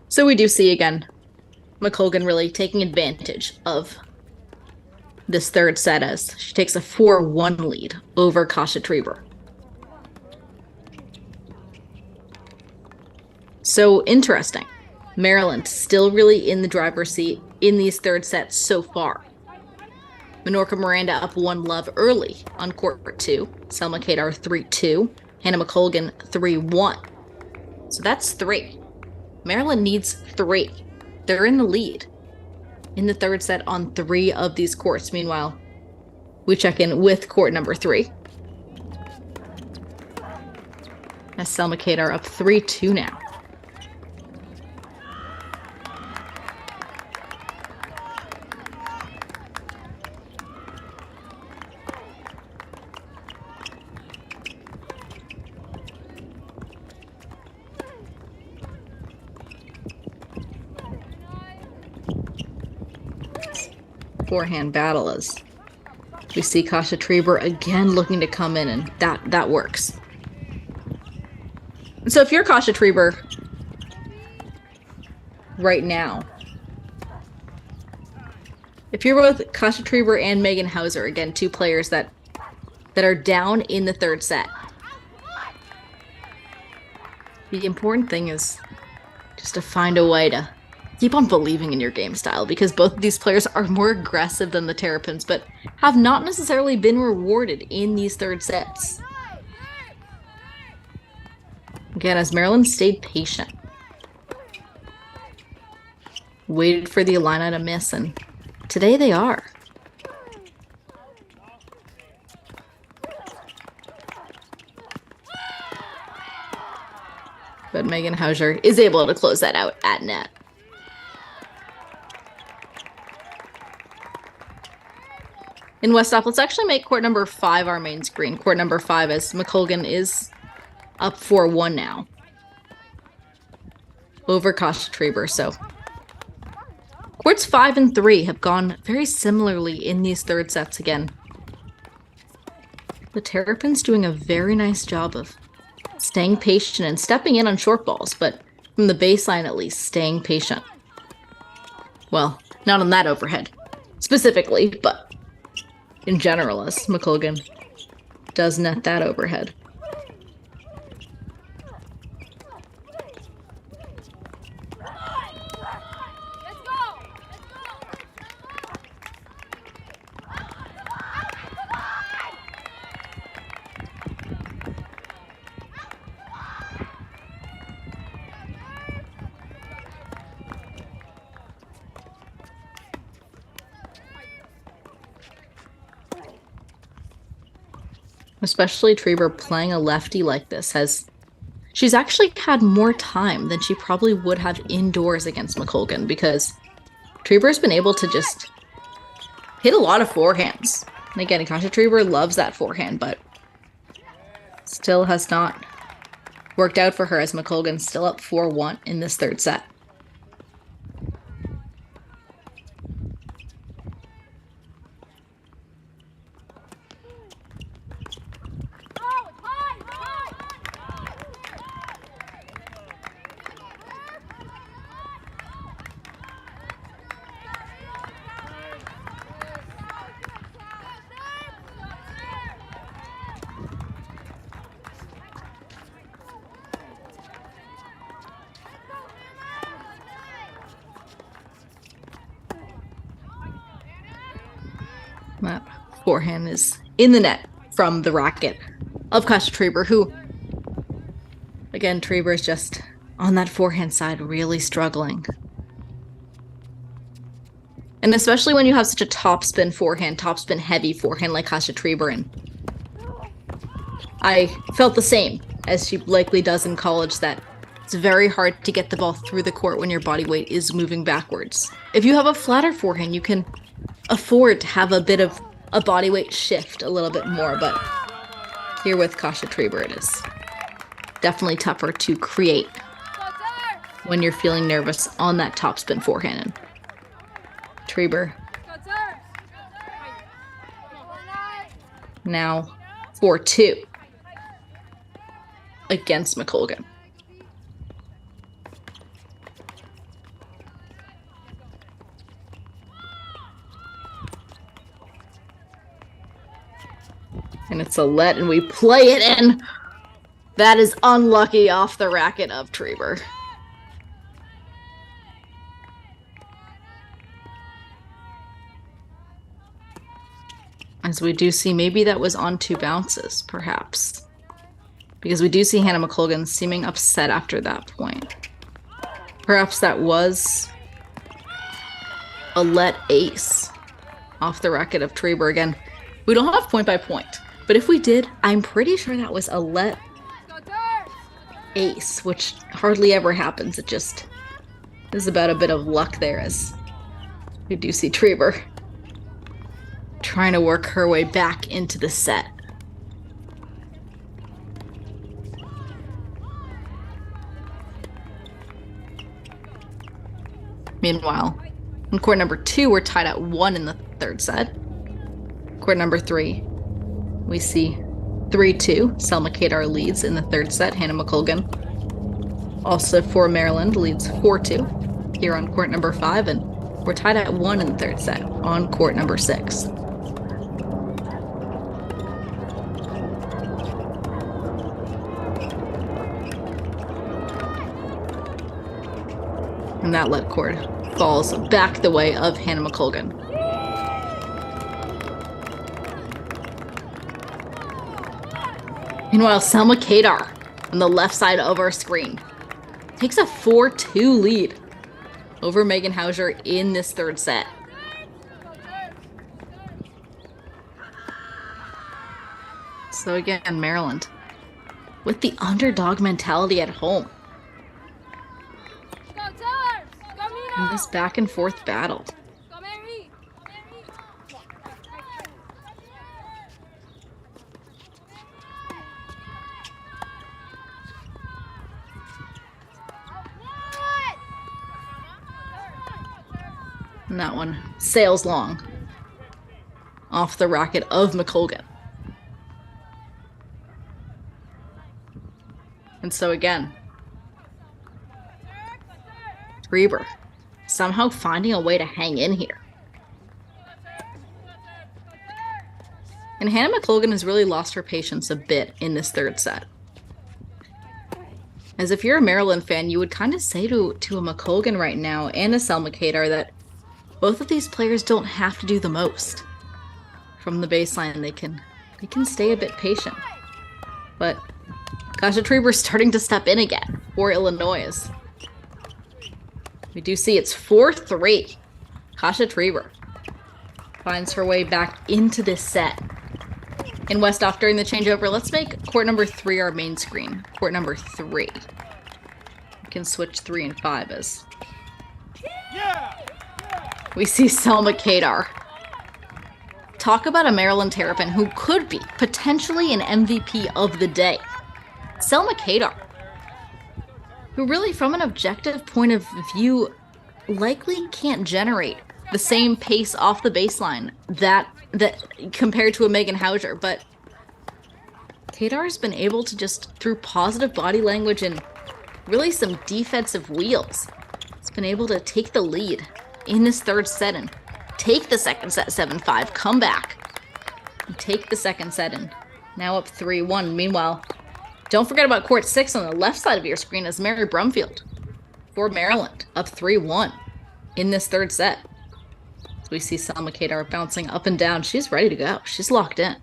A: So we do see, again, McColgan really taking advantage of this third set as she takes a 4-1 lead over Kasha Trieber. So interesting. Maryland still really in the driver's seat in these third sets so far. Menorca Miranda up 1-love early on court 2. Selma Kadar 3-2. Hannah McColgan 3-1. So that's 3. Maryland needs 3. They're in the lead in the third set on 3 of these courts. Meanwhile, we check in with court number 3. As Selma Kadar up 3-2 now. Forehand battle as we see Kasha Treber again looking to come in, and that works. And so if you're Kasha Treber right now, if you're both Kasha Treber and Megan Hauser, again, 2 players that are down in the third set, the important thing is just to find a way to keep on believing in your game style, because both of these players are more aggressive than the Terrapins, but have not necessarily been rewarded in these third sets. Again, as Maryland stayed patient, waited for the Illini to miss, and today they are. But Megan Hauser is able to close that out at net. In Westhoff, let's actually make court number 5 our main screen. Court number 5, as McColgan is up 4-1 now over Kasha Treber. So courts 5 and 3 have gone very similarly in these third sets again. The Terrapins doing a very nice job of staying patient and stepping in on short balls, but from the baseline at least, staying patient. Well, not on that overhead specifically, but in general, as McColgan does net that overhead. Especially Treber playing a lefty like this, she's actually had more time than she probably would have indoors against McColgan, because Treber's been able to just hit a lot of forehands. And again, Kasha Treber loves that forehand, but still has not worked out for her, as McColgan's still up 4-1 in this third set. That forehand is in the net from the racket of Kasha Treber, who, again, Treber is just on that forehand side really struggling. And especially when you have such a topspin forehand, topspin heavy forehand like Kasha Treber, and I felt the same, as she likely does in college, that it's very hard to get the ball through the court when your body weight is moving backwards. If you have a flatter forehand, you can afford to have a bit of a body weight shift a little bit more, but here with Kasha Treber, it is definitely tougher to create when you're feeling nervous on that topspin forehand. And Treber now 4-2 against McColgan. And it's a let, and we play it in. That is unlucky off the racket of Treber. As we do see, maybe that was on 2 bounces, perhaps. Because we do see Hannah McColgan seeming upset after that point. Perhaps that was a let ace off the racket of Trieber. Again, we don't have point by point, but if we did, I'm pretty sure that was a let ace, which hardly ever happens. It just is about a bit of luck there, as we do see Trieber trying to work her way back into the set. Meanwhile, in court number 2, we're tied at 1 in the 3rd set. Court number 3, we see 3-2. Selma Kadar leads in the 3rd set. Hannah McColgan, also for Maryland, leads 4-2 here on court number 5, and we're tied at 1 in the 3rd set on court number 6. And that let cord falls back the way of Hannah McColgan. Meanwhile, Selma Kadar on the left side of our screen takes a 4-2 lead over Megan Hauser in this 3rd set. So again, Maryland with the underdog mentality at home in this back and forth battle. And that one sails long off the racket of McColgan. And so again, Trieber somehow finding a way to hang in here. And Hannah McColgan has really lost her patience a bit in this 3rd set. As if you're a Maryland fan, you would kind of say to a McColgan right now and a Selma Kadar that both of these players don't have to do the most. From the baseline, they can stay a bit patient. But Kasha Trieber's starting to step in again for Illinois. We do see it's 4-3. Kasha Trieber finds her way back into this set. In Westhoff during the changeover, let's make court number 3 our main screen. Court number 3. We can switch 3 and 5 as we see Selma Kadar. Talk about a Maryland Terrapin who could be potentially an MVP of the day. Selma Kadar, who really from an objective point of view likely can't generate the same pace off the baseline that compared to a Megan Hauser, but Kadar's been able to just, through positive body language and really some defensive wheels, it's been able to take the lead in this 3rd set and take the 2nd set 7-5, come back and take the 2nd set, and now up 3-1. Meanwhile, don't forget about court 6 on the left side of your screen as Mary Brumfield for Maryland up 3-1 in this 3rd set. So we see Selma Kadar bouncing up and down. She's ready to go. She's locked in.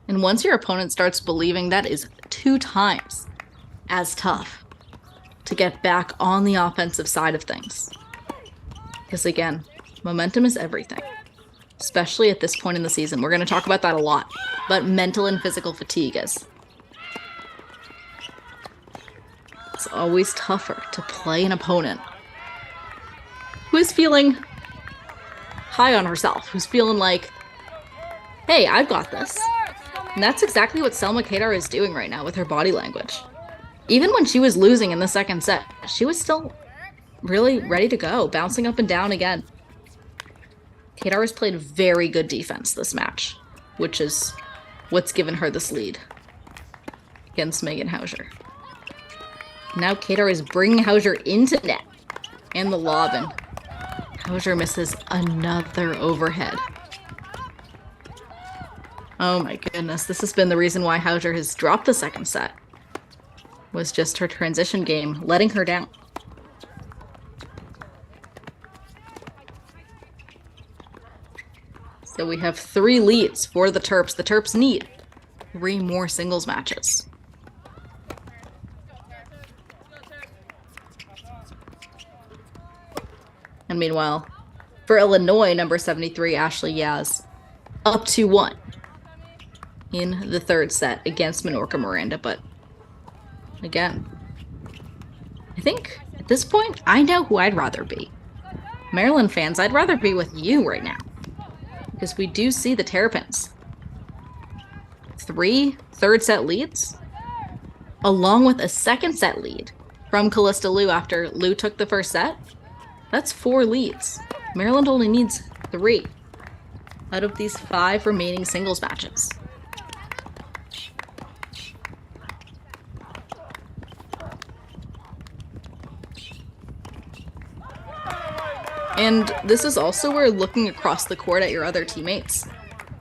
A: And once your opponent starts believing, that is 2 times as tough to get back on the offensive side of things. Because again, momentum is everything, especially at this point in the season. We're going to talk about that a lot, but mental and physical fatigue is. It's always tougher to play an opponent who is feeling high on herself, who's feeling like, hey, I've got this. And that's exactly what Selma Kadar is doing right now with her body language. Even when she was losing in the 2nd set, she was still really ready to go, bouncing up and down again. Kadar has played very good defense this match, which is what's given her this lead against Megan Hauser. Now Kadar is bringing Hauser into net and the lob, and Hauser misses another overhead. Oh my goodness, this has been the reason why Hauser has dropped the 2nd set. Was just her transition game letting her down. So we have 3 leads for the Terps. The Terps need 3 more singles matches. And meanwhile, for Illinois, number 73, Ashley Yaz, up 2-1 in the 3rd set against Minorca Miranda. But again, I think at this point, I know who I'd rather be. Maryland fans, I'd rather be with you right now. Because we do see the Terrapins. 3 third set leads, along with a 2nd set lead from Callista Liu after Liu took the 1st set. That's 4 leads. Maryland only needs 3 out of these 5 remaining singles matches. And this is also where looking across the court at your other teammates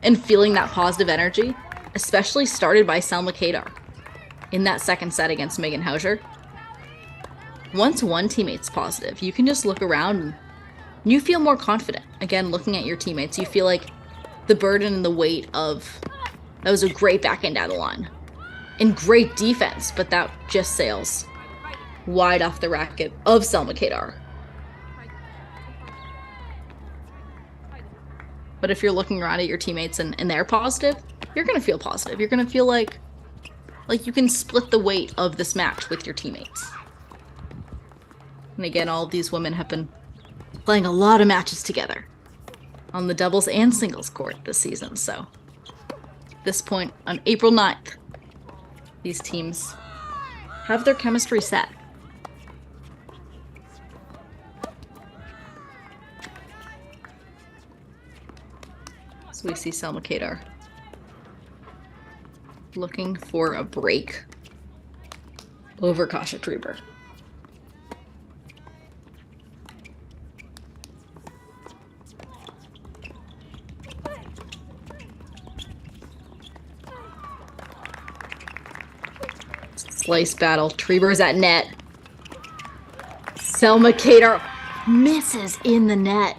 A: and feeling that positive energy, especially started by Selma Kadar in that 2nd set against Megan Hauser. Once one teammate's positive, you can just look around and you feel more confident. Again, looking at your teammates, you feel like the burden and the weight of, that was a great backhand out of the line and great defense, but that just sails wide off the racket of Selma Kadar. But if you're looking around at your teammates and they're positive, you're going to feel positive. You're going to feel like you can split the weight of this match with your teammates. And again, all of these women have been playing a lot of matches together on the doubles and singles court this season. So at this point, on April 9th, these teams have their chemistry set. So we see Selma Kadar looking for a break over Kasha Truber. Slice battle. Truber's at net. Selma Kadar misses in the net.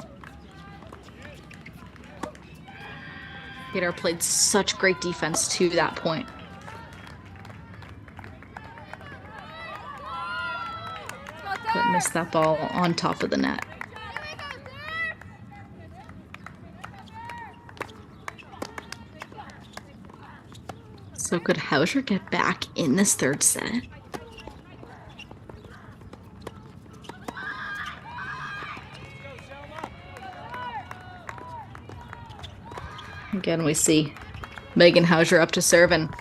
A: Kadar played such great defense to that point. But missed that ball on top of the net. So could Hauser get back in this 3rd set? Again, we see Megan Hauser up to serve, and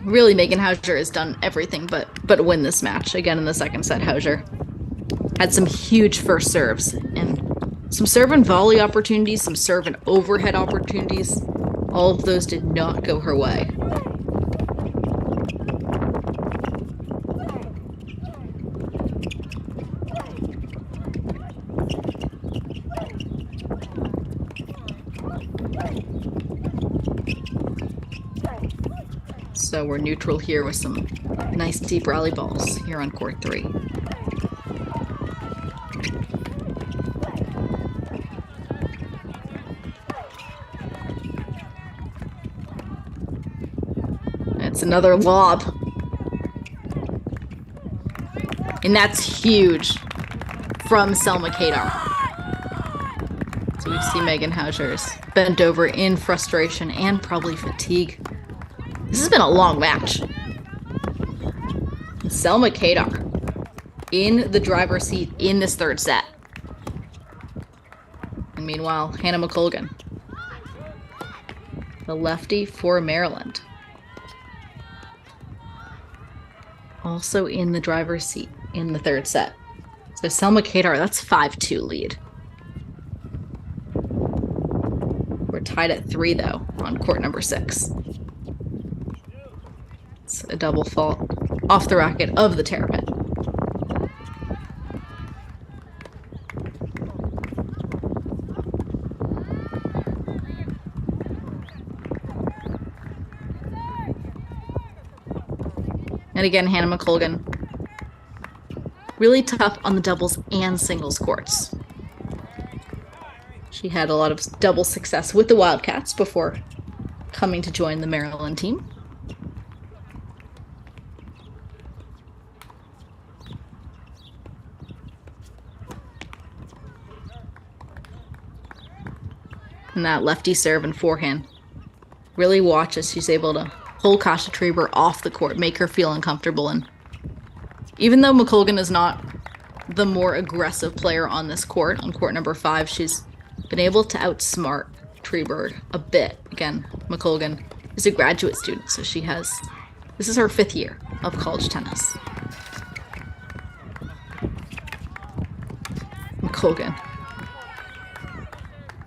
A: really Megan Hauser has done everything but win this match. Again, in the 2nd set, Hauser had some huge first serves and some serve and volley opportunities, some serve and overhead opportunities. All of those did not go her way. So we're neutral here with some nice deep rally balls here on court 3. It's another lob. And that's huge from Selma Kadar. So we see Megan Hauser's bent over in frustration and probably fatigue. This has been a long match. And Selma Kadar in the driver's seat in this 3rd set. And meanwhile, Hannah McColgan, the lefty for Maryland, also in the driver's seat in the 3rd set. So Selma Kadar, that's 5-2 lead. We're tied at 3 though on court number 6. It's a double fault off the racket of the Terrapin. And again, Hannah McColgan, really tough on the doubles and singles courts. She had a lot of double success with the Wildcats before coming to join the Maryland team. And that lefty serve and forehand. Really watch as she's able to pull Kasha Trieber off the court, make her feel uncomfortable. And even though McColgan is not the more aggressive player on this court, on court number 5, she's been able to outsmart Trieber a bit. Again, McColgan is a graduate student, so this is her 5th year of college tennis. McColgan.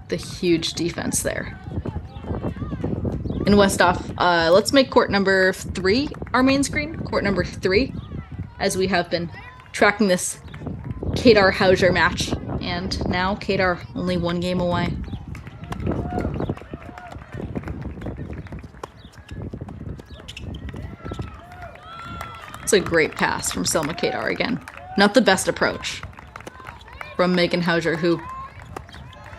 A: The huge defense there. In Westhoff, let's make court number 3 our main screen. Court number 3, as we have been tracking this Kadar Hauser match. And now Kadar only 1 game away. It's a great pass from Selma Kadar again. Not the best approach from Megan Hauser, who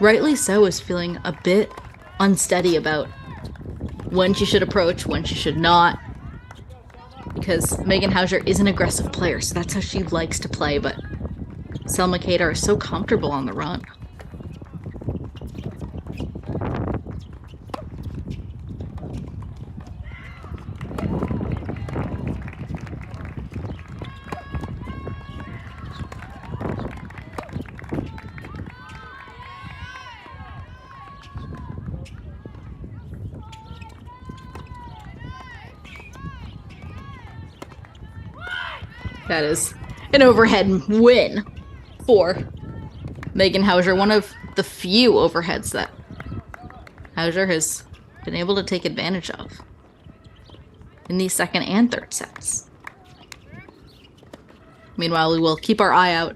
A: rightly so is feeling a bit unsteady about when she should approach, when she should not. Because Megan Hauser is an aggressive player, so that's how she likes to play, but Selma Kadar is so comfortable on the run. That is an overhead win for Megan Hauser. One of the few overheads that Hauser has been able to take advantage of in the 2nd and 3rd sets. Meanwhile, we will keep our eye out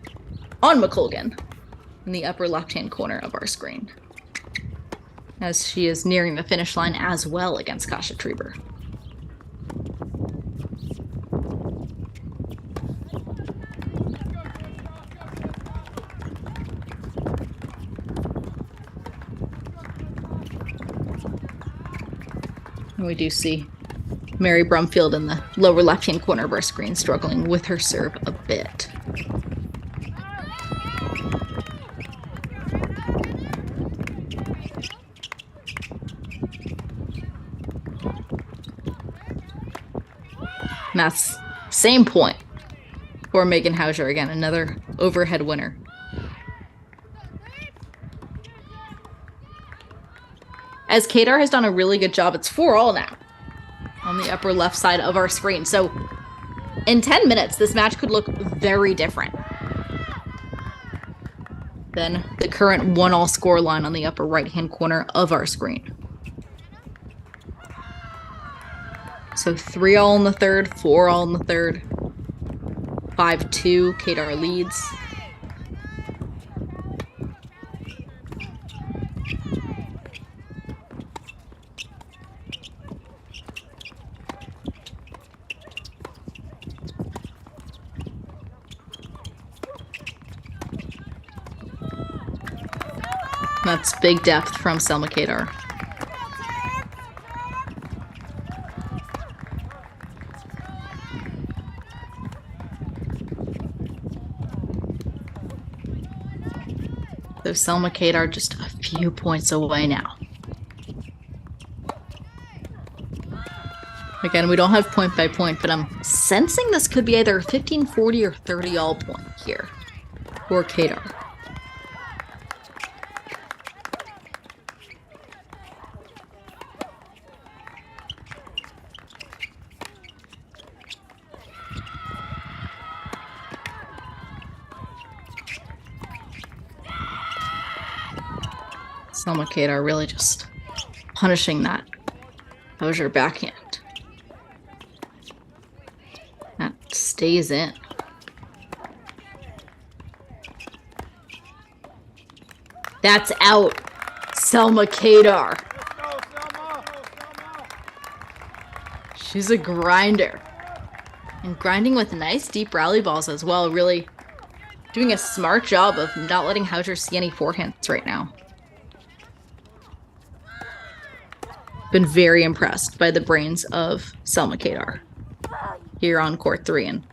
A: on McColgan in the upper left-hand corner of our screen, as she is nearing the finish line as well against Kasha Trieber. We do see Mary Brumfield in the lower left-hand corner of our screen struggling with her serve a bit. And that's same point for Megan Hauser. Again, another overhead winner. As Kadar has done a really good job, it's 4-all now on the upper left side of our screen. So in 10 minutes, this match could look very different than the current 1-all score line on the upper right-hand corner of our screen. So 3-all in the 3rd, 4-all in the 3rd, 5-2, Kadar leads. That's big depth from Selma Kadar. So Selma Kadar just a few points away now. Again, we don't have point by point, but I'm sensing this could be either a 15-40 or 30-all point here for Kadar. Selma Kadar really just punishing that Hauser backhand. That stays in. That's out. Selma Kadar. She's a grinder. And grinding with nice deep rally balls as well. Really doing a smart job of not letting Hauser see any forehands right now. been very impressed by the brains of Selma Kadar here on court 3. And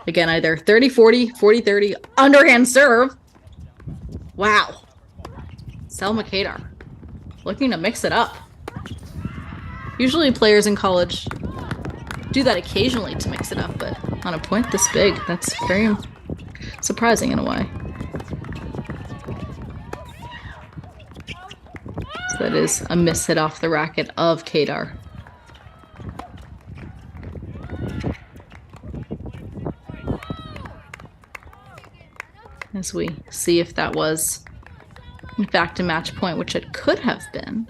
A: again, either 30-40, 40-30, underhand serve. Wow. Selma Kadar looking to mix it up. Usually players in college do that occasionally to mix it up, but on a point this big, that's very surprising in a way. So that is a miss hit off the racket of Kadar. As we see if that was in fact a match point, which it could have been.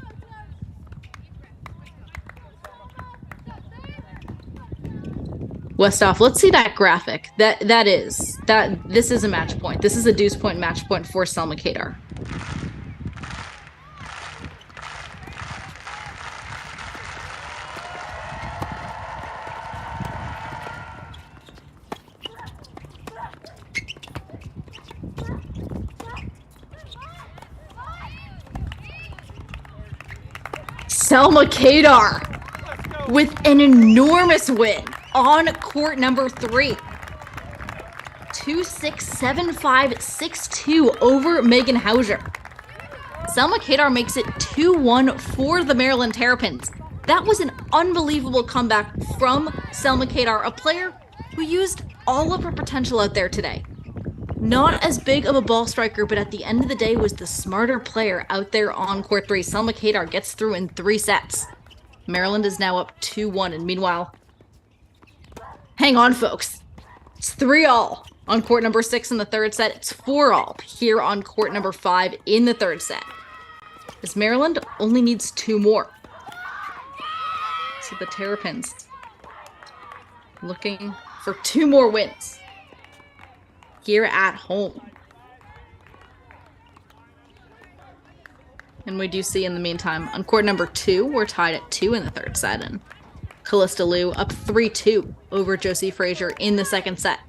A: Westhoff, let's see that graphic. This is a match point. This is a deuce point match point for Selma Kadar. Selma Kadar with an enormous win on court number 3. 2-6, 7-5, 6-2 over Megan Hauser. Selma Kadar makes it 2-1 for the Maryland Terrapins. That was an unbelievable comeback from Selma Kadar, a player who used all of her potential out there today. Not as big of a ball striker, but at the end of the day was the smarter player out there on court 3. Selma Kadar gets through in 3 sets. Maryland is now up 2-1, and meanwhile, hang on, folks. It's 3-all on court number 6 in the 3rd set. It's 4-all here on court number 5 in the 3rd set. As Maryland only needs 2 more. So the Terrapins looking for 2 more wins here at home. And we do see in the meantime, on court number 2, we're tied at 2 in the 3rd set. And Callista Liu up 3-2 over Josie Frazier in the 2nd set.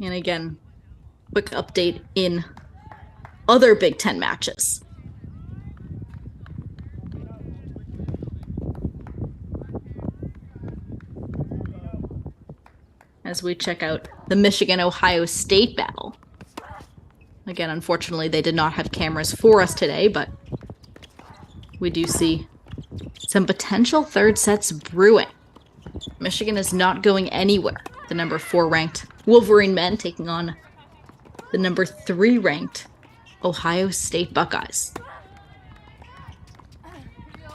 A: And again, quick update in other Big Ten matches. As we check out the Michigan-Ohio State battle. Again, unfortunately, they did not have cameras for us today, but we do see some potential 3rd sets brewing. Michigan is not going anywhere. The number 4 ranked Wolverine men taking on the number 3 ranked Ohio State Buckeyes.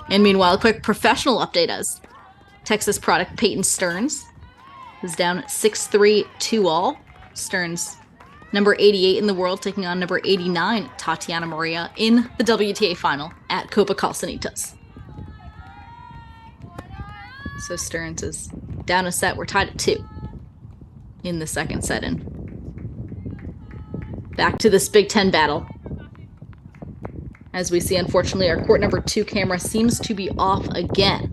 A: And meanwhile, a quick professional update as Texas product Peyton Stearns is down 6-3, 2-all. Stearns, number 88 in the world, taking on number 89, Tatiana Maria, in the WTA final at Copa Calcinitas. So Stearns is down a set. We're tied at 2 in the 2nd set. And back to this Big Ten battle. As we see, unfortunately, our court number 2 camera seems to be off again.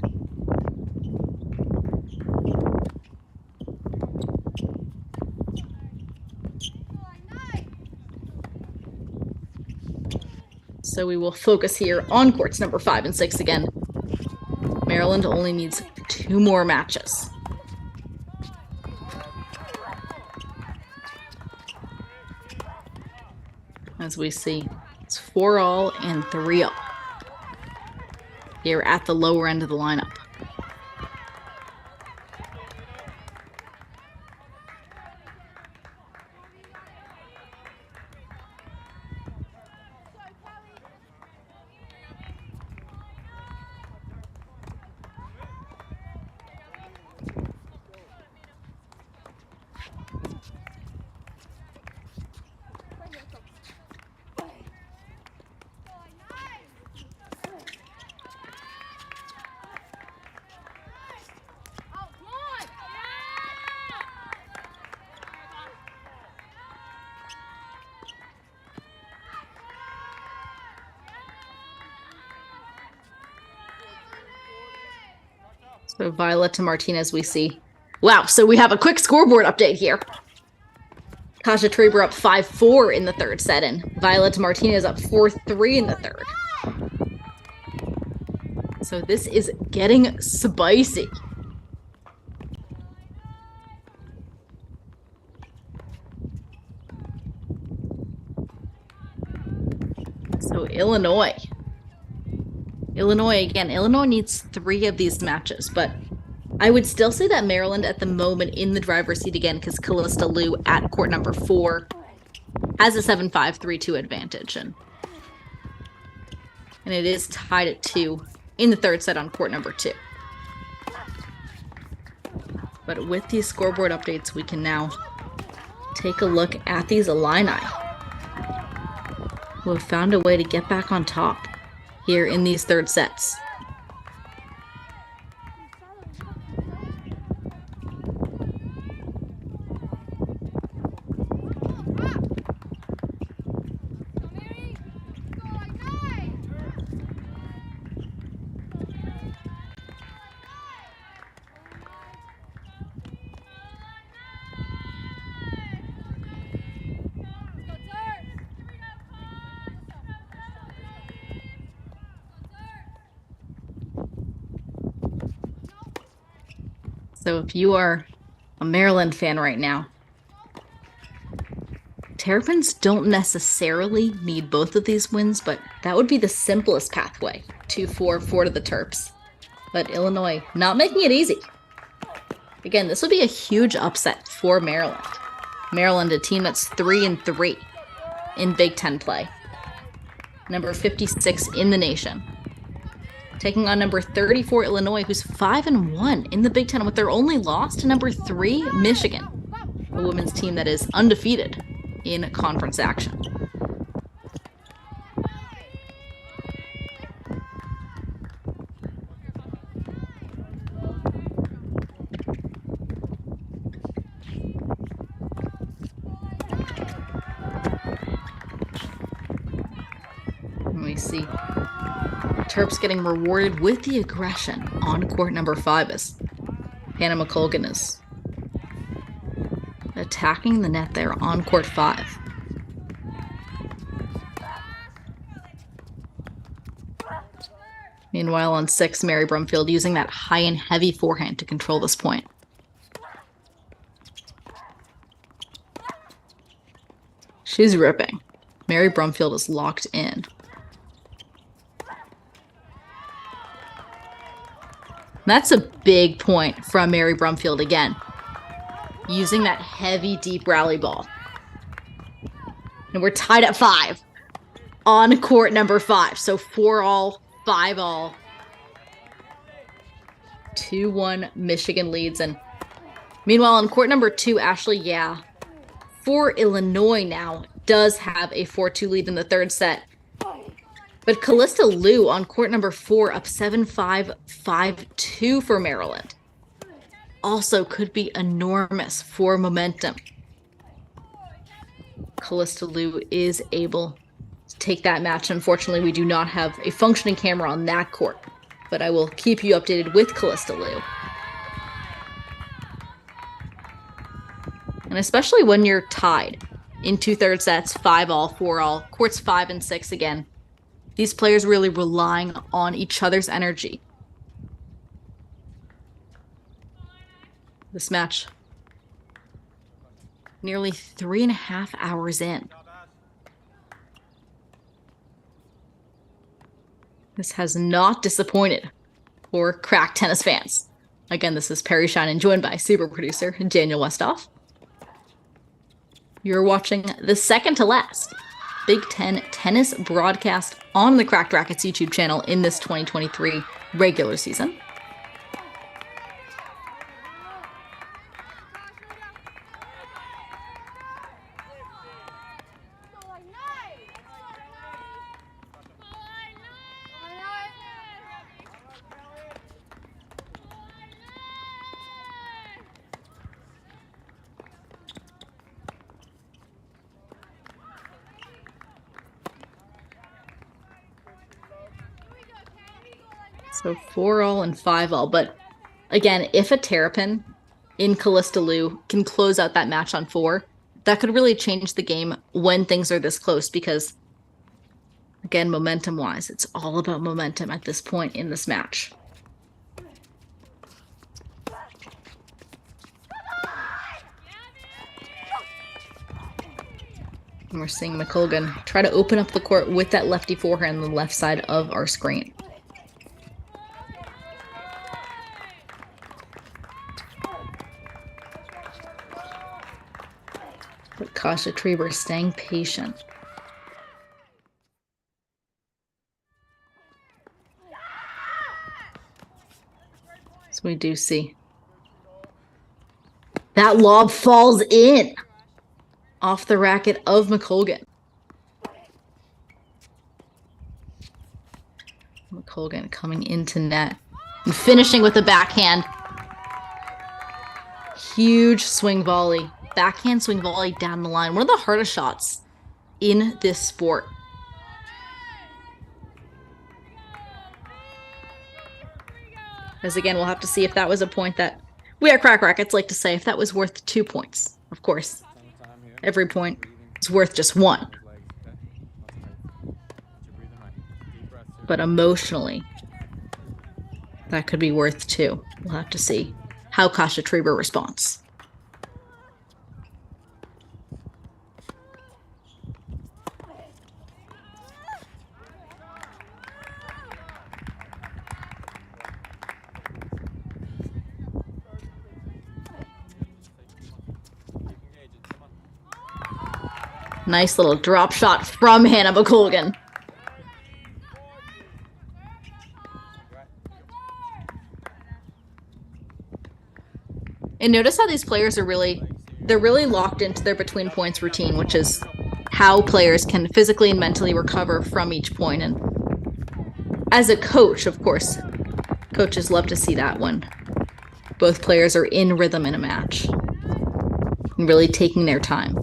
A: So we will focus here on courts number 5 and 6 again. Maryland only needs 2 more matches. As we see, it's 4-all and 3-all here at the lower end of the lineup. So Violet to Martinez we see. Wow, so we have a quick scoreboard update here. Kasia Traber up 5-4 in the third set, and Violet to Martinez up 4-3 in the third. So this is getting spicy. So Illinois again. Illinois needs 3 of these matches, but I would still say that Maryland at the moment in the driver's seat again, because Callista Liu at court number 4 has a 7-5, 3-2 advantage. And it is tied at 2 in the third set on court number 2. But with these scoreboard updates, we can now take a look at these Illini, who have found a way to get back on top here in these third sets. So if you are a Maryland fan right now, Terrapins don't necessarily need both of these wins, but that would be the simplest pathway. 2-4, 4 to the Terps. But Illinois not making it easy. Again, this would be a huge upset for Maryland. Maryland, a team that's 3-3 in Big Ten play. Number 56 in the nation. Taking on number 34, Illinois, who's 5-1 in the Big Ten with their only loss to number 3, Michigan, a women's team that is undefeated in conference action. And we see Terps getting rewarded with the aggression on court number 5 as Hannah McColgan is attacking the net there on court 5. Meanwhile, on 6, Mary Brumfield using that high and heavy forehand to control this point. She's ripping. Mary Brumfield is locked in. That's a big point from Mary Brumfield again. Using that heavy, deep rally ball. And we're tied at 5 on court number 5. So 4-all, 5-all. 2-1 Michigan leads. And meanwhile, on court number 2, Ashley, for Illinois now, does have a 4-2 lead in the third set. But Callista Liu on court number 4 up 7-5, 5-2 for Maryland. Also could be enormous for momentum. Callista Liu is able to take that match. Unfortunately, we do not have a functioning camera on that court, but I will keep you updated with Callista Liu. And especially when you're tied in 2 third sets, 5-all, 4-all, courts 5 and 6 again. These players really relying on each other's energy. This match, nearly 3.5 hours in. This has not disappointed for crack tennis fans. Again, this is Perry Shine and joined by super producer Daniel Westhoff. You're watching the second to last Big Ten tennis broadcast on the Cracked Racquets YouTube channel in this 2023 regular season. So 4-all and 5-all, but Again, if a Terrapin in Callista Lou can close out that match on 4, that could really change the game when things are this close because, again, momentum-wise, it's all about momentum at this point in this match. And we're seeing McColgan try to open up the court with that lefty forehand on the left side of our screen. But Kasha Trieber staying patient. So we do see that lob falls in off the racket of McColgan. McColgan coming into net and finishing with a backhand. Huge swing volley. Backhand swing volley down the line. One of the hardest shots in this sport. As again, we'll have to see if that was a point that we at Crack Rackets like to say if that was worth 2 points. Of course, every point is worth just 1. But emotionally, that could be worth 2. We'll have to see how Kasha Trieber responds. Nice little drop shot from Hannah McColgan. And notice how these players are they're really locked into their between points routine, which is how players can physically and mentally recover from each point. And as a coach, of course, coaches love to see that when both players are in rhythm in a match and really taking their time.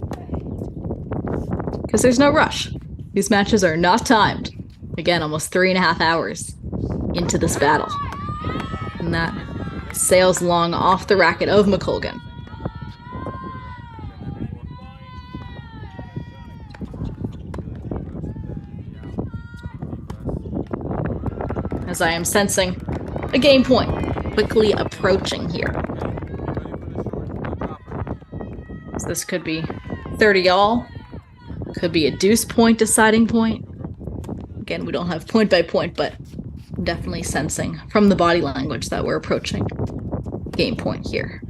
A: Because there's no rush. These matches are not timed. Again, almost 3.5 hours into this battle. And that sails long off the racket of McColgan. As I am sensing a game point quickly approaching here. So this could be 30-all. Could be a deuce point deciding point. Again, we don't have point by point, but I'm definitely sensing from the body language that we're approaching game point here.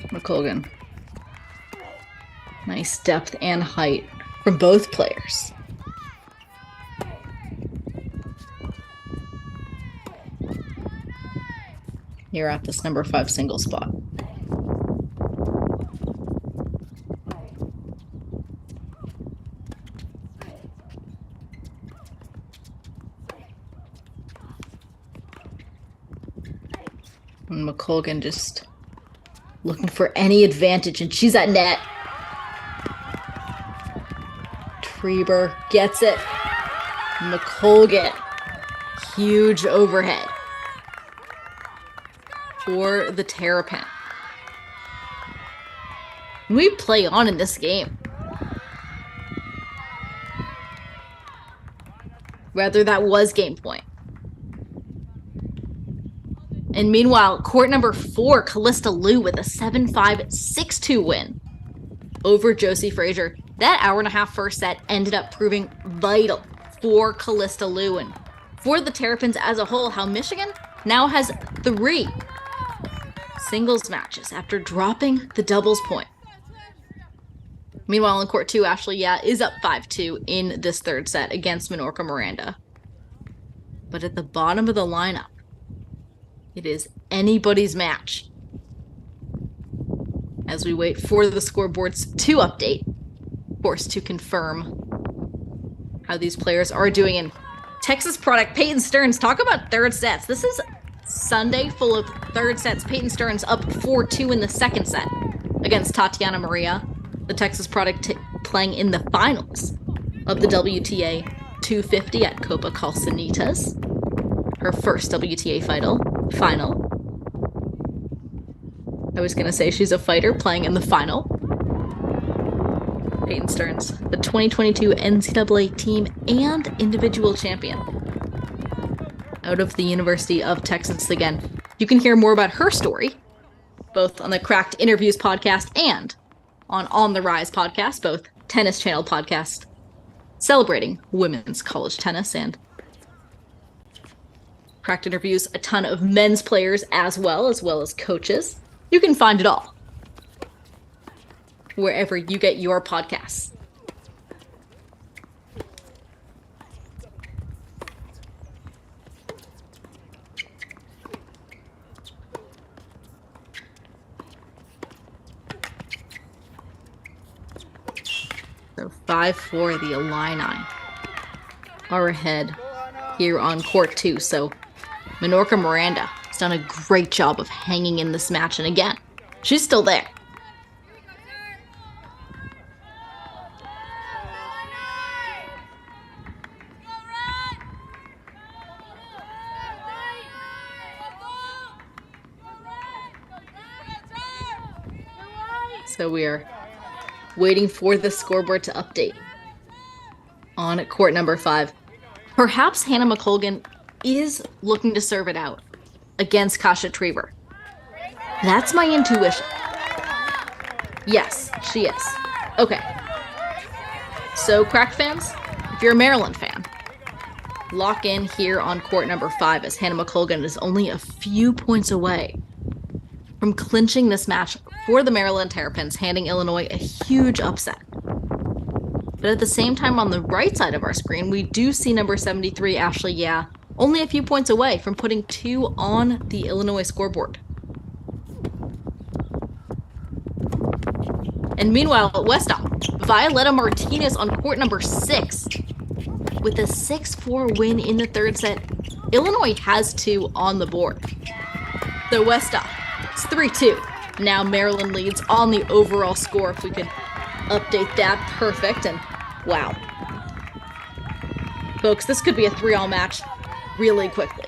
A: McColgan. Nice depth and height from both players. Here at this number 5 single spot. And McColgan just looking for any advantage, and she's at net. Trieber gets it. McColgan. Huge overhead for the Terrapin. We play on in this game. Rather, that was game point. And meanwhile, court number 4, Callista Lou with a 7-5, 6-2 win over Josie Frazier. That hour-and-a-half first set ended up proving vital for Callista Lou and for the Terrapins as a whole. How Michigan now has 3 singles matches after dropping the doubles point. Meanwhile, in court 2, Ashley is up 5-2 in this third set against Minorca Miranda. But at the bottom of the lineup, it is anybody's match as we wait for the scoreboards to update, of course, to confirm how these players are doing. And Texas product Peyton Stearns. Talk about third sets. This is Sunday full of third sets. Peyton Stearns up 4-2 in the second set against Tatiana Maria. The Texas product playing in the finals of the WTA 250 at Copa Calcinitas. Her first WTA final. I was going to say she's a fighter playing in the final. Peyton Stearns, the 2022 NCAA team and individual champion out of the University of Texas again. You can hear more about her story, both on the Cracked Interviews podcast and on the Rise podcast, both Tennis Channel podcast, celebrating women's college tennis, and Cracked Interviews a ton of men's players as well as coaches. You can find it all wherever you get your podcasts. So 5-4, the Illini are ahead here on court 2. So Minorca Miranda has done a great job of hanging in this match. And again, she's still there. So we are waiting for the scoreboard to update on court number 5. Perhaps Hannah McColgan is looking to serve it out against Kasia Trever. That's my intuition. Yes, she is. Okay. So, Cracked fans, if you're a Maryland fan, lock in here on court number 5 as Hannah McColgan is only a few points away from clinching this match for the Maryland Terrapins, handing Illinois a huge upset. But at the same time, on the right side of our screen, we do see number 73, Ashley Yah, only a few points away from putting 2 on the Illinois scoreboard. And meanwhile, at Westop, Violetta Martinez on court number 6. With a 6-4 win in the third set, Illinois has 2 on the board. So Westop, it's 3-2. Now Maryland leads on the overall score. If we could update that, perfect. And wow. Folks, this could be a 3-all match really quickly.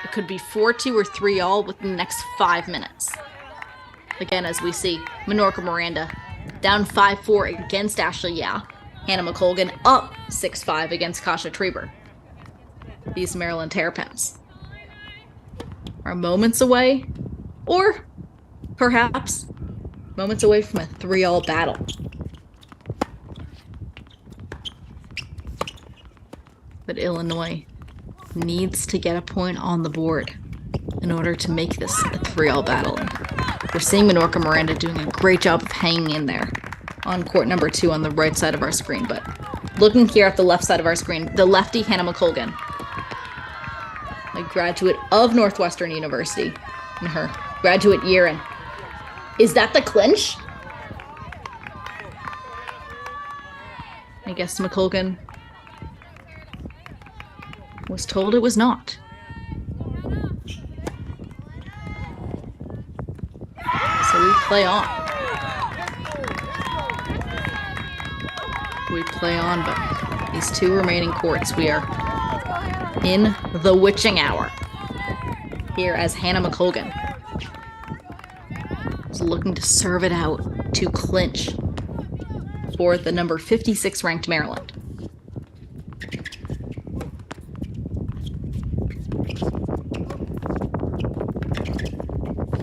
A: It could be 4-2 or 3-all within the next 5 minutes. Again, as we see, Minorca Miranda down 5-4 against Ashley Yah. Hannah McColgan up 6-5 against Kasia Trever. These Maryland Terrapins are moments away, or perhaps moments away from a 3-all battle. But Illinois needs to get a point on the board in order to make this a 3-all battle. And we're seeing Minorca Miranda doing a great job of hanging in there on court number 2 on the right side of our screen. But looking here at the left side of our screen, the lefty Hannah McColgan, a graduate of Northwestern University in her graduate year. And is that the clinch? I guess McColgan was told it was not. So we play on. We play on, but these 2 remaining courts, we are in the witching hour here as Hannah McColgan is looking to serve it out to clinch for the number 56 ranked Maryland.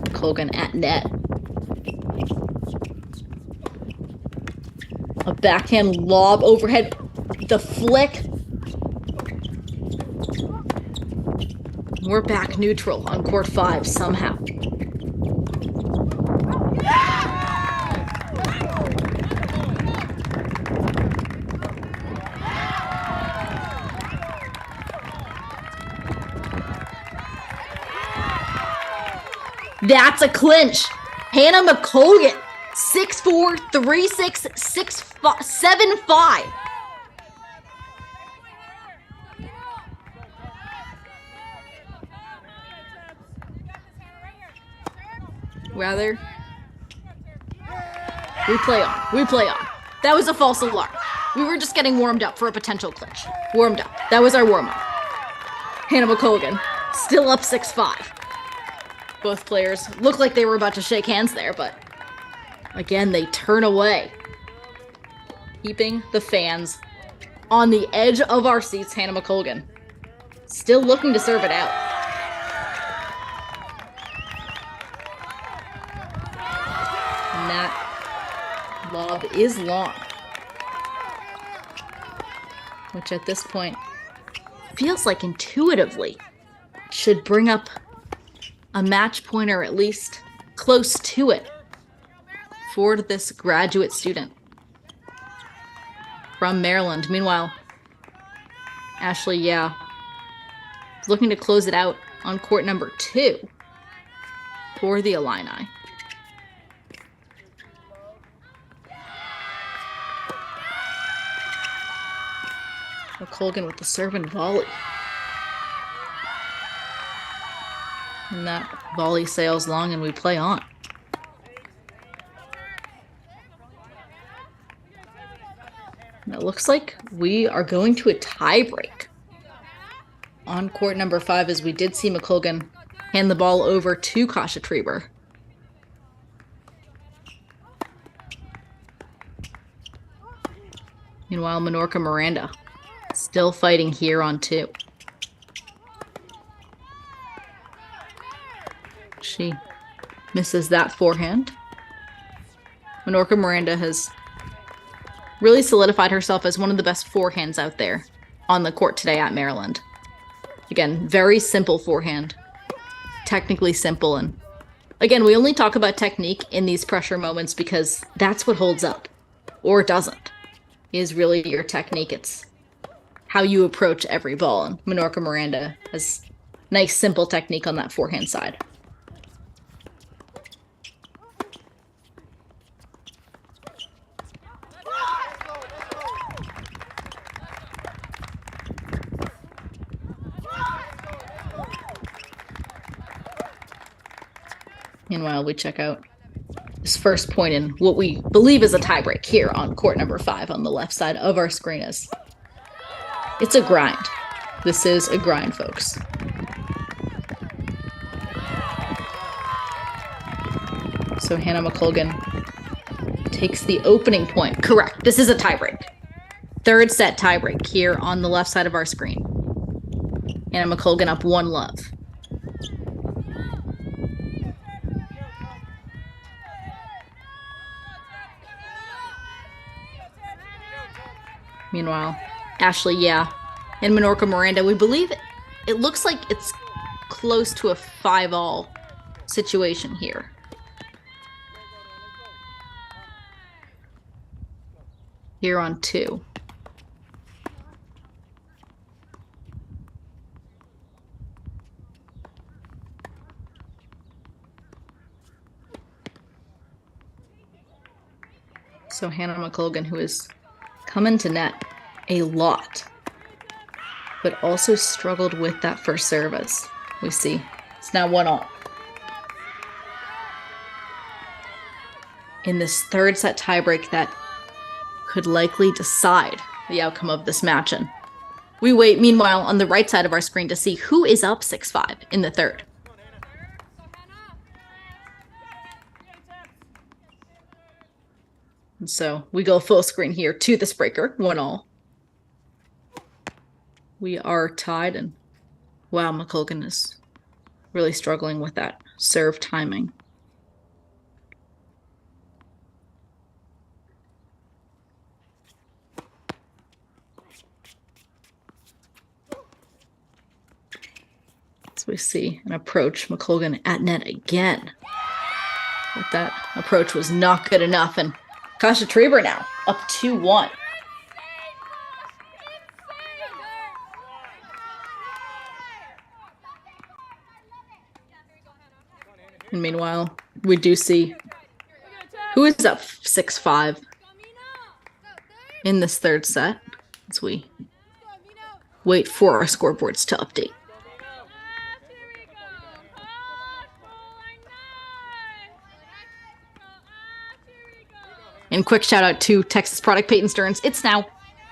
A: McColgan at net. A backhand lob overhead. The flick. We're back neutral on court 5 somehow. That's a clinch. Hannah McColgan, 6-4, 3-6, 6-5, 7-5. Rather, we play on. We play on. That was a false alarm. We were just getting warmed up for a potential clinch. Warmed up. That was our warm-up. Hannah McColgan, still up 6-5. Both players look like they were about to shake hands there, but again, they turn away. Keeping the fans on the edge of our seats, Hannah McColgan. Still looking to serve it out. And that lob is long. Which at this point feels like intuitively should bring up a match point or at least close to it for this graduate student from Maryland. Meanwhile, Ashley, looking to close it out on court number 2 for the Illini. McColgan with the serve and volley. And that volley sails long and we play on. And it looks like we are going to a tiebreak on court number 5, as we did see McColgan hand the ball over to Kasha Trieber. Meanwhile, Minorca Miranda still fighting here on 2. She misses that forehand. Minorca Miranda has really solidified herself as one of the best forehands out there on the court today at Maryland. Again, very simple forehand. Technically simple. And again, we only talk about technique in these pressure moments because that's what holds up. Or it doesn't. Is really your technique. It's how you approach every ball. And Minorca Miranda has nice, simple technique on that forehand side. Meanwhile, we check out this first point in what we believe is a tiebreak here on court number 5 on the left side of our screen. It's a grind. This is a grind, folks. So Hannah McColgan takes the opening point. Correct. This is a tiebreak. Third set tiebreak here on the left side of our screen. Hannah McColgan up 1-love. Meanwhile, Ashley, and Minorca Miranda, we believe it looks like it's close to a 5-all situation here. Here on 2. So Hannah McColgan, who is coming to net a lot, but also struggled with that first serve, as we see. It's now 1-all. In this third set tiebreak that could likely decide the outcome of this match. And we wait, meanwhile, on the right side of our screen to see who is up 6-5 in the third. And so we go full screen here to this breaker, 1-all. We are tied, and wow, McColgan is really struggling with that serve timing. As we see an approach, McColgan at net again. But that approach was not good enough, and Kasha Trieber now up 2-1. And meanwhile, we do see who is up 6-5 in this third set as we wait for our scoreboards to update. And quick shout out to Texas product Peyton Stearns. It's now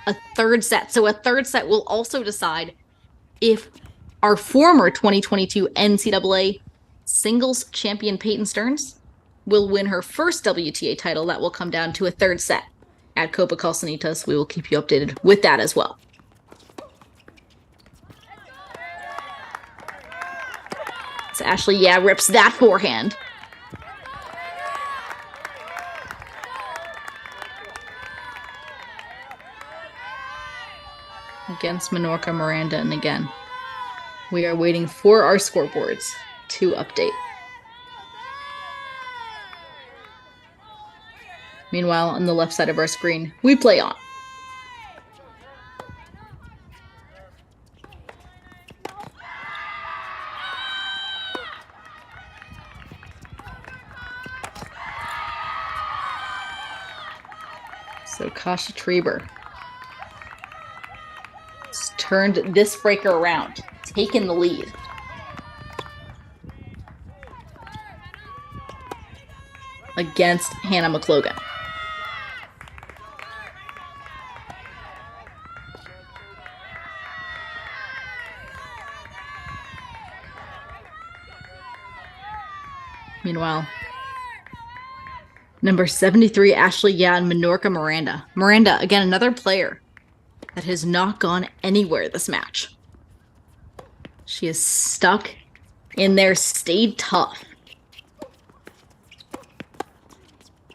A: a third set. So a third set will also decide if our former 2022 NCAA singles champion Peyton Stearns will win her first WTA title. That will come down to a third set at Copa Calcinitas. We will keep you updated with that as well. So Ashley, rips that forehand. Against Menorca Miranda, and again, we are waiting for our scoreboards to update. Meanwhile, on the left side of our screen, we play on. So Kasha Treber has turned this breaker around, taken the lead. Against Hannah McLogan. Meanwhile, number 73, Ashley and Menorca Miranda. Miranda, again, another player that has not gone anywhere this match. She is stuck in there, stayed tough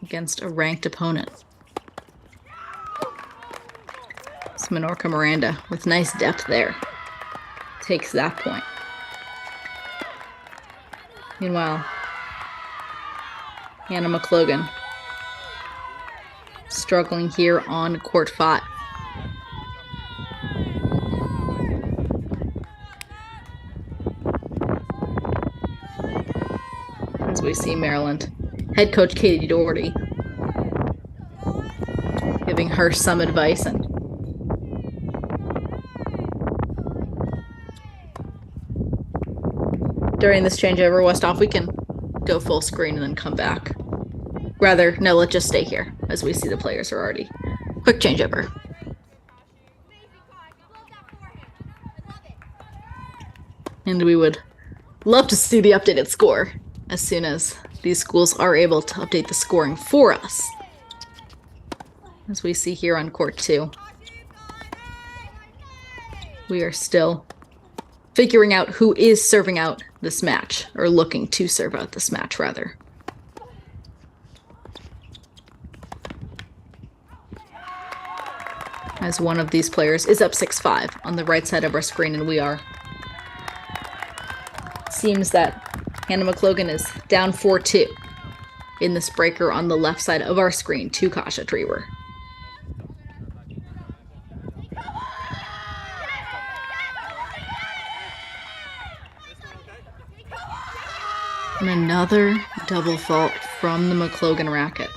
A: against a ranked opponent. It's Menorca Miranda with nice depth there. Takes that point. Meanwhile, Hannah McLogan struggling here on court 5. As we see Maryland head coach Katie Doherty giving her some advice, and during this changeover, Westhoff, we can go full screen and then come back. Rather, no, let's just stay here as we see the players are already. Quick changeover. And we would love to see the updated score as soon as these schools are able to update the scoring for us. As we see here on court 2, we are still figuring out who is serving out this match, or looking to serve out this match, rather. As one of these players is up 6-5 on the right side of our screen, and we are. Seems that Hannah McLogan is down 4-2 in this breaker on the left side of our screen to Kasha Treber. And another double fault from the McLogan racket.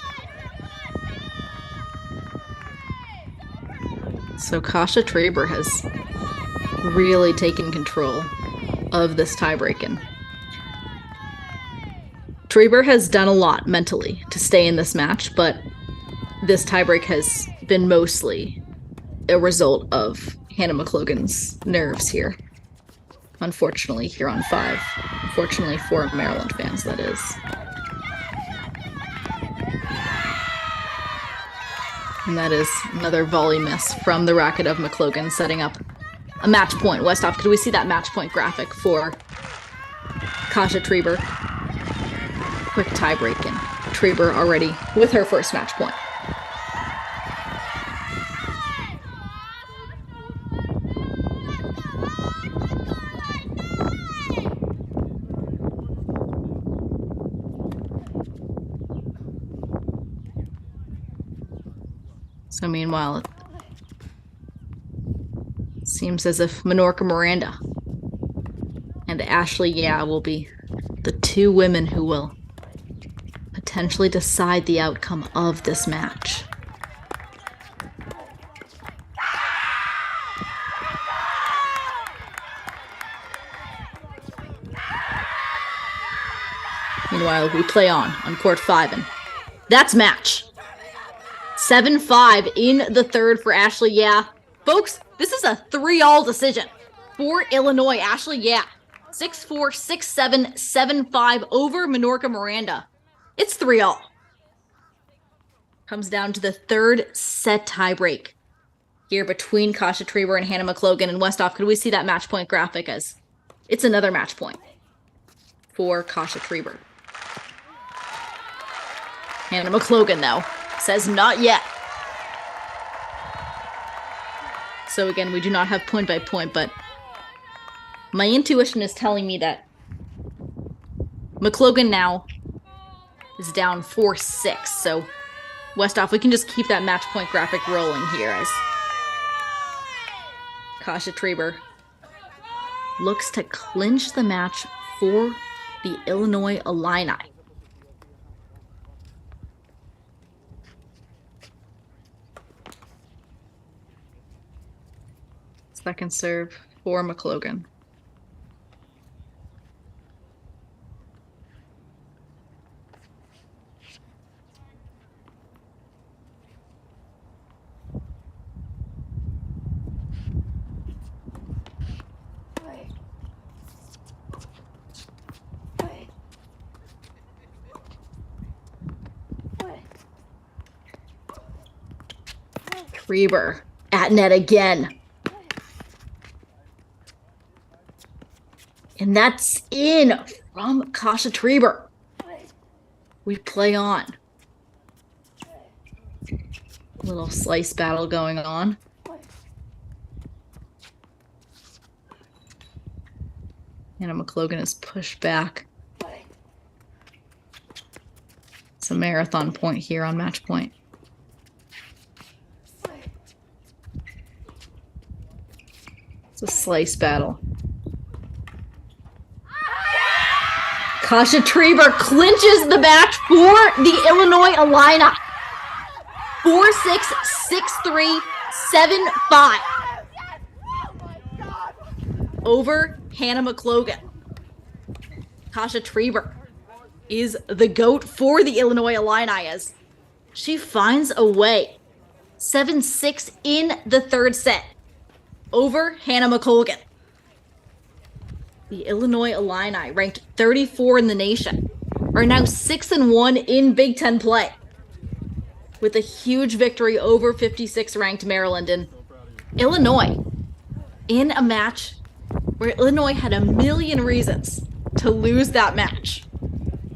A: So Kasha Treber has really taken control of this tiebreaking. Treber has done a lot mentally to stay in this match, but this tiebreak has been mostly a result of Hannah McLogan's nerves here. Unfortunately, here on 5. Unfortunately for Maryland fans, that is. And that is another volley miss from the racket of McLogan, setting up a match point. Westhoff, could we see that match point graphic for Kasha Treber? Quick tie break, and Treber already with her first match point. So meanwhile, it seems as if Menorca Miranda and Ashley will be the two women who will potentially decide the outcome of this match. Meanwhile, we play on court 5, and that's match. 7-5 in the third for Ashley. Yeah. Folks, this is a 3-all decision for Illinois. Ashley, yeah. 6-4, 6-7, 7-5 over Minorca Miranda. It's 3-all. Comes down to the third set tiebreak here between Kasha Treber and Hannah McLogan. And Westhoff, could we see that match point graphic, as it's another match point for Kasha Treber. Hannah McLogan, though, says not yet. So again, we do not have point by point, but my intuition is telling me that McLogan now is down 4-6. So Westhoff, we can just keep that match point graphic rolling here as Kasha Treber looks to clinch the match for the Illinois Illini. Second serve for McLogan. Treber at net again. And that's in from Kasha Treber. We play on. Little slice battle going on. Hannah McLogan is pushed back. It's a marathon point here on match point. It's a slice battle. Kasha Treber clinches the match for the Illinois Illini. 4-6, 6-3, 7-5 over Hannah McLogan. Kasha Treber is the GOAT for the Illinois Illini as she finds a way. 7-6 in the third set over Hannah McLogan. The Illinois Illini, ranked 34 in the nation, are now 6-1 in Big Ten play, with a huge victory over 56th-ranked Maryland. And Illinois, in a match where Illinois had a million reasons to lose that match,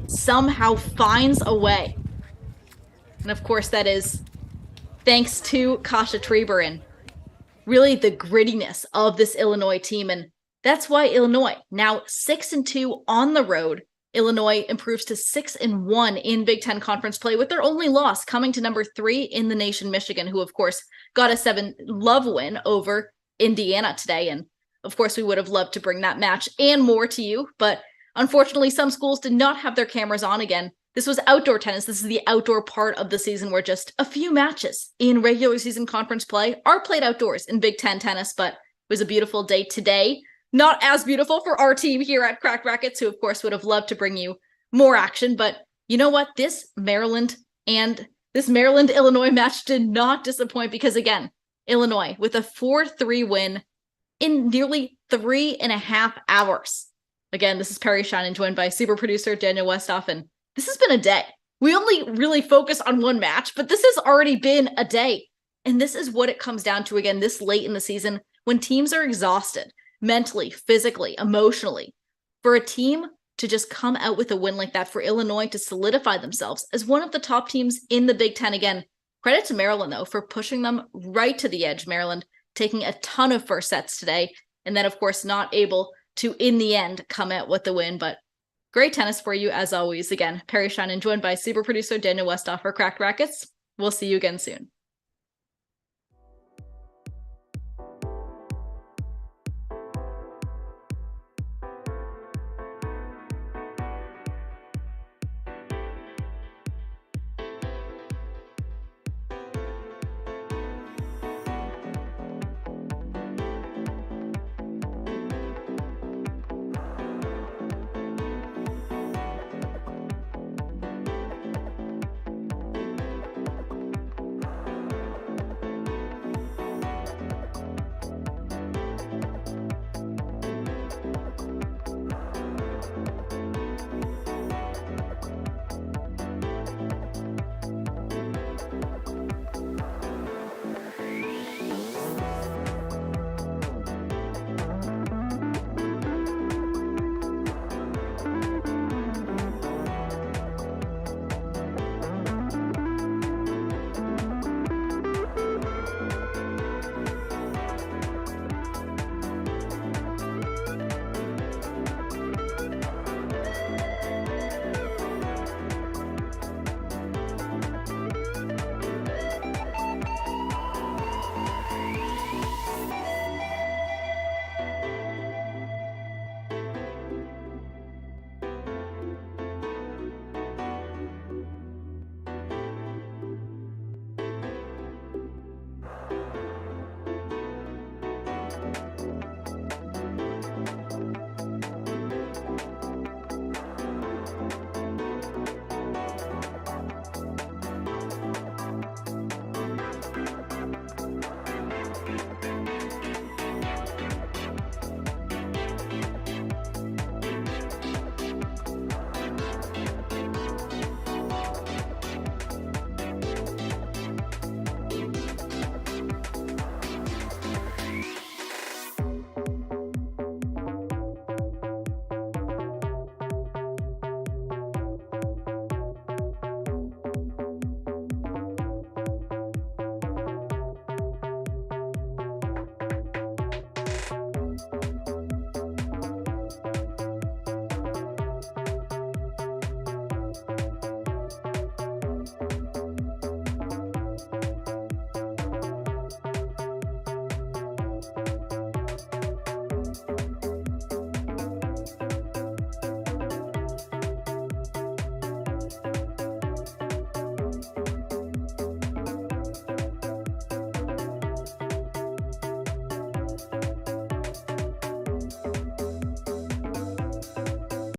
A: somehow finds a way. And of course, that is thanks to Kasha Treber and really the grittiness of this Illinois team. And that's why Illinois, now 6-2 on the road. Illinois improves to 6-1 in Big Ten Conference play, with their only loss coming to number 3 in the nation, Michigan, who of course got a 7-love win over Indiana today. And of course, we would have loved to bring that match and more to you, but unfortunately, some schools did not have their cameras on again. This was outdoor tennis. This is the outdoor part of the season where just a few matches in regular season conference play are played outdoors in Big Ten tennis, but it was a beautiful day today. Not as beautiful for our team here at Cracked Racquets, who of course would have loved to bring you more action. But you know what? This Maryland-Illinois match did not disappoint, because again, Illinois with a 4-3 win in nearly 3.5 hours. Again, this is Perry Shannon, joined by super producer Daniel Westhoff, and this has been a day. We only really focus on one match, but this has already been a day. And this is what it comes down to, again, this late in the season, when teams are exhausted, mentally, physically, emotionally. For a team to just come out with a win like that, for Illinois to solidify themselves as one of the top teams in the Big Ten. Again, credit to Maryland, though, for pushing them right to the edge. Maryland taking a ton of first sets today, and then, of course, not able to, in the end, come out with the win. But great tennis for you, as always. Again, Perry Shannon, joined by super producer Daniel Westhoff for Cracked Racquets. We'll see you again soon.